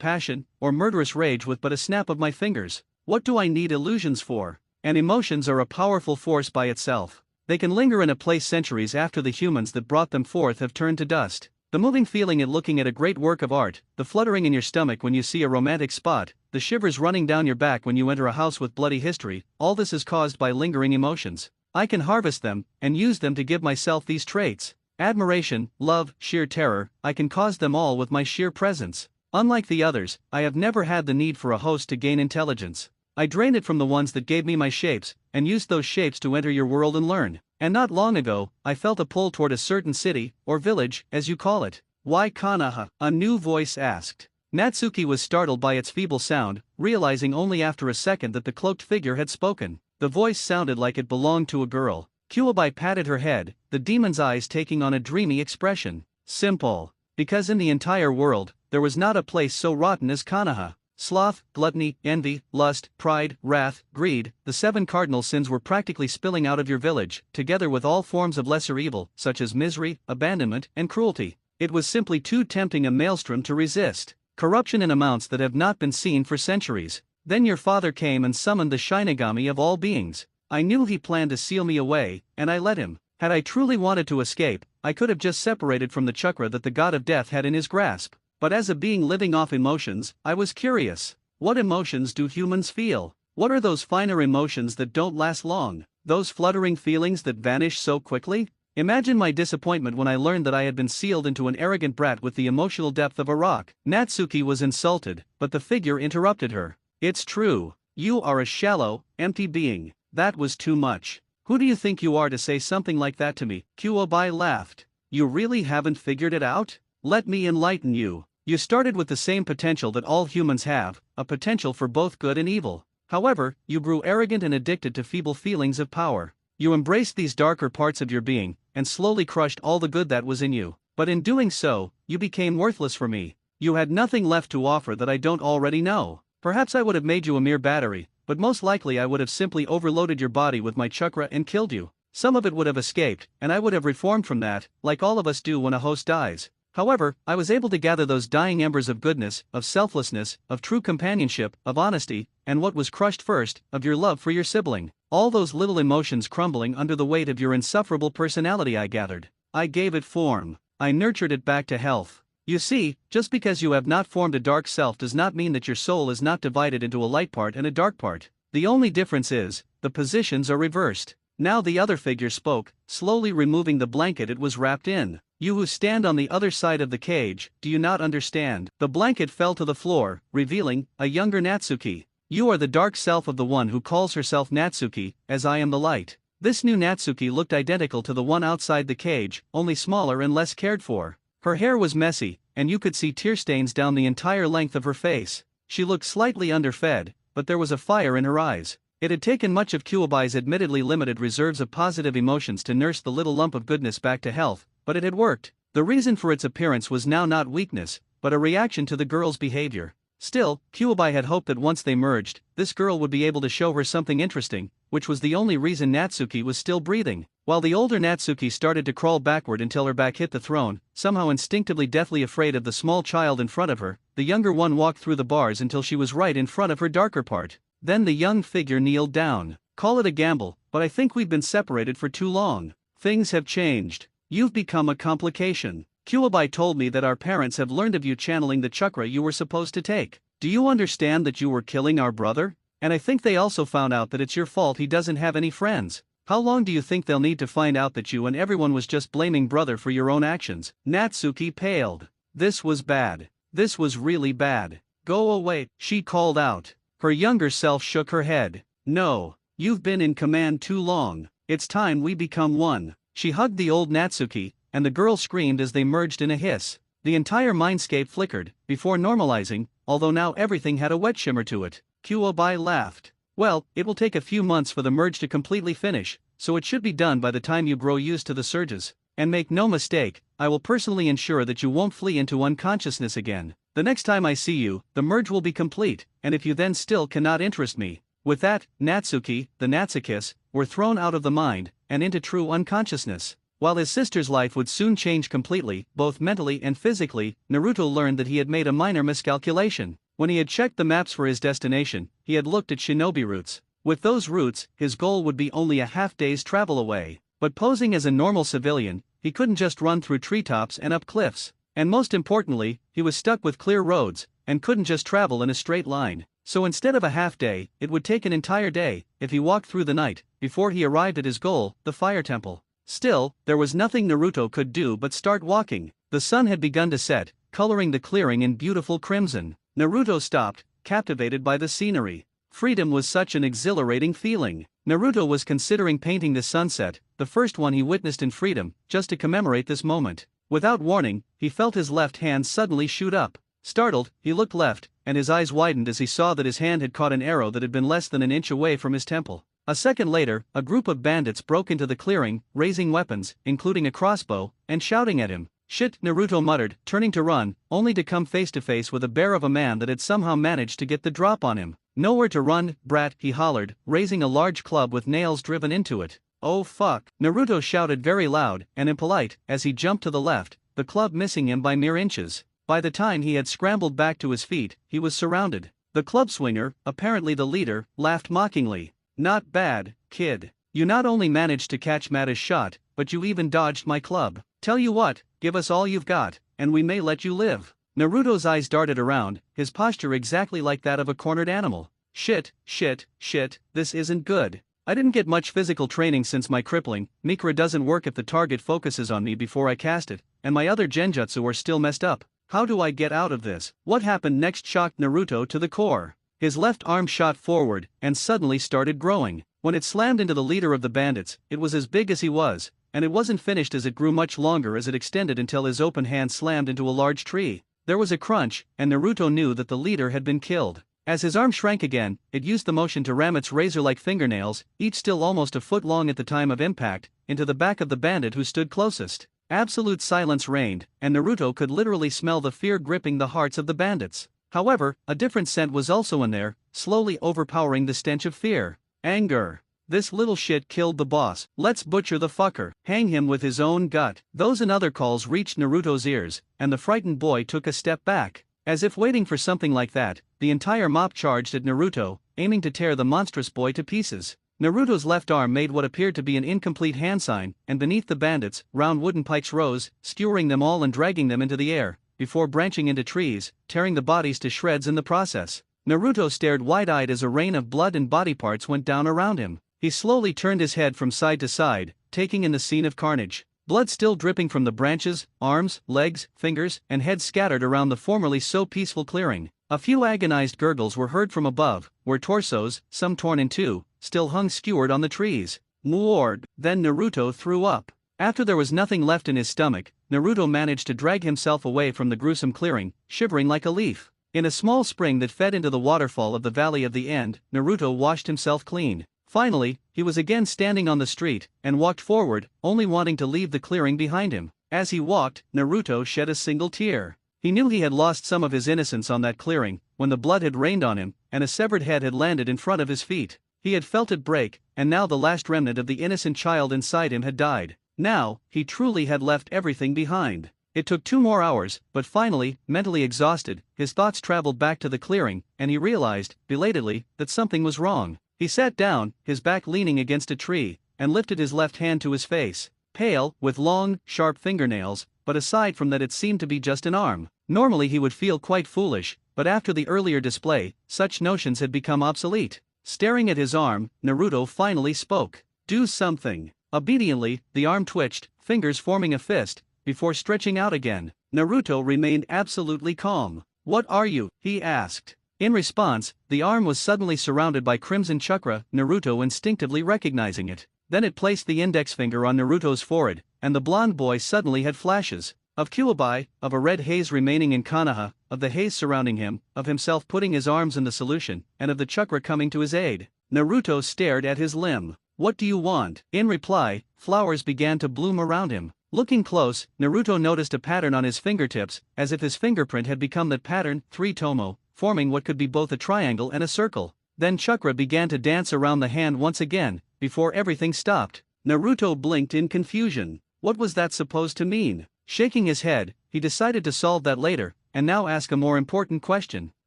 passion, or murderous rage with but a snap of my fingers. What do I need illusions for? And emotions are a powerful force by itself. They can linger in a place centuries after the humans that brought them forth have turned to dust. The moving feeling at looking at a great work of art, the fluttering in your stomach when you see a romantic spot, the shivers running down your back when you enter a house with bloody history, all this is caused by lingering emotions. I can harvest them, and use them to give myself these traits. Admiration, love, sheer terror, I can cause them all with my sheer presence. Unlike the others, I have never had the need for a host to gain intelligence. I drained it from the ones that gave me my shapes, and used those shapes to enter your world and learn. And not long ago, I felt a pull toward a certain city, or village, as you call it. Why Kanaha? A new voice asked. Natsuki was startled by its feeble sound, realizing only after a second that the cloaked figure had spoken. The voice sounded like it belonged to a girl. Kuobai patted her head, the demon's eyes taking on a dreamy expression. Simple. Because in the entire world, there was not a place so rotten as Kanaha. Sloth, gluttony, envy, lust, pride, wrath, greed, the 7 cardinal sins were practically spilling out of your village, together with all forms of lesser evil, such as misery, abandonment, and cruelty. It was simply too tempting a maelstrom to resist. Corruption in amounts that have not been seen for centuries. Then your father came and summoned the Shinigami of all beings. I knew he planned to seal me away, and I let him. Had I truly wanted to escape, I could have just separated from the chakra that the god of death had in his grasp. But as a being living off emotions, I was curious. What emotions do humans feel? What are those finer emotions that don't last long? Those fluttering feelings that vanish so quickly? Imagine my disappointment when I learned that I had been sealed into an arrogant brat with the emotional depth of a rock. Natsuki was insulted, but the figure interrupted her. It's true. You are a shallow, empty being. That was too much. Who do you think you are to say something like that to me? Kuobai laughed. You really haven't figured it out? Let me enlighten you. You started with the same potential that all humans have, a potential for both good and evil. However, you grew arrogant and addicted to feeble feelings of power. You embraced these darker parts of your being, and slowly crushed all the good that was in you. But in doing so, you became worthless for me. You had nothing left to offer that I don't already know. Perhaps I would have made you a mere battery, but most likely I would have simply overloaded your body with my chakra and killed you. Some of it would have escaped, and I would have reformed from that, like all of us do when a host dies. However, I was able to gather those dying embers of goodness, of selflessness, of true companionship, of honesty, and what was crushed first, of your love for your sibling. All those little emotions crumbling under the weight of your insufferable personality I gathered. I gave it form. I nurtured it back to health. You see, just because you have not formed a dark self does not mean that your soul is not divided into a light part and a dark part. The only difference is, the positions are reversed. Now the other figure spoke, slowly removing the blanket it was wrapped in. You who stand on the other side of the cage, do you not understand? The blanket fell to the floor, revealing a younger Natsuki. You are the dark self of the one who calls herself Natsuki, as I am the light. This new Natsuki looked identical to the one outside the cage, only smaller and less cared for. Her hair was messy, and you could see tear stains down the entire length of her face. She looked slightly underfed, but there was a fire in her eyes. It had taken much of Kuobai's admittedly limited reserves of positive emotions to nurse the little lump of goodness back to health, but it had worked. The reason for its appearance was now not weakness, but a reaction to the girl's behavior. Still, Kuobai had hoped that once they merged, this girl would be able to show her something interesting, which was the only reason Natsuki was still breathing. While the older Natsuki started to crawl backward until her back hit the throne, somehow instinctively deathly afraid of the small child in front of her, the younger one walked through the bars until she was right in front of her darker part. Then the young figure kneeled down. Call it a gamble, but I think we've been separated for too long. Things have changed. You've become a complication. Kuobai told me that our parents have learned of you channeling the chakra you were supposed to take. Do you understand that you were killing our brother? And I think they also found out that it's your fault he doesn't have any friends. How long do you think they'll need to find out that you and everyone was just blaming brother for your own actions? Natsuki paled. This was bad. This was really bad. Go away, she called out. Her younger self shook her head. No, you've been in command too long. It's time we become one. She hugged the old Natsuki, and the girl screamed as they merged in a hiss. The entire mindscape flickered, before normalizing, although now everything had a wet shimmer to it. Kuobai laughed. Well, it will take a few months for the merge to completely finish, so it should be done by the time you grow used to the surges. And make no mistake, I will personally ensure that you won't flee into unconsciousness again. The next time I see you, the merge will be complete, and if you then still cannot interest me. With that, Natsuki, the Natsukis, were thrown out of the mind, and into true unconsciousness. While his sister's life would soon change completely, both mentally and physically, Naruto learned that he had made a minor miscalculation. When he had checked the maps for his destination, he had looked at shinobi routes. With those routes, his goal would be only a half-day's travel away. But posing as a normal civilian, he couldn't just run through treetops and up cliffs. And most importantly, he was stuck with clear roads, and couldn't just travel in a straight line. So instead of a half-day, it would take an entire day, if he walked through the night, before he arrived at his goal, the Fire Temple. Still, there was nothing Naruto could do but start walking. The sun had begun to set, coloring the clearing in beautiful crimson. Naruto stopped, captivated by the scenery. Freedom was such an exhilarating feeling. Naruto was considering painting the sunset, the first one he witnessed in freedom, just to commemorate this moment. Without warning, he felt his left hand suddenly shoot up. Startled, he looked left, and his eyes widened as he saw that his hand had caught an arrow that had been less than an inch away from his temple. A second later, a group of bandits broke into the clearing, raising weapons, including a crossbow, and shouting at him. "Shit," Naruto muttered, turning to run, only to come face to face with a bear of a man that had somehow managed to get the drop on him. "Nowhere to run, brat," he hollered, raising a large club with nails driven into it. "Oh fuck," Naruto shouted very loud and impolite as he jumped to the left, the club missing him by mere inches. By the time he had scrambled back to his feet, he was surrounded. The club swinger, apparently the leader, laughed mockingly. "Not bad, kid. You not only managed to catch Mata's shot, but you even dodged my club. Tell you what, give us all you've got, and we may let you live." Naruto's eyes darted around, his posture exactly like that of a cornered animal. Shit, this isn't good. I didn't get much physical training since my crippling. Mikra doesn't work if the target focuses on me before I cast it, and my other genjutsu are still messed up. How do I get out of this? What happened next shocked Naruto to the core. His left arm shot forward, and suddenly started growing. When it slammed into the leader of the bandits, it was as big as he was, and it wasn't finished as it grew much longer as it extended until his open hand slammed into a large tree. There was a crunch, and Naruto knew that the leader had been killed. As his arm shrank again, it used the motion to ram its razor-like fingernails, each still almost a foot long at the time of impact, into the back of the bandit who stood closest. Absolute silence reigned, and Naruto could literally smell the fear gripping the hearts of the bandits. However, a different scent was also in there, slowly overpowering the stench of fear. Anger. "This little shit killed the boss, let's butcher the fucker, hang him with his own gut." Those and other calls reached Naruto's ears, and the frightened boy took a step back. As if waiting for something like that, the entire mob charged at Naruto, aiming to tear the monstrous boy to pieces. Naruto's left arm made what appeared to be an incomplete hand sign, and beneath the bandits, round wooden pikes rose, skewering them all and dragging them into the air, before branching into trees, tearing the bodies to shreds in the process. Naruto stared wide-eyed as a rain of blood and body parts went down around him. He slowly turned his head from side to side, taking in the scene of carnage. Blood still dripping from the branches, arms, legs, fingers, and heads scattered around the formerly so peaceful clearing. A few agonized gurgles were heard from above, where torsos, some torn in two, still hung skewered on the trees. Lord! Then Naruto threw up. After there was nothing left in his stomach, Naruto managed to drag himself away from the gruesome clearing, shivering like a leaf. In a small spring that fed into the waterfall of the Valley of the End, Naruto washed himself clean. Finally, he was again standing on the street, and walked forward, only wanting to leave the clearing behind him. As he walked, Naruto shed a single tear. He knew he had lost some of his innocence on that clearing, when the blood had rained on him, and a severed head had landed in front of his feet. He had felt it break, and now the last remnant of the innocent child inside him had died. Now, he truly had left everything behind. It took 2 more hours, but finally, mentally exhausted, his thoughts traveled back to the clearing, and he realized, belatedly, that something was wrong. He sat down, his back leaning against a tree, and lifted his left hand to his face. Pale, with long, sharp fingernails, but aside from that it seemed to be just an arm. Normally he would feel quite foolish, but after the earlier display, such notions had become obsolete. Staring at his arm, Naruto finally spoke. "Do something." Obediently, the arm twitched, fingers forming a fist, before stretching out again. Naruto remained absolutely calm. "What are you?" he asked. In response, the arm was suddenly surrounded by crimson chakra, Naruto instinctively recognizing it. Then it placed the index finger on Naruto's forehead, and the blonde boy suddenly had flashes. Of Kyuubi, of a red haze remaining in Konoha, of the haze surrounding him, of himself putting his arms in the solution, and of the chakra coming to his aid. Naruto stared at his limb. "What do you want?" In reply, flowers began to bloom around him. Looking close, Naruto noticed a pattern on his fingertips, as if his fingerprint had become that pattern, 3 tomo, forming what could be both a triangle and a circle. Then chakra began to dance around the hand once again, before everything stopped. Naruto blinked in confusion. What was that supposed to mean? Shaking his head, he decided to solve that later, and now ask a more important question.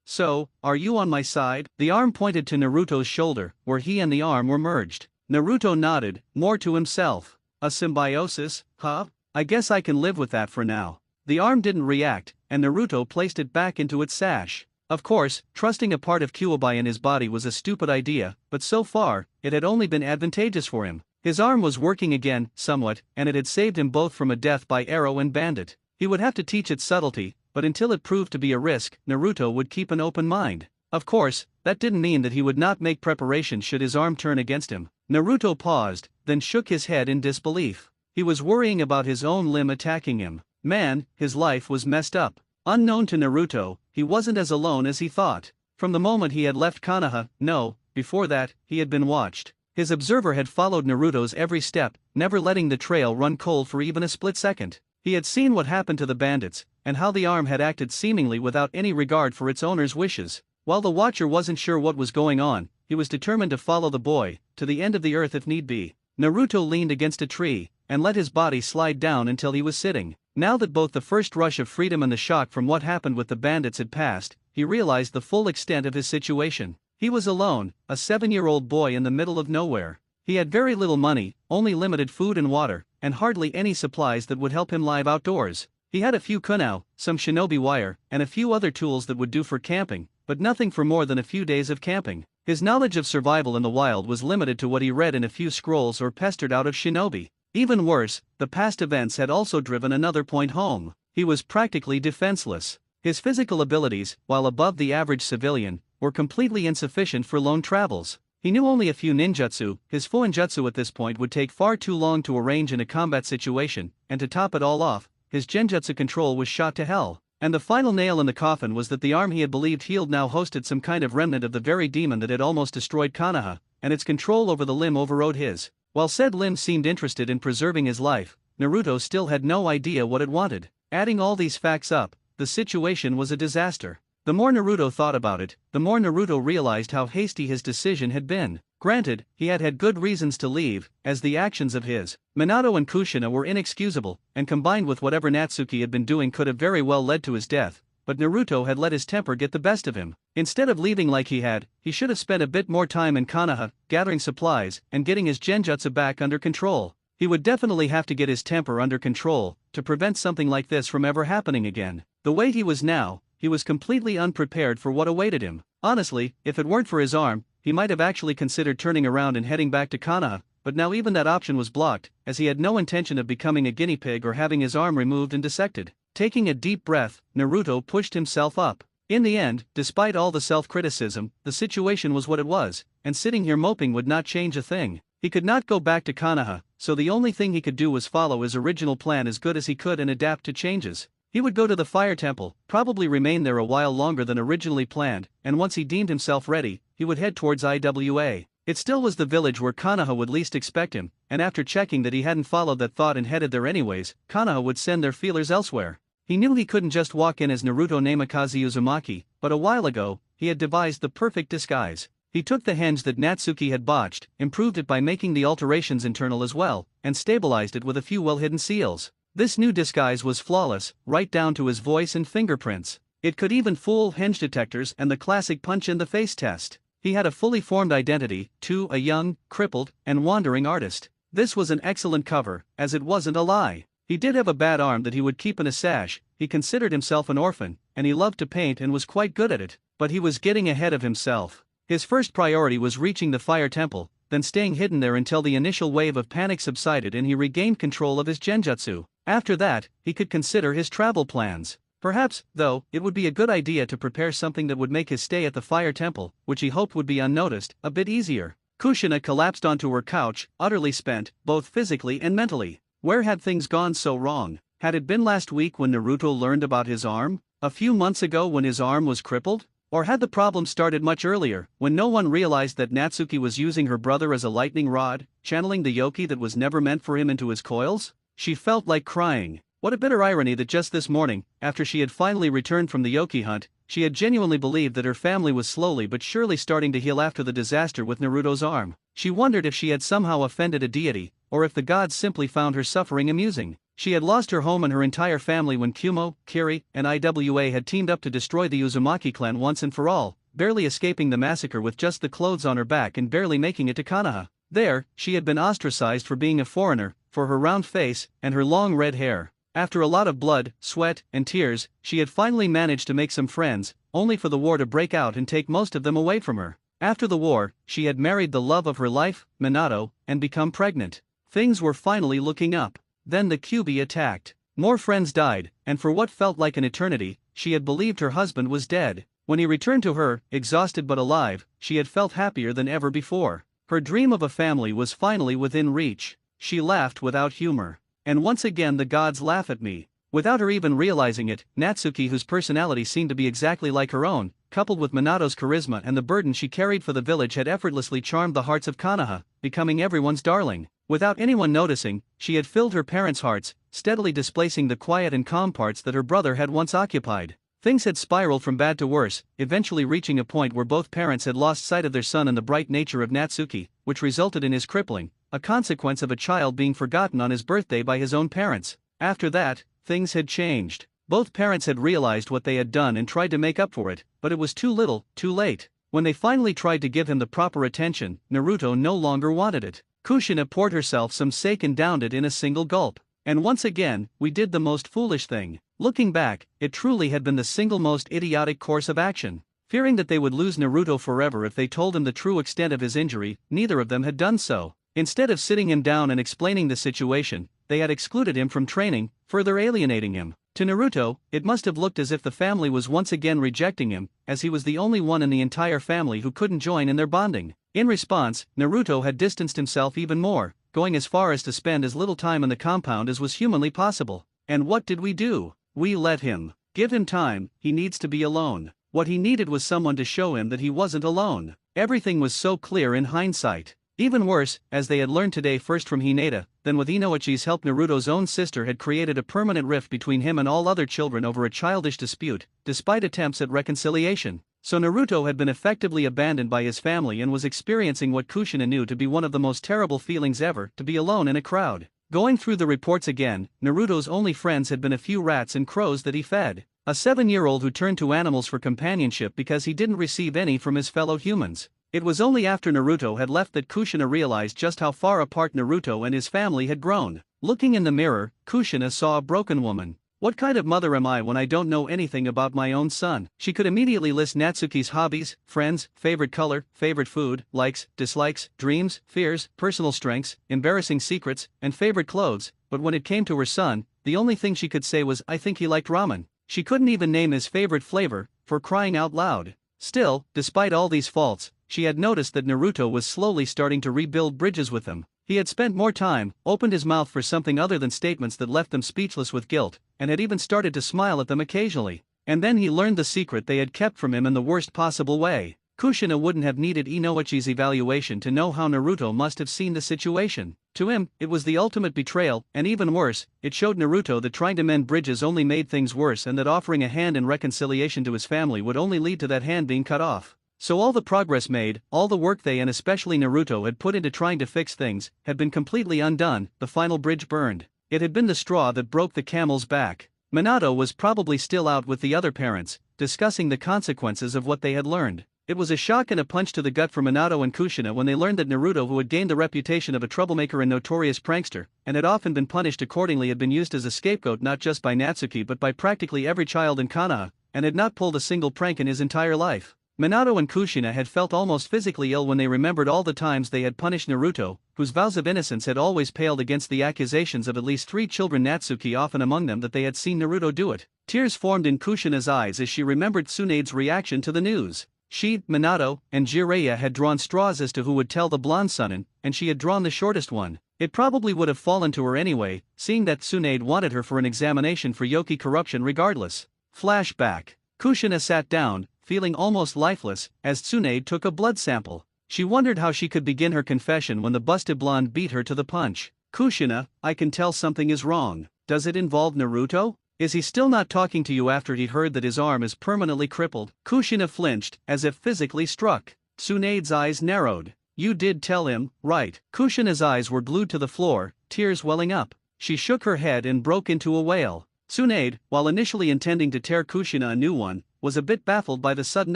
"So, are you on my side?" The arm pointed to Naruto's shoulder, where he and the arm were merged. Naruto nodded, more to himself. "A symbiosis, huh? I guess I can live with that for now." The arm didn't react, and Naruto placed it back into its sash. Of course, trusting a part of Kyuubi in his body was a stupid idea, but so far, it had only been advantageous for him. His arm was working again, somewhat, and it had saved him both from a death by arrow and bandit. He would have to teach it subtlety, but until it proved to be a risk, Naruto would keep an open mind. Of course, that didn't mean that he would not make preparations should his arm turn against him. Naruto paused, then shook his head in disbelief. He was worrying about his own limb attacking him. Man, his life was messed up. Unknown to Naruto, he wasn't as alone as he thought. From the moment he had left Konoha, no, before that, he had been watched. His observer had followed Naruto's every step, never letting the trail run cold for even a split second. He had seen what happened to the bandits, and how the arm had acted seemingly without any regard for its owner's wishes. While the watcher wasn't sure what was going on, he was determined to follow the boy, to the end of the earth if need be. Naruto leaned against a tree, and let his body slide down until he was sitting. Now that both the first rush of freedom and the shock from what happened with the bandits had passed, he realized the full extent of his situation. He was alone, a 7-year-old boy in the middle of nowhere. He had very little money, only limited food and water, and hardly any supplies that would help him live outdoors. He had a few kunao, some shinobi wire, and a few other tools that would do for camping, but nothing for more than a few days of camping. His knowledge of survival in the wild was limited to what he read in a few scrolls or pestered out of shinobi. Even worse, the past events had also driven another point home. He was practically defenseless. His physical abilities, while above the average civilian, were completely insufficient for lone travels. He knew only a few ninjutsu. His fuinjutsu at this point would take far too long to arrange in a combat situation, and to top it all off, his genjutsu control was shot to hell. And the final nail in the coffin was that the arm he had believed healed now hosted some kind of remnant of the very demon that had almost destroyed Konoha, and its control over the limb overrode his. While said limb seemed interested in preserving his life, Naruto still had no idea what it wanted. Adding all these facts up, the situation was a disaster. The more Naruto thought about it, the more Naruto realized how hasty his decision had been. Granted, he had had good reasons to leave, as the actions of his Minato and Kushina were inexcusable, and combined with whatever Natsuki had been doing could have very well led to his death, but Naruto had let his temper get the best of him. Instead of leaving like he had, he should have spent a bit more time in Konoha, gathering supplies, and getting his genjutsu back under control. He would definitely have to get his temper under control, to prevent something like this from ever happening again. The way he was now, he was completely unprepared for what awaited him. Honestly, if it weren't for his arm, he might have actually considered turning around and heading back to Konoha, but now even that option was blocked, as he had no intention of becoming a guinea pig or having his arm removed and dissected. Taking a deep breath, Naruto pushed himself up. In the end, despite all the self-criticism, the situation was what it was, and sitting here moping would not change a thing. He could not go back to Konoha, so the only thing he could do was follow his original plan as good as he could and adapt to changes. He would go to the fire temple, probably remain there a while longer than originally planned, and once he deemed himself ready, he would head towards Iwa. It still was the village where Konoha would least expect him, and after checking that he hadn't followed that thought and headed there anyways, Konoha would send their feelers elsewhere. He knew he couldn't just walk in as Naruto Namikaze Uzumaki, but a while ago, he had devised the perfect disguise. He took the henge that Natsuki had botched, improved it by making the alterations internal as well, and stabilized it with a few well-hidden seals. This new disguise was flawless, right down to his voice and fingerprints. It could even fool henge detectors and the classic punch-in-the-face test. He had a fully formed identity, too, a young, crippled, and wandering artist. This was an excellent cover, as it wasn't a lie. He did have a bad arm that he would keep in a sash. He considered himself an orphan, and he loved to paint and was quite good at it, but he was getting ahead of himself. His first priority was reaching the fire temple, then staying hidden there until the initial wave of panic subsided and he regained control of his genjutsu. After that, he could consider his travel plans. Perhaps, though, it would be a good idea to prepare something that would make his stay at the fire temple, which he hoped would be unnoticed, a bit easier. Kushina collapsed onto her couch, utterly spent, both physically and mentally. Where had things gone so wrong? Had it been last week when Naruto learned about his arm? A few months ago when his arm was crippled? Or had the problem started much earlier, when no one realized that Natsuki was using her brother as a lightning rod, channeling the yoki that was never meant for him into his coils? She felt like crying. What a bitter irony that just this morning, after she had finally returned from the yoki hunt, she had genuinely believed that her family was slowly but surely starting to heal after the disaster with Naruto's arm. She wondered if she had somehow offended a deity, or if the gods simply found her suffering amusing. She had lost her home and her entire family when Kumo, Kiri, and Iwa had teamed up to destroy the Uzumaki clan once and for all, barely escaping the massacre with just the clothes on her back and barely making it to Konoha. There, she had been ostracized for being a foreigner, for her round face, and her long red hair. After a lot of blood, sweat, and tears, she had finally managed to make some friends, only for the war to break out and take most of them away from her. After the war, she had married the love of her life, Minato, and become pregnant. Things were finally looking up. Then the Kyuubi attacked. More friends died, and for what felt like an eternity, she had believed her husband was dead. When he returned to her, exhausted but alive, she had felt happier than ever before. Her dream of a family was finally within reach. She laughed without humor. And once again the gods laugh at me. Without her even realizing it, Natsuki, whose personality seemed to be exactly like her own, coupled with Minato's charisma and the burden she carried for the village, had effortlessly charmed the hearts of Konoha, becoming everyone's darling. Without anyone noticing, she had filled her parents' hearts, steadily displacing the quiet and calm parts that her brother had once occupied. Things had spiraled from bad to worse, eventually reaching a point where both parents had lost sight of their son and the bright nature of Natsuki, which resulted in his crippling, a consequence of a child being forgotten on his birthday by his own parents. After that, things had changed. Both parents had realized what they had done and tried to make up for it, but it was too little, too late. When they finally tried to give him the proper attention, Naruto no longer wanted it. Kushina poured herself some sake and downed it in a single gulp. And once again, we did the most foolish thing. Looking back, it truly had been the single most idiotic course of action. Fearing that they would lose Naruto forever if they told him the true extent of his injury, neither of them had done so. Instead of sitting him down and explaining the situation, they had excluded him from training, further alienating him. To Naruto, it must have looked as if the family was once again rejecting him, as he was the only one in the entire family who couldn't join in their bonding. In response, Naruto had distanced himself even more, going as far as to spend as little time in the compound as was humanly possible. And what did we do? We let him. Give him time, he needs to be alone. What he needed was someone to show him that he wasn't alone. Everything was so clear in hindsight. Even worse, as they had learned today first from Hinata, then with Inouchi's help, Naruto's own sister had created a permanent rift between him and all other children over a childish dispute, despite attempts at reconciliation. So Naruto had been effectively abandoned by his family and was experiencing what Kushina knew to be one of the most terrible feelings ever, to be alone in a crowd. Going through the reports again, Naruto's only friends had been a few rats and crows that he fed. A 7-year-old who turned to animals for companionship because he didn't receive any from his fellow humans. It was only after Naruto had left that Kushina realized just how far apart Naruto and his family had grown. Looking in the mirror, Kushina saw a broken woman. What kind of mother am I when I don't know anything about my own son? She could immediately list Natsuki's hobbies, friends, favorite color, favorite food, likes, dislikes, dreams, fears, personal strengths, embarrassing secrets, and favorite clothes, but when it came to her son, the only thing she could say was, "I think he liked ramen." She couldn't even name his favorite flavor, for crying out loud. Still, despite all these faults, she had noticed that Naruto was slowly starting to rebuild bridges with him. He had spent more time, opened his mouth for something other than statements that left them speechless with guilt, and had even started to smile at them occasionally. And then he learned the secret they had kept from him in the worst possible way. Kushina wouldn't have needed Inouchi's evaluation to know how Naruto must have seen the situation. To him, it was the ultimate betrayal, and even worse, it showed Naruto that trying to mend bridges only made things worse and that offering a hand in reconciliation to his family would only lead to that hand being cut off. So all the progress made, all the work they and especially Naruto had put into trying to fix things, had been completely undone. The final bridge burned. It had been the straw that broke the camel's back. Minato was probably still out with the other parents, discussing the consequences of what they had learned. It was a shock and a punch to the gut for Minato and Kushina when they learned that Naruto, who had gained the reputation of a troublemaker and notorious prankster, and had often been punished accordingly, had been used as a scapegoat not just by Natsuki but by practically every child in Konoha, and had not pulled a single prank in his entire life. Minato and Kushina had felt almost physically ill when they remembered all the times they had punished Naruto, whose vows of innocence had always paled against the accusations of at least 3 children, Natsuki often among them, that they had seen Naruto do it. Tears formed in Kushina's eyes as she remembered Tsunade's reaction to the news. She, Minato, and Jiraiya had drawn straws as to who would tell the blonde Sunin, and she had drawn the shortest one. It probably would have fallen to her anyway, seeing that Tsunade wanted her for an examination for Yoki corruption regardless. Flashback. Kushina sat down, feeling almost lifeless, as Tsunade took a blood sample. She wondered how she could begin her confession when the busted blonde beat her to the punch. Kushina, I can tell something is wrong. Does it involve Naruto? Is he still not talking to you after he heard that his arm is permanently crippled? Kushina flinched, as if physically struck. Tsunade's eyes narrowed. You did tell him, right? Kushina's eyes were glued to the floor, tears welling up. She shook her head and broke into a wail. Tsunade, while initially intending to tear Kushina a new one, was a bit baffled by the sudden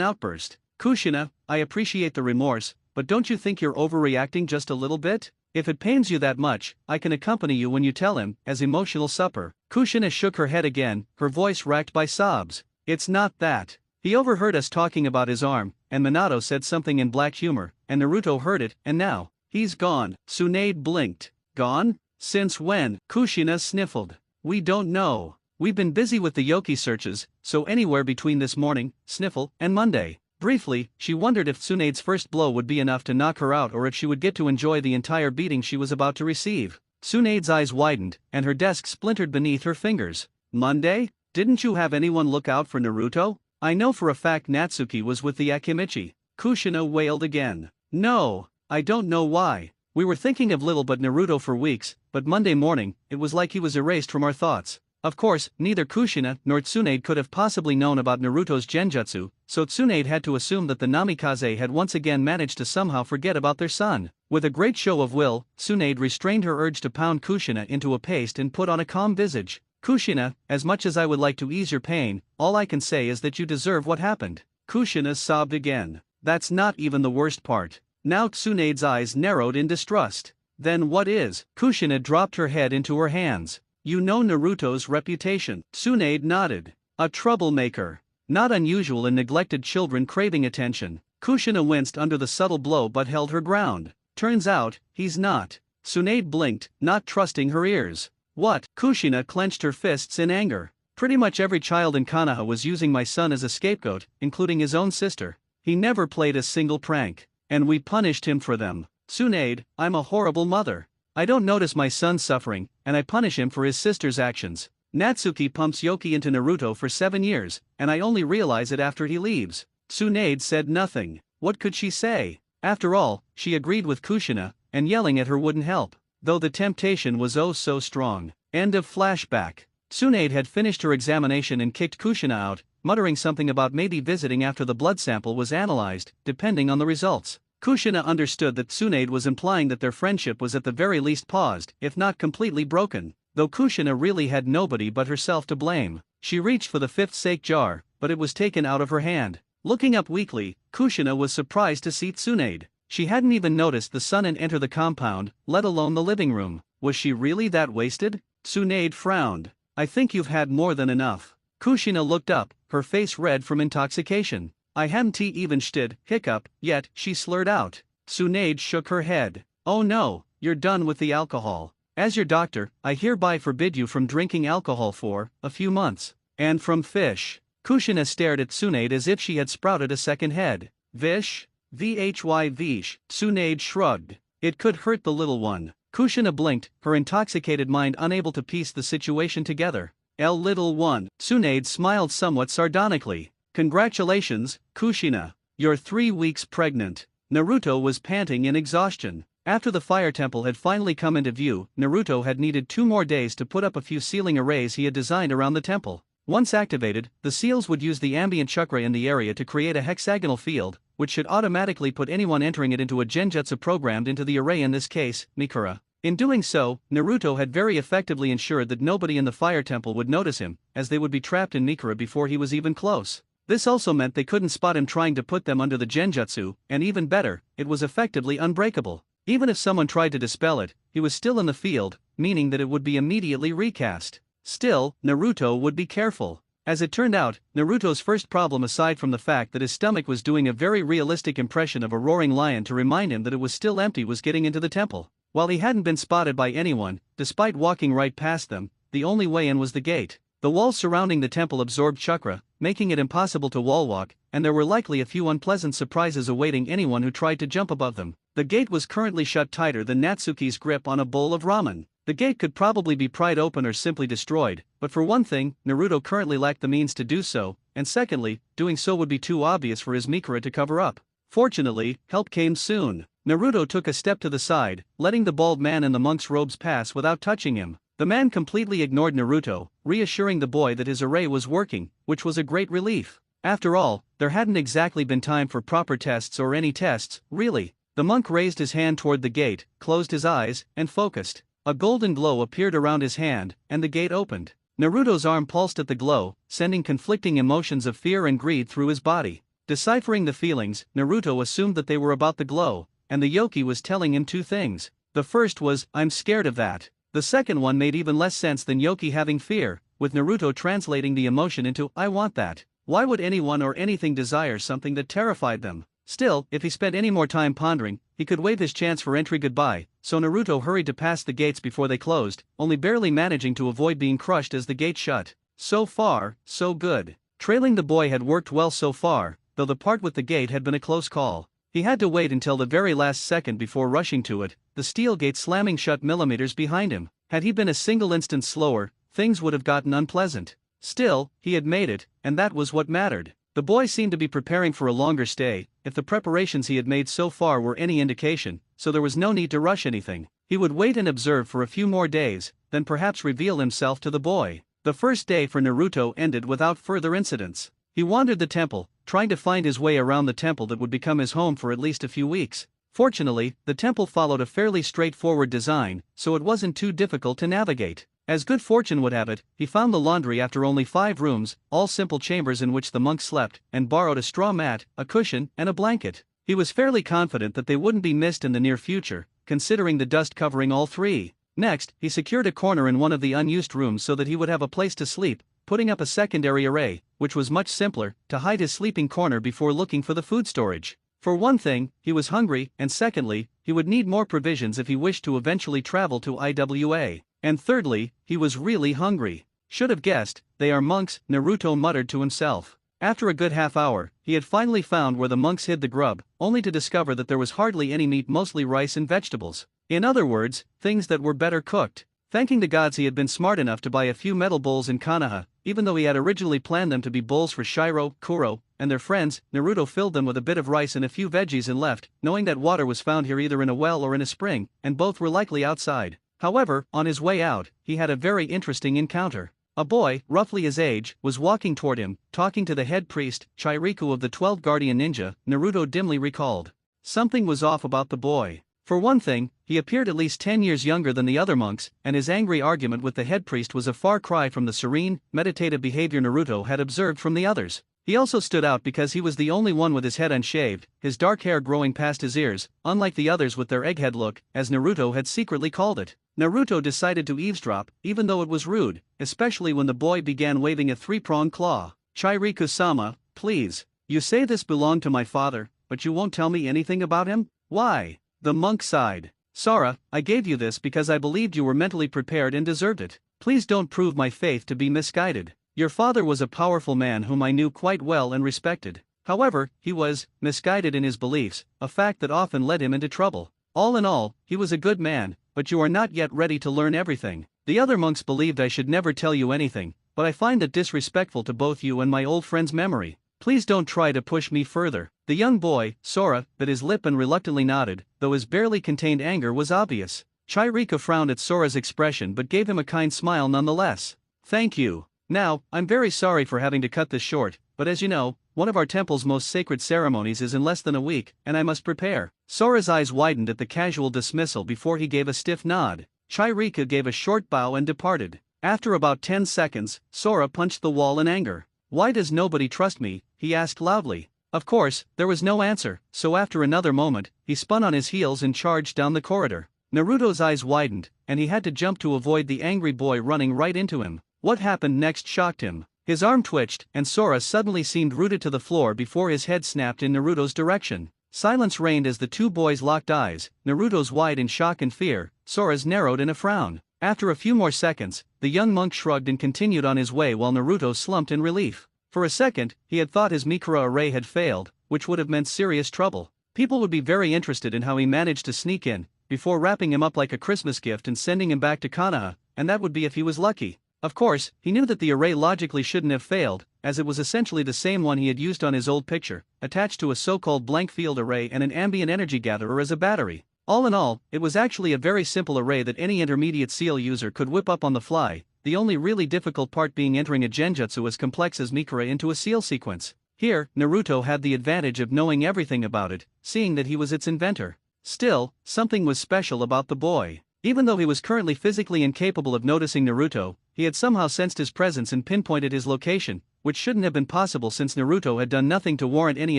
outburst. Kushina, I appreciate the remorse, but don't you think you're overreacting just a little bit? If it pains you that much, I can accompany you when you tell him, as emotional supper. Kushina shook her head again, her voice racked by sobs. It's not that. He overheard us talking about his arm, and Minato said something in black humor, and Naruto heard it, and now, he's gone. Tsunade blinked. Gone? Since when? Kushina sniffled. We don't know. We've been busy with the Yoki searches, so anywhere between this morning, sniffle, and Monday. Briefly, she wondered if Tsunade's first blow would be enough to knock her out or if she would get to enjoy the entire beating she was about to receive. Tsunade's eyes widened, and her desk splintered beneath her fingers. Monday? Didn't you have anyone look out for Naruto? I know for a fact Natsuki was with the Akimichi. Kushina wailed again. No, I don't know why. We were thinking of little but Naruto for weeks, but Monday morning, it was like he was erased from our thoughts. Of course, neither Kushina nor Tsunade could have possibly known about Naruto's genjutsu, so Tsunade had to assume that the Namikaze had once again managed to somehow forget about their son. With a great show of will, Tsunade restrained her urge to pound Kushina into a paste and put on a calm visage. Kushina, as much as I would like to ease your pain, all I can say is that you deserve what happened. Kushina sobbed again. That's not even the worst part. Now Tsunade's eyes narrowed in distrust. Then what is? Kushina dropped her head into her hands. You know Naruto's reputation. Tsunade nodded. A troublemaker. Not unusual in neglected children craving attention. Kushina winced under the subtle blow but held her ground. Turns out, he's not. Tsunade blinked, not trusting her ears. What? Kushina clenched her fists in anger. Pretty much every child in Konoha was using my son as a scapegoat, including his own sister. He never played a single prank. And we punished him for them. Tsunade, I'm a horrible mother. I don't notice my son suffering, and I punish him for his sister's actions. Natsuki pumps Yoki into Naruto for 7 years, and I only realize it after he leaves. Tsunade said nothing. What could she say? After all, she agreed with Kushina, and yelling at her wouldn't help, though the temptation was oh so strong. End of flashback. Tsunade had finished her examination and kicked Kushina out, muttering something about maybe visiting after the blood sample was analyzed, depending on the results. Kushina understood that Tsunade was implying that their friendship was at the very least paused, if not completely broken, though Kushina really had nobody but herself to blame. She reached for the fifth sake jar, but it was taken out of her hand. Looking up weakly, Kushina was surprised to see Tsunade. She hadn't even noticed the son enter the compound, let alone the living room. Was she really that wasted? Tsunade frowned. I think you've had more than enough. Kushina looked up, her face red from intoxication. I haven't even started, hiccup, yet, she slurred out. Tsunade shook her head. Oh no, you're done with the alcohol. As your doctor, I hereby forbid you from drinking alcohol for a few months. And from fish. Kushina stared at Tsunade as if she had sprouted a second head. Vish? Vish. Tsunade shrugged. It could hurt the little one. Kushina blinked, her intoxicated mind unable to piece the situation together. Little one. Tsunade smiled somewhat sardonically. Congratulations, Kushina. You're 3 weeks pregnant. Naruto was panting in exhaustion. After the fire temple had finally come into view, Naruto had needed 2 more days to put up a few sealing arrays he had designed around the temple. Once activated, the seals would use the ambient chakra in the area to create a hexagonal field, which should automatically put anyone entering it into a genjutsu programmed into the array, in this case, Mikura. In doing so, Naruto had very effectively ensured that nobody in the fire temple would notice him, as they would be trapped in Mikura before he was even close. This also meant they couldn't spot him trying to put them under the genjutsu, and even better, it was effectively unbreakable. Even if someone tried to dispel it, he was still in the field, meaning that it would be immediately recast. Still, Naruto would be careful. As it turned out, Naruto's first problem, aside from the fact that his stomach was doing a very realistic impression of a roaring lion to remind him that it was still empty, was getting into the temple. While he hadn't been spotted by anyone, despite walking right past them, the only way in was the gate. The walls surrounding the temple absorbed chakra, making it impossible to wall walk, and there were likely a few unpleasant surprises awaiting anyone who tried to jump above them. The gate was currently shut tighter than Natsuki's grip on a bowl of ramen. The gate could probably be pried open or simply destroyed, but for one thing, Naruto currently lacked the means to do so, and secondly, doing so would be too obvious for his Mikura to cover up. Fortunately, help came soon. Naruto took a step to the side, letting the bald man in the monk's robes pass without touching him. The man completely ignored Naruto, reassuring the boy that his array was working, which was a great relief. After all, there hadn't exactly been time for proper tests or any tests, really. The monk raised his hand toward the gate, closed his eyes, and focused. A golden glow appeared around his hand, and the gate opened. Naruto's arm pulsed at the glow, sending conflicting emotions of fear and greed through his body. Deciphering the feelings, Naruto assumed that they were about the glow, and the yoki was telling him two things. The first was, "I'm scared of that." The second one made even less sense than yoki having fear, with Naruto translating the emotion into, "I want that." Why would anyone or anything desire something that terrified them? Still, if he spent any more time pondering, he could wave his chance for entry goodbye, so Naruto hurried to pass the gates before they closed, only barely managing to avoid being crushed as the gate shut. So far, so good. Trailing the boy had worked well so far, though the part with the gate had been a close call. He had to wait until the very last second before rushing to it, the steel gate slamming shut millimeters behind him. Had he been a single instant slower, things would have gotten unpleasant. Still, he had made it, and that was what mattered. The boy seemed to be preparing for a longer stay, if the preparations he had made so far were any indication, so there was no need to rush anything. He would wait and observe for a few more days, then perhaps reveal himself to the boy. The first day for Naruto ended without further incidents. He wandered the temple, trying to find his way around the temple that would become his home for at least a few weeks. Fortunately, the temple followed a fairly straightforward design, so it wasn't too difficult to navigate. As good fortune would have it, he found the laundry after only 5 rooms, all simple chambers in which the monk slept, and borrowed a straw mat, a cushion, and a blanket. He was fairly confident that they wouldn't be missed in the near future, considering the dust covering all 3. Next, he secured a corner in one of the unused rooms so that he would have a place to sleep, putting up a secondary array, which was much simpler, to hide his sleeping corner before looking for the food storage. For one thing, he was hungry, and secondly, he would need more provisions if he wished to eventually travel to IWA. And thirdly, he was really hungry. Should have guessed, they are monks, Naruto muttered to himself. After a good half hour, he had finally found where the monks hid the grub, only to discover that there was hardly any meat, mostly rice and vegetables. In other words, things that were better cooked. Thanking the gods he had been smart enough to buy a few metal bowls in Konoha, even though he had originally planned them to be bowls for Shiro, Kuro, and their friends. Naruto filled them with a bit of rice and a few veggies and left, knowing that water was found here either in a well or in a spring, and both were likely outside. However, on his way out, he had a very interesting encounter. A boy, roughly his age, was walking toward him, talking to the head priest, Chiriku of the 12 Guardian Ninja. Naruto dimly recalled. Something was off about the boy. For one thing, he appeared at least 10 years younger than the other monks, and his angry argument with the head priest was a far cry from the serene, meditative behavior Naruto had observed from the others. He also stood out because he was the only one with his head unshaved, his dark hair growing past his ears, unlike the others with their egghead look, as Naruto had secretly called it. Naruto decided to eavesdrop, even though it was rude, especially when the boy began waving a 3-pronged claw. Chiriku-sama, please. You say this belonged to my father, but you won't tell me anything about him? Why? The monk sighed. Sora, I gave you this because I believed you were mentally prepared and deserved it. Please don't prove my faith to be misguided. Your father was a powerful man whom I knew quite well and respected. However, he was misguided in his beliefs, a fact that often led him into trouble. All in all, he was a good man, but you are not yet ready to learn everything. The other monks believed I should never tell you anything, but I find that disrespectful to both you and my old friend's memory. Please don't try to push me further. The young boy, Sora, bit his lip and reluctantly nodded, though his barely contained anger was obvious. Chiriku frowned at Sora's expression but gave him a kind smile nonetheless. Thank you. Now, I'm very sorry for having to cut this short, but as you know, one of our temple's most sacred ceremonies is in less than a week, and I must prepare. Sora's eyes widened at the casual dismissal before he gave a stiff nod. Chiriku gave a short bow and departed. After about 10 seconds, Sora punched the wall in anger. Why does nobody trust me? He asked loudly. Of course, there was no answer, so after another moment, he spun on his heels and charged down the corridor. Naruto's eyes widened, and he had to jump to avoid the angry boy running right into him. What happened next shocked him. His arm twitched, and Sora suddenly seemed rooted to the floor before his head snapped in Naruto's direction. Silence reigned as the two boys locked eyes, Naruto's wide in shock and fear, Sora's narrowed in a frown. After a few more seconds, the young monk shrugged and continued on his way while Naruto slumped in relief. For a second, he had thought his Mikura array had failed, which would have meant serious trouble. People would be very interested in how he managed to sneak in, before wrapping him up like a Christmas gift and sending him back to Konoha, and that would be if he was lucky. Of course, he knew that the array logically shouldn't have failed, as it was essentially the same one he had used on his old picture, attached to a so-called blank field array and an ambient energy gatherer as a battery. All in all, it was actually a very simple array that any intermediate seal user could whip up on the fly, the only really difficult part being entering a genjutsu as complex as Mikura into a seal sequence. Here, Naruto had the advantage of knowing everything about it, seeing that he was its inventor. Still, something was special about the boy. Even though he was currently physically incapable of noticing Naruto, he had somehow sensed his presence and pinpointed his location, which shouldn't have been possible since Naruto had done nothing to warrant any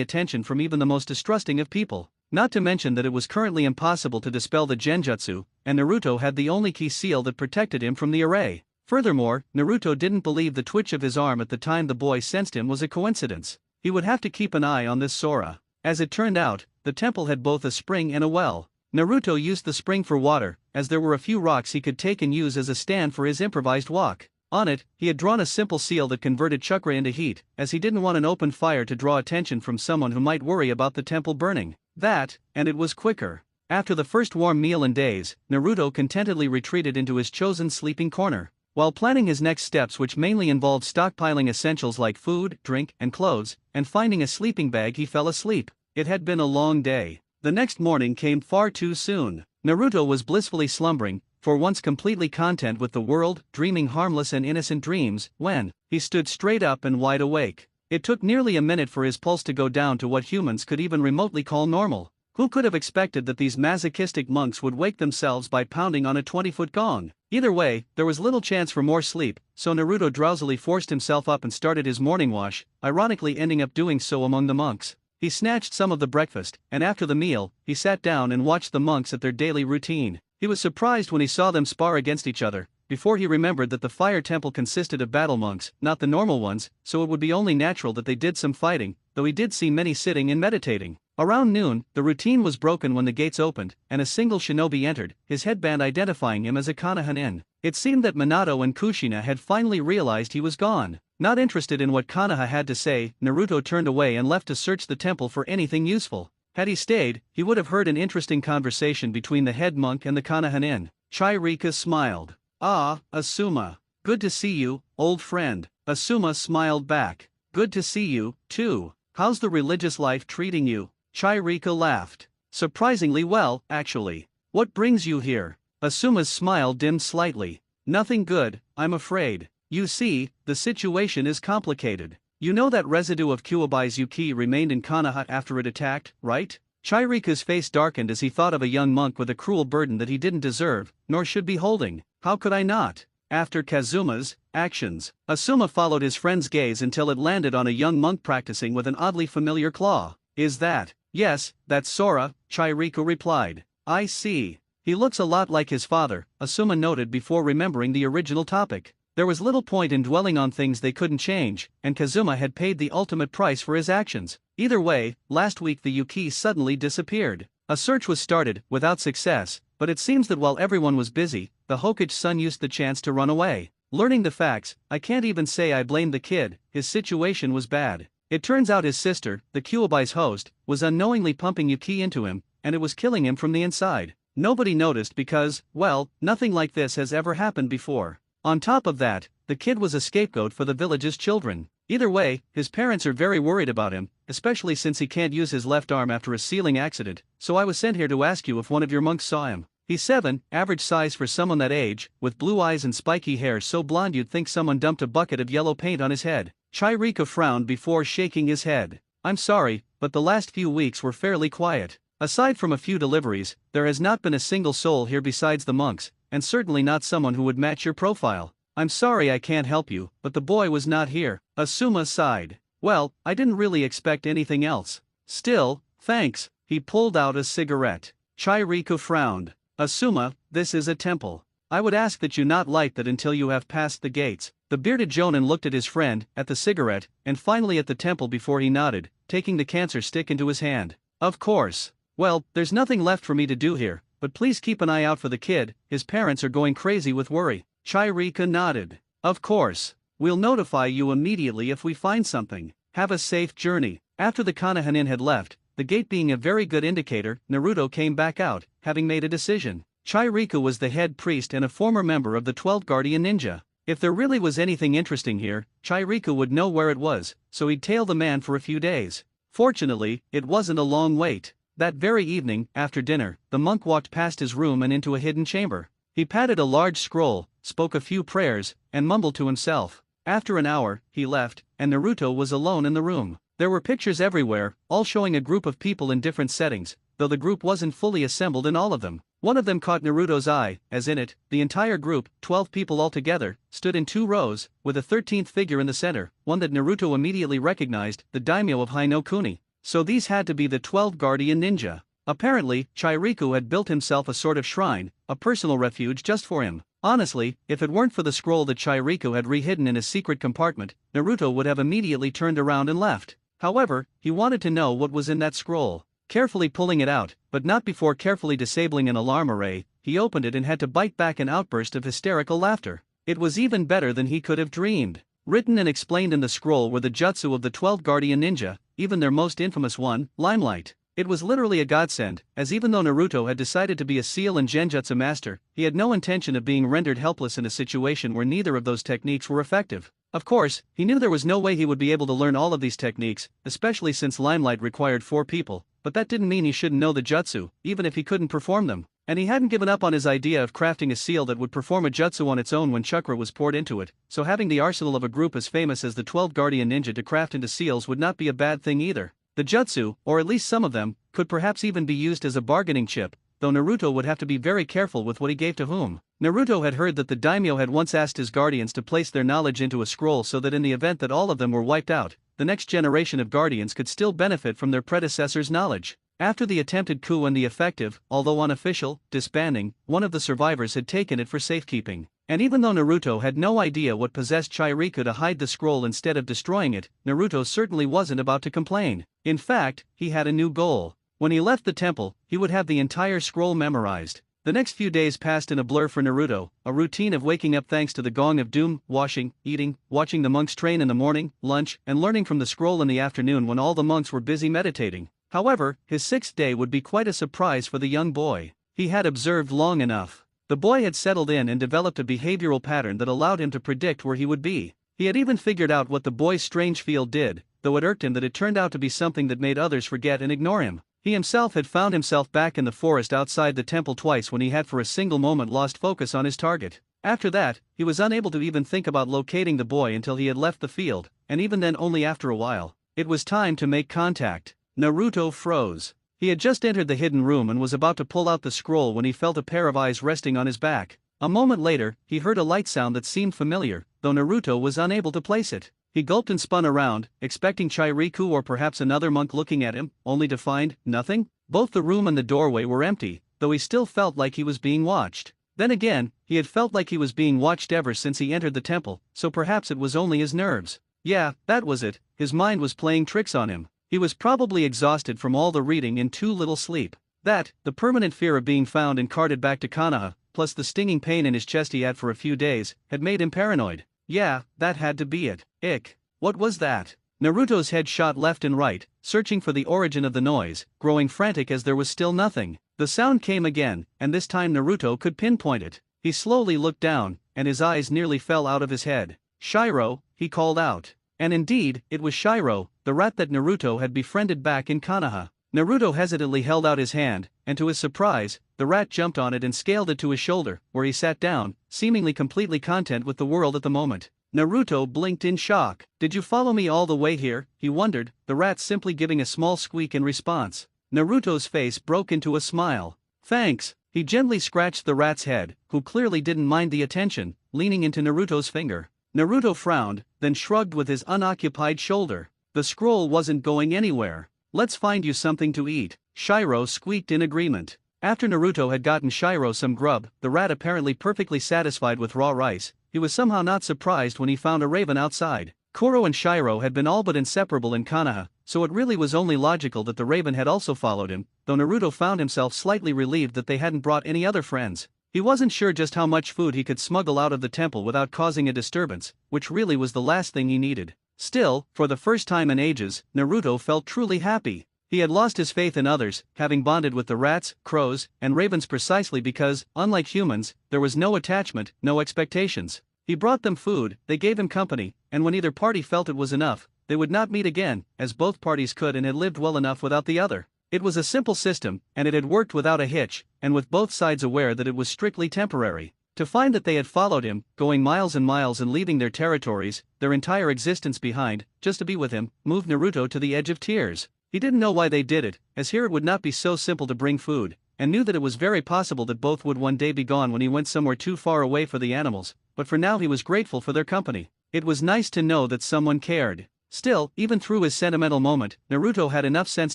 attention from even the most distrusting of people. Not to mention that it was currently impossible to dispel the genjutsu, and Naruto had the only key seal that protected him from the array. Furthermore, Naruto didn't believe the twitch of his arm at the time the boy sensed him was a coincidence. He would have to keep an eye on this Sora. As it turned out, the temple had both a spring and a well. Naruto used the spring for water, as there were a few rocks he could take and use as a stand for his improvised walk. On it, he had drawn a simple seal that converted chakra into heat, as he didn't want an open fire to draw attention from someone who might worry about the temple burning. That, and it was quicker. After the first warm meal in days, Naruto contentedly retreated into his chosen sleeping corner. While planning his next steps, which mainly involved stockpiling essentials like food, drink, and clothes, and finding a sleeping bag, he fell asleep. It had been a long day. The next morning came far too soon. Naruto was blissfully slumbering, for once completely content with the world, dreaming harmless and innocent dreams, when he stood straight up and wide awake. It took nearly a minute for his pulse to go down to what humans could even remotely call normal. Who could have expected that these masochistic monks would wake themselves by pounding on a 20-foot gong? Either way, there was little chance for more sleep, so Naruto drowsily forced himself up and started his morning wash, ironically ending up doing so among the monks. He snatched some of the breakfast, and after the meal, he sat down and watched the monks at their daily routine. He was surprised when he saw them spar against each other, before he remembered that the fire temple consisted of battle monks, not the normal ones, so it would be only natural that they did some fighting, though he did see many sitting and meditating. Around noon, the routine was broken when the gates opened, and a single shinobi entered, his headband identifying him as a Konoha. It seemed that Minato and Kushina had finally realized he was gone. Not interested in what Konoha had to say, Naruto turned away and left to search the temple for anything useful. Had he stayed, he would have heard an interesting conversation between the head monk and the Konoha. Chirika smiled. "Ah, Asuma. Good to see you, old friend." Asuma smiled back. "Good to see you, too. How's the religious life treating you?" Chirika laughed. "Surprisingly well, actually. What brings you here?" Asuma's smile dimmed slightly. "Nothing good, I'm afraid. You see, the situation is complicated. You know that residue of Kyuubi's Yuki remained in Konoha after it attacked, right?" Chirika's face darkened as he thought of a young monk with a cruel burden that he didn't deserve, nor should be holding. How could I not? After Kazuma's actions, Asuma followed his friend's gaze until it landed on a young monk practicing with an oddly familiar claw. "Is that?" "Yes, that's Sora," Chirika replied. "I see. He looks a lot like his father," Asuma noted before remembering the original topic. There was little point in dwelling on things they couldn't change, and Kazuma had paid the ultimate price for his actions. Either way, last week the Yuki suddenly disappeared. A search was started, without success, but it seems that while everyone was busy, the Hokage-san used the chance to run away. Learning the facts, I can't even say I blame the kid, his situation was bad. It turns out his sister, the Kyuubi's host, was unknowingly pumping Yuki into him, and it was killing him from the inside. Nobody noticed because, well, nothing like this has ever happened before. On top of that, the kid was a scapegoat for the village's children. Either way, his parents are very worried about him, especially since he can't use his left arm after a sealing accident, so I was sent here to ask you if one of your monks saw him. He's 7, average size for someone that age, with blue eyes and spiky hair so blonde you'd think someone dumped a bucket of yellow paint on his head. Chirika frowned before shaking his head. "I'm sorry, but the last few weeks were fairly quiet. Aside from a few deliveries, there has not been a single soul here besides the monks, and certainly not someone who would match your profile. I'm sorry I can't help you, but the boy was not here." Asuma sighed. "Well, I didn't really expect anything else. Still, thanks." He pulled out a cigarette. Chirika frowned. "Asuma, this is a temple. I would ask that you not light that until you have passed the gates." The bearded jonin looked at his friend, at the cigarette, and finally at the temple before he nodded, taking the cancer stick into his hand. "Of course. Well, there's nothing left for me to do here, but please keep an eye out for the kid, his parents are going crazy with worry. Chirika nodded. Of course. We'll notify you immediately if we find something. Have a safe journey. After the Konohanin had left, the gate being a very good indicator, Naruto came back out, having made a decision. Chirika was the head priest and a former member of the 12 Guardian Ninja. If there really was anything interesting here, Chirika would know where it was, so he'd tail the man for a few days. Fortunately, it wasn't a long wait. That very evening, after dinner, the monk walked past his room and into a hidden chamber. He patted a large scroll, spoke a few prayers, and mumbled to himself. After an hour, he left, and Naruto was alone in the room. There were pictures everywhere, all showing a group of people in different settings, though the group wasn't fully assembled in all of them. One of them caught Naruto's eye, as in it, the entire group, 12 people altogether, stood in 2 rows, with a 13th figure in the center, one that Naruto immediately recognized, the daimyo of Hino Kuni. So these had to be the 12 Guardian Ninja. Apparently, Chiriku had built himself a sort of shrine, a personal refuge just for him. Honestly, if it weren't for the scroll that Chiriku had rehidden in a secret compartment, Naruto would have immediately turned around and left. However, he wanted to know what was in that scroll. Carefully pulling it out, but not before carefully disabling an alarm array, he opened it and had to bite back an outburst of hysterical laughter. It was even better than he could have dreamed. Written and explained in the scroll were the jutsu of the 12 Guardian Ninja, even their most infamous one, Limelight. It was literally a godsend, as even though Naruto had decided to be a seal and genjutsu master, he had no intention of being rendered helpless in a situation where neither of those techniques were effective. Of course, he knew there was no way he would be able to learn all of these techniques, especially since Limelight required 4 people, but that didn't mean he shouldn't know the jutsu, even if he couldn't perform them. And he hadn't given up on his idea of crafting a seal that would perform a jutsu on its own when chakra was poured into it, so having the arsenal of a group as famous as the 12 Guardian Ninja to craft into seals would not be a bad thing either. The jutsu, or at least some of them, could perhaps even be used as a bargaining chip, though Naruto would have to be very careful with what he gave to whom. Naruto had heard that the daimyo had once asked his guardians to place their knowledge into a scroll so that in the event that all of them were wiped out, the next generation of guardians could still benefit from their predecessors' knowledge. After the attempted coup and the effective, although unofficial, disbanding, one of the survivors had taken it for safekeeping. And even though Naruto had no idea what possessed Chiriku to hide the scroll instead of destroying it, Naruto certainly wasn't about to complain. In fact, he had a new goal. When he left the temple, he would have the entire scroll memorized. The next few days passed in a blur for Naruto, a routine of waking up thanks to the gong of doom, washing, eating, watching the monks train in the morning, lunch, and learning from the scroll in the afternoon when all the monks were busy meditating. However, his 6th day would be quite a surprise for the young boy. He had observed long enough. The boy had settled in and developed a behavioral pattern that allowed him to predict where he would be. He had even figured out what the boy's strange field did, though it irked him that it turned out to be something that made others forget and ignore him. He himself had found himself back in the forest outside the temple twice when he had for a single moment lost focus on his target. After that, he was unable to even think about locating the boy until he had left the field, and even then only after a while. It was time to make contact. Naruto froze. He had just entered the hidden room and was about to pull out the scroll when he felt a pair of eyes resting on his back. A moment later, he heard a light sound that seemed familiar, though Naruto was unable to place it. He gulped and spun around, expecting Chiriku or perhaps another monk looking at him, only to find nothing. Both the room and the doorway were empty, though he still felt like he was being watched. Then again, he had felt like he was being watched ever since he entered the temple, so perhaps it was only his nerves. Yeah, that was it, his mind was playing tricks on him. He was probably exhausted from all the reading and too little sleep. That, the permanent fear of being found and carted back to Konoha, plus the stinging pain in his chest he had for a few days, had made him paranoid. Yeah, that had to be it. Ick. What was that? Naruto's head shot left and right, searching for the origin of the noise, growing frantic as there was still nothing. The sound came again, and this time Naruto could pinpoint it. He slowly looked down, and his eyes nearly fell out of his head. Shiro, he called out. And indeed, it was Shiro, the rat that Naruto had befriended back in Konoha. Naruto hesitantly held out his hand, and to his surprise, the rat jumped on it and scaled it to his shoulder, where he sat down, seemingly completely content with the world at the moment. Naruto blinked in shock. Did you follow me all the way here? He wondered, the rat simply giving a small squeak in response. Naruto's face broke into a smile. Thanks. He gently scratched the rat's head, who clearly didn't mind the attention, leaning into Naruto's finger. Naruto frowned, then shrugged with his unoccupied shoulder. The scroll wasn't going anywhere. Let's find you something to eat. Shiro squeaked in agreement. After Naruto had gotten Shiro some grub, the rat apparently perfectly satisfied with raw rice, he was somehow not surprised when he found a raven outside. Kuro and Shiro had been all but inseparable in Konoha, so it really was only logical that the raven had also followed him, though Naruto found himself slightly relieved that they hadn't brought any other friends. He wasn't sure just how much food he could smuggle out of the temple without causing a disturbance, which really was the last thing he needed. Still, for the first time in ages, Naruto felt truly happy. He had lost his faith in others, having bonded with the rats, crows, and ravens precisely because, unlike humans, there was no attachment, no expectations. He brought them food, they gave him company, and when either party felt it was enough, they would not meet again, as both parties could and had lived well enough without the other. It was a simple system, and it had worked without a hitch, and with both sides aware that it was strictly temporary. To find that they had followed him, going miles and miles and leaving their territories, their entire existence behind, just to be with him, moved Naruto to the edge of tears. He didn't know why they did it, as here it would not be so simple to bring food, and knew that it was very possible that both would one day be gone when he went somewhere too far away for the animals, but for now he was grateful for their company. It was nice to know that someone cared. Still, even through his sentimental moment, Naruto had enough sense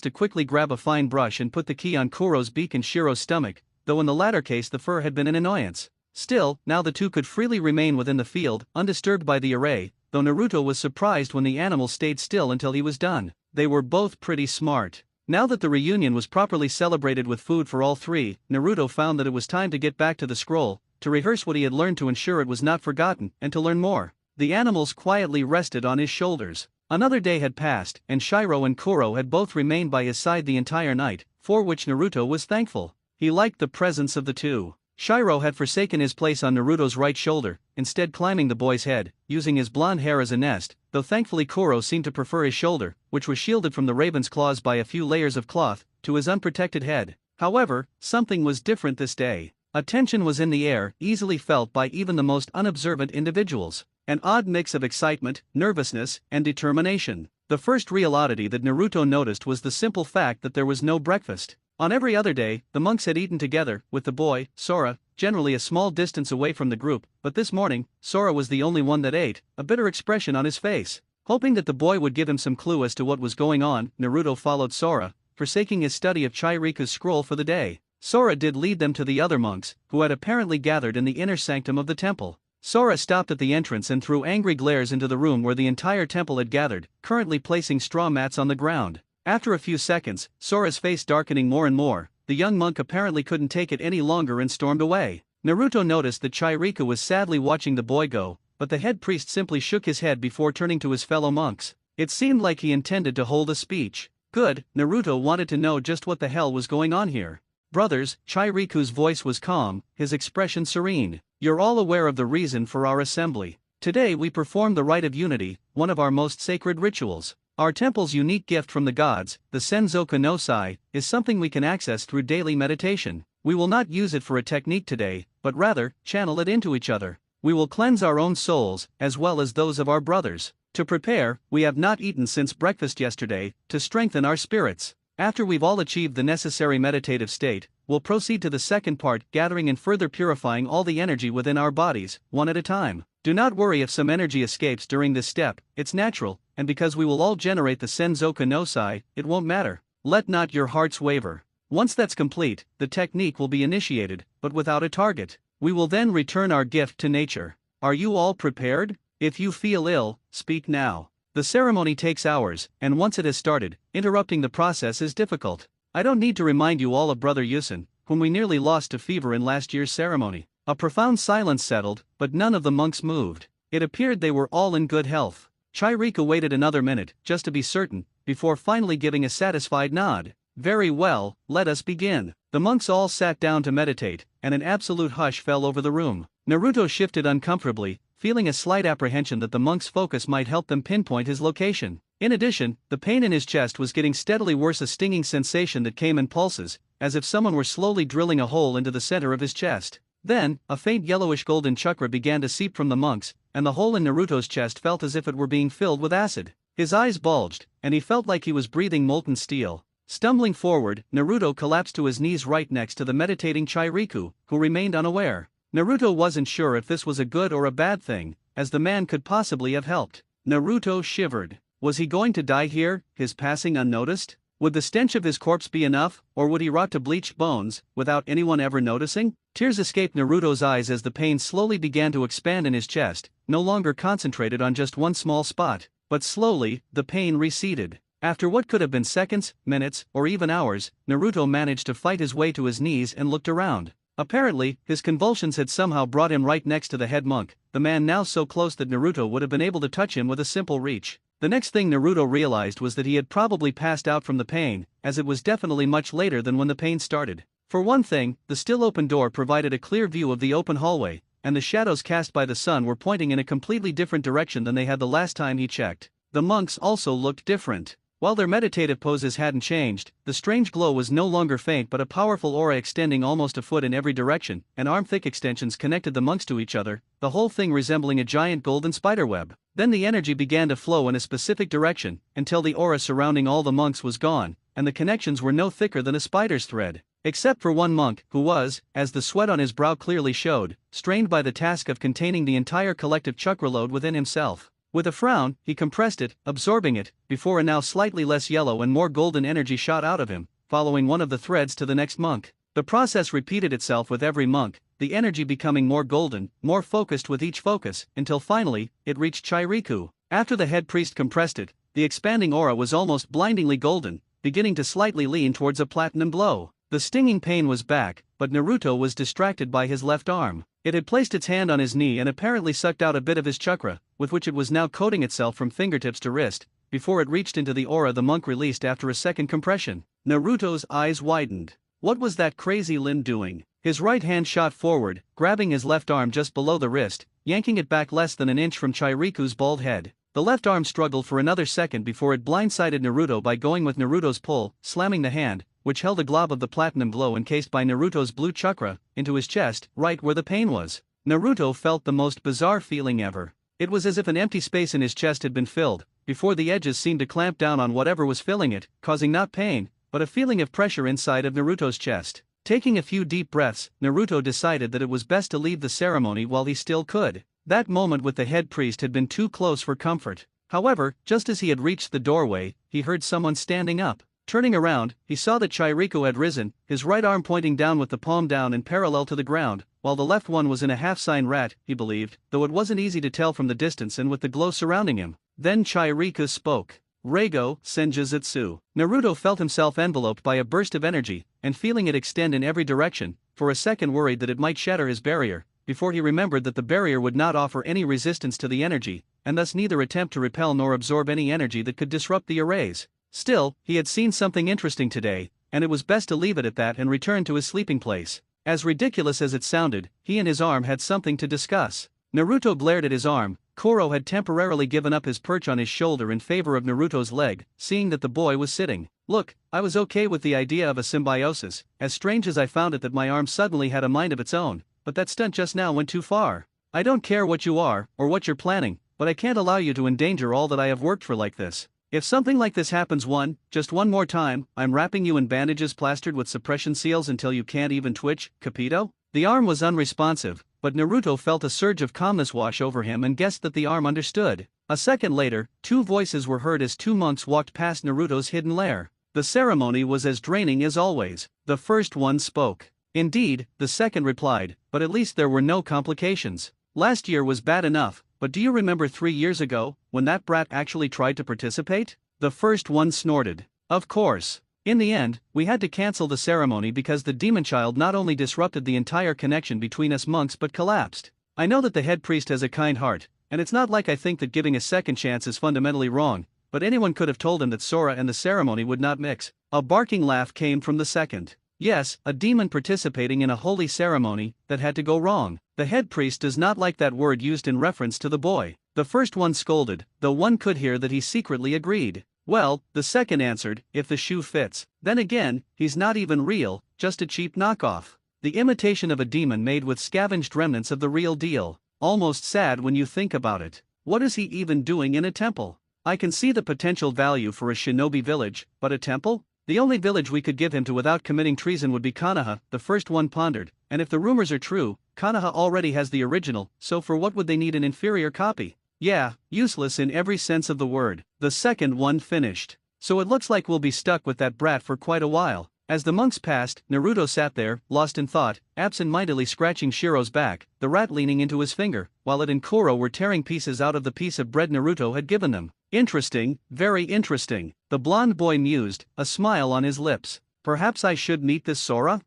to quickly grab a fine brush and put the key on Kuro's beak and Shiro's stomach, though in the latter case the fur had been an annoyance. Still, now the two could freely remain within the field, undisturbed by the array, though Naruto was surprised when the animal stayed still until he was done. They were both pretty smart. Now that the reunion was properly celebrated with food for all three, Naruto found that it was time to get back to the scroll, to rehearse what he had learned to ensure it was not forgotten, and to learn more. The animals quietly rested on his shoulders. Another day had passed, and Shiro and Kuro had both remained by his side the entire night, for which Naruto was thankful. He liked the presence of the two. Shiro had forsaken his place on Naruto's right shoulder, instead climbing the boy's head, using his blonde hair as a nest, though thankfully Kuro seemed to prefer his shoulder, which was shielded from the raven's claws by a few layers of cloth, to his unprotected head. However, something was different this day. A tension was in the air, easily felt by even the most unobservant individuals. An odd mix of excitement, nervousness, and determination. The first real oddity that Naruto noticed was the simple fact that there was no breakfast. On every other day, the monks had eaten together, with the boy, Sora, generally a small distance away from the group, but this morning, Sora was the only one that ate, a bitter expression on his face. Hoping that the boy would give him some clue as to what was going on, Naruto followed Sora, forsaking his study of Chiriku's scroll for the day. Sora did lead them to the other monks, who had apparently gathered in the inner sanctum of the temple. Sora stopped at the entrance and threw angry glares into the room where the entire temple had gathered, currently placing straw mats on the ground. After a few seconds, Sora's face darkening more and more, the young monk apparently couldn't take it any longer and stormed away. Naruto noticed that Chiriku was sadly watching the boy go, but the head priest simply shook his head before turning to his fellow monks. It seemed like he intended to hold a speech. Good, Naruto wanted to know just what the hell was going on here. Brothers, Chiriku's voice was calm, his expression serene. You're all aware of the reason for our assembly. Today we perform the rite of unity, one of our most sacred rituals. Our temple's unique gift from the gods, the Senzoku no Sai, is something we can access through daily meditation. We will not use it for a technique today, but rather, channel it into each other. We will cleanse our own souls, as well as those of our brothers. To prepare, we have not eaten since breakfast yesterday, to strengthen our spirits. After we've all achieved the necessary meditative state, we'll proceed to the second part, gathering and further purifying all the energy within our bodies, one at a time. Do not worry if some energy escapes during this step, it's natural, and because we will all generate the Senzoku no Sai, it won't matter. Let not your hearts waver. Once that's complete, the technique will be initiated, but without a target. We will then return our gift to nature. Are you all prepared? If you feel ill, speak now. The ceremony takes hours, and once it has started, interrupting the process is difficult. I don't need to remind you all of Brother Yusin, whom we nearly lost to fever in last year's ceremony. A profound silence settled, but none of the monks moved. It appeared they were all in good health. Chiriku waited another minute, just to be certain, before finally giving a satisfied nod. Very well, let us begin. The monks all sat down to meditate, and an absolute hush fell over the room. Naruto shifted uncomfortably, feeling a slight apprehension that the monk's focus might help them pinpoint his location. In addition, the pain in his chest was getting steadily worse, a stinging sensation that came in pulses, as if someone were slowly drilling a hole into the center of his chest. Then, a faint yellowish golden chakra began to seep from the monks, and the hole in Naruto's chest felt as if it were being filled with acid. His eyes bulged, and he felt like he was breathing molten steel. Stumbling forward, Naruto collapsed to his knees right next to the meditating Chiriku, who remained unaware. Naruto wasn't sure if this was a good or a bad thing, as the man could possibly have helped. Naruto shivered. Was he going to die here, his passing unnoticed? Would the stench of his corpse be enough, or would he rot to bleached bones, without anyone ever noticing? Tears escaped Naruto's eyes as the pain slowly began to expand in his chest, no longer concentrated on just one small spot. but slowly, the pain receded. After what could have been seconds, minutes, or even hours, Naruto managed to fight his way to his knees and looked around. Apparently, his convulsions had somehow brought him right next to the head monk, the man now so close that Naruto would have been able to touch him with a simple reach. The next thing Naruto realized was that he had probably passed out from the pain, as it was definitely much later than when the pain started. For one thing, the still open door provided a clear view of the open hallway, and the shadows cast by the sun were pointing in a completely different direction than they had the last time he checked. The monks also looked different. While their meditative poses hadn't changed, the strange glow was no longer faint but a powerful aura extending almost a foot in every direction, and arm-thick extensions connected the monks to each other, the whole thing resembling a giant golden spiderweb. Then the energy began to flow in a specific direction, until the aura surrounding all the monks was gone, and the connections were no thicker than a spider's thread. Except for one monk, who was, as the sweat on his brow clearly showed, strained by the task of containing the entire collective chakra load within himself. With a frown, he compressed it, absorbing it, before a now slightly less yellow and more golden energy shot out of him, following one of the threads to the next monk. The process repeated itself with every monk, the energy becoming more golden, more focused with each focus, until finally, it reached Chiriku. After the head priest compressed it, the expanding aura was almost blindingly golden, beginning to slightly lean towards a platinum glow. The stinging pain was back, but Naruto was distracted by his left arm. It had placed its hand on his knee and apparently sucked out a bit of his chakra, with which it was now coating itself from fingertips to wrist, before it reached into the aura the monk released after a second compression. Naruto's eyes widened. What was that crazy limb doing? His right hand shot forward, grabbing his left arm just below the wrist, yanking it back less than an inch from Chiriku's bald head. The left arm struggled for another second before it blindsided Naruto by going with Naruto's pull, slamming the hand, which held a glob of the platinum glow encased by Naruto's blue chakra, into his chest, right where the pain was. Naruto felt the most bizarre feeling ever. It was as if an empty space in his chest had been filled, before the edges seemed to clamp down on whatever was filling it, causing not pain, but a feeling of pressure inside of Naruto's chest. Taking a few deep breaths, Naruto decided that it was best to leave the ceremony while he still could. That moment with the head priest had been too close for comfort. However, just as he had reached the doorway, he heard someone standing up. Turning around, he saw that Chiriku had risen, his right arm pointing down with the palm down and parallel to the ground, while the left one was in a half-sign rat, he believed, though it wasn't easy to tell from the distance and with the glow surrounding him. Then Chiriku spoke. Reigo, Senjutsu. Naruto felt himself enveloped by a burst of energy, and feeling it extend in every direction, for a second worried that it might shatter his barrier, before he remembered that the barrier would not offer any resistance to the energy, and thus neither attempt to repel nor absorb any energy that could disrupt the arrays. Still, he had seen something interesting today, and it was best to leave it at that and return to his sleeping place. As ridiculous as it sounded, he and his arm had something to discuss. Naruto glared at his arm. Koro had temporarily given up his perch on his shoulder in favor of Naruto's leg, seeing that the boy was sitting. Look, I was okay with the idea of a symbiosis, as strange as I found it that my arm suddenly had a mind of its own, but that stunt just now went too far. I don't care what you are, or what you're planning, but I can't allow you to endanger all that I have worked for like this. If something like this happens just one more time, I'm wrapping you in bandages plastered with suppression seals until you can't even twitch, capito? The arm was unresponsive, but Naruto felt a surge of calmness wash over him and guessed that the arm understood. A second later, two voices were heard as two monks walked past Naruto's hidden lair. The ceremony was as draining as always. The first one spoke. Indeed, the second replied, but at least there were no complications. Last year was bad enough, but do you remember 3 years ago, when that brat actually tried to participate? The first one snorted. Of course. In the end, we had to cancel the ceremony because the demon child not only disrupted the entire connection between us monks but collapsed. I know that the head priest has a kind heart, and it's not like I think that giving a second chance is fundamentally wrong, but anyone could have told him that Sora and the ceremony would not mix. A barking laugh came from the second. Yes, a demon participating in a holy ceremony that had to go wrong. The head priest does not like that word used in reference to the boy. The first one scolded, though one could hear that he secretly agreed. Well, the second answered, if the shoe fits. Then again, he's not even real, just a cheap knockoff. The imitation of a demon made with scavenged remnants of the real deal. Almost sad when you think about it. What is he even doing in a temple? I can see the potential value for a shinobi village, but a temple? The only village we could give him to without committing treason would be Konoha, the first one pondered, and if the rumors are true, Konoha already has the original, so for what would they need an inferior copy? Yeah, useless in every sense of the word. The second one finished. So it looks like we'll be stuck with that brat for quite a while. As the monks passed, Naruto sat there, lost in thought, absent-mindedly scratching Shiro's back, the rat leaning into his finger, while it and Koro were tearing pieces out of the piece of bread Naruto had given them. Interesting, very interesting, the blond boy mused, a smile on his lips. Perhaps I should meet this Sora?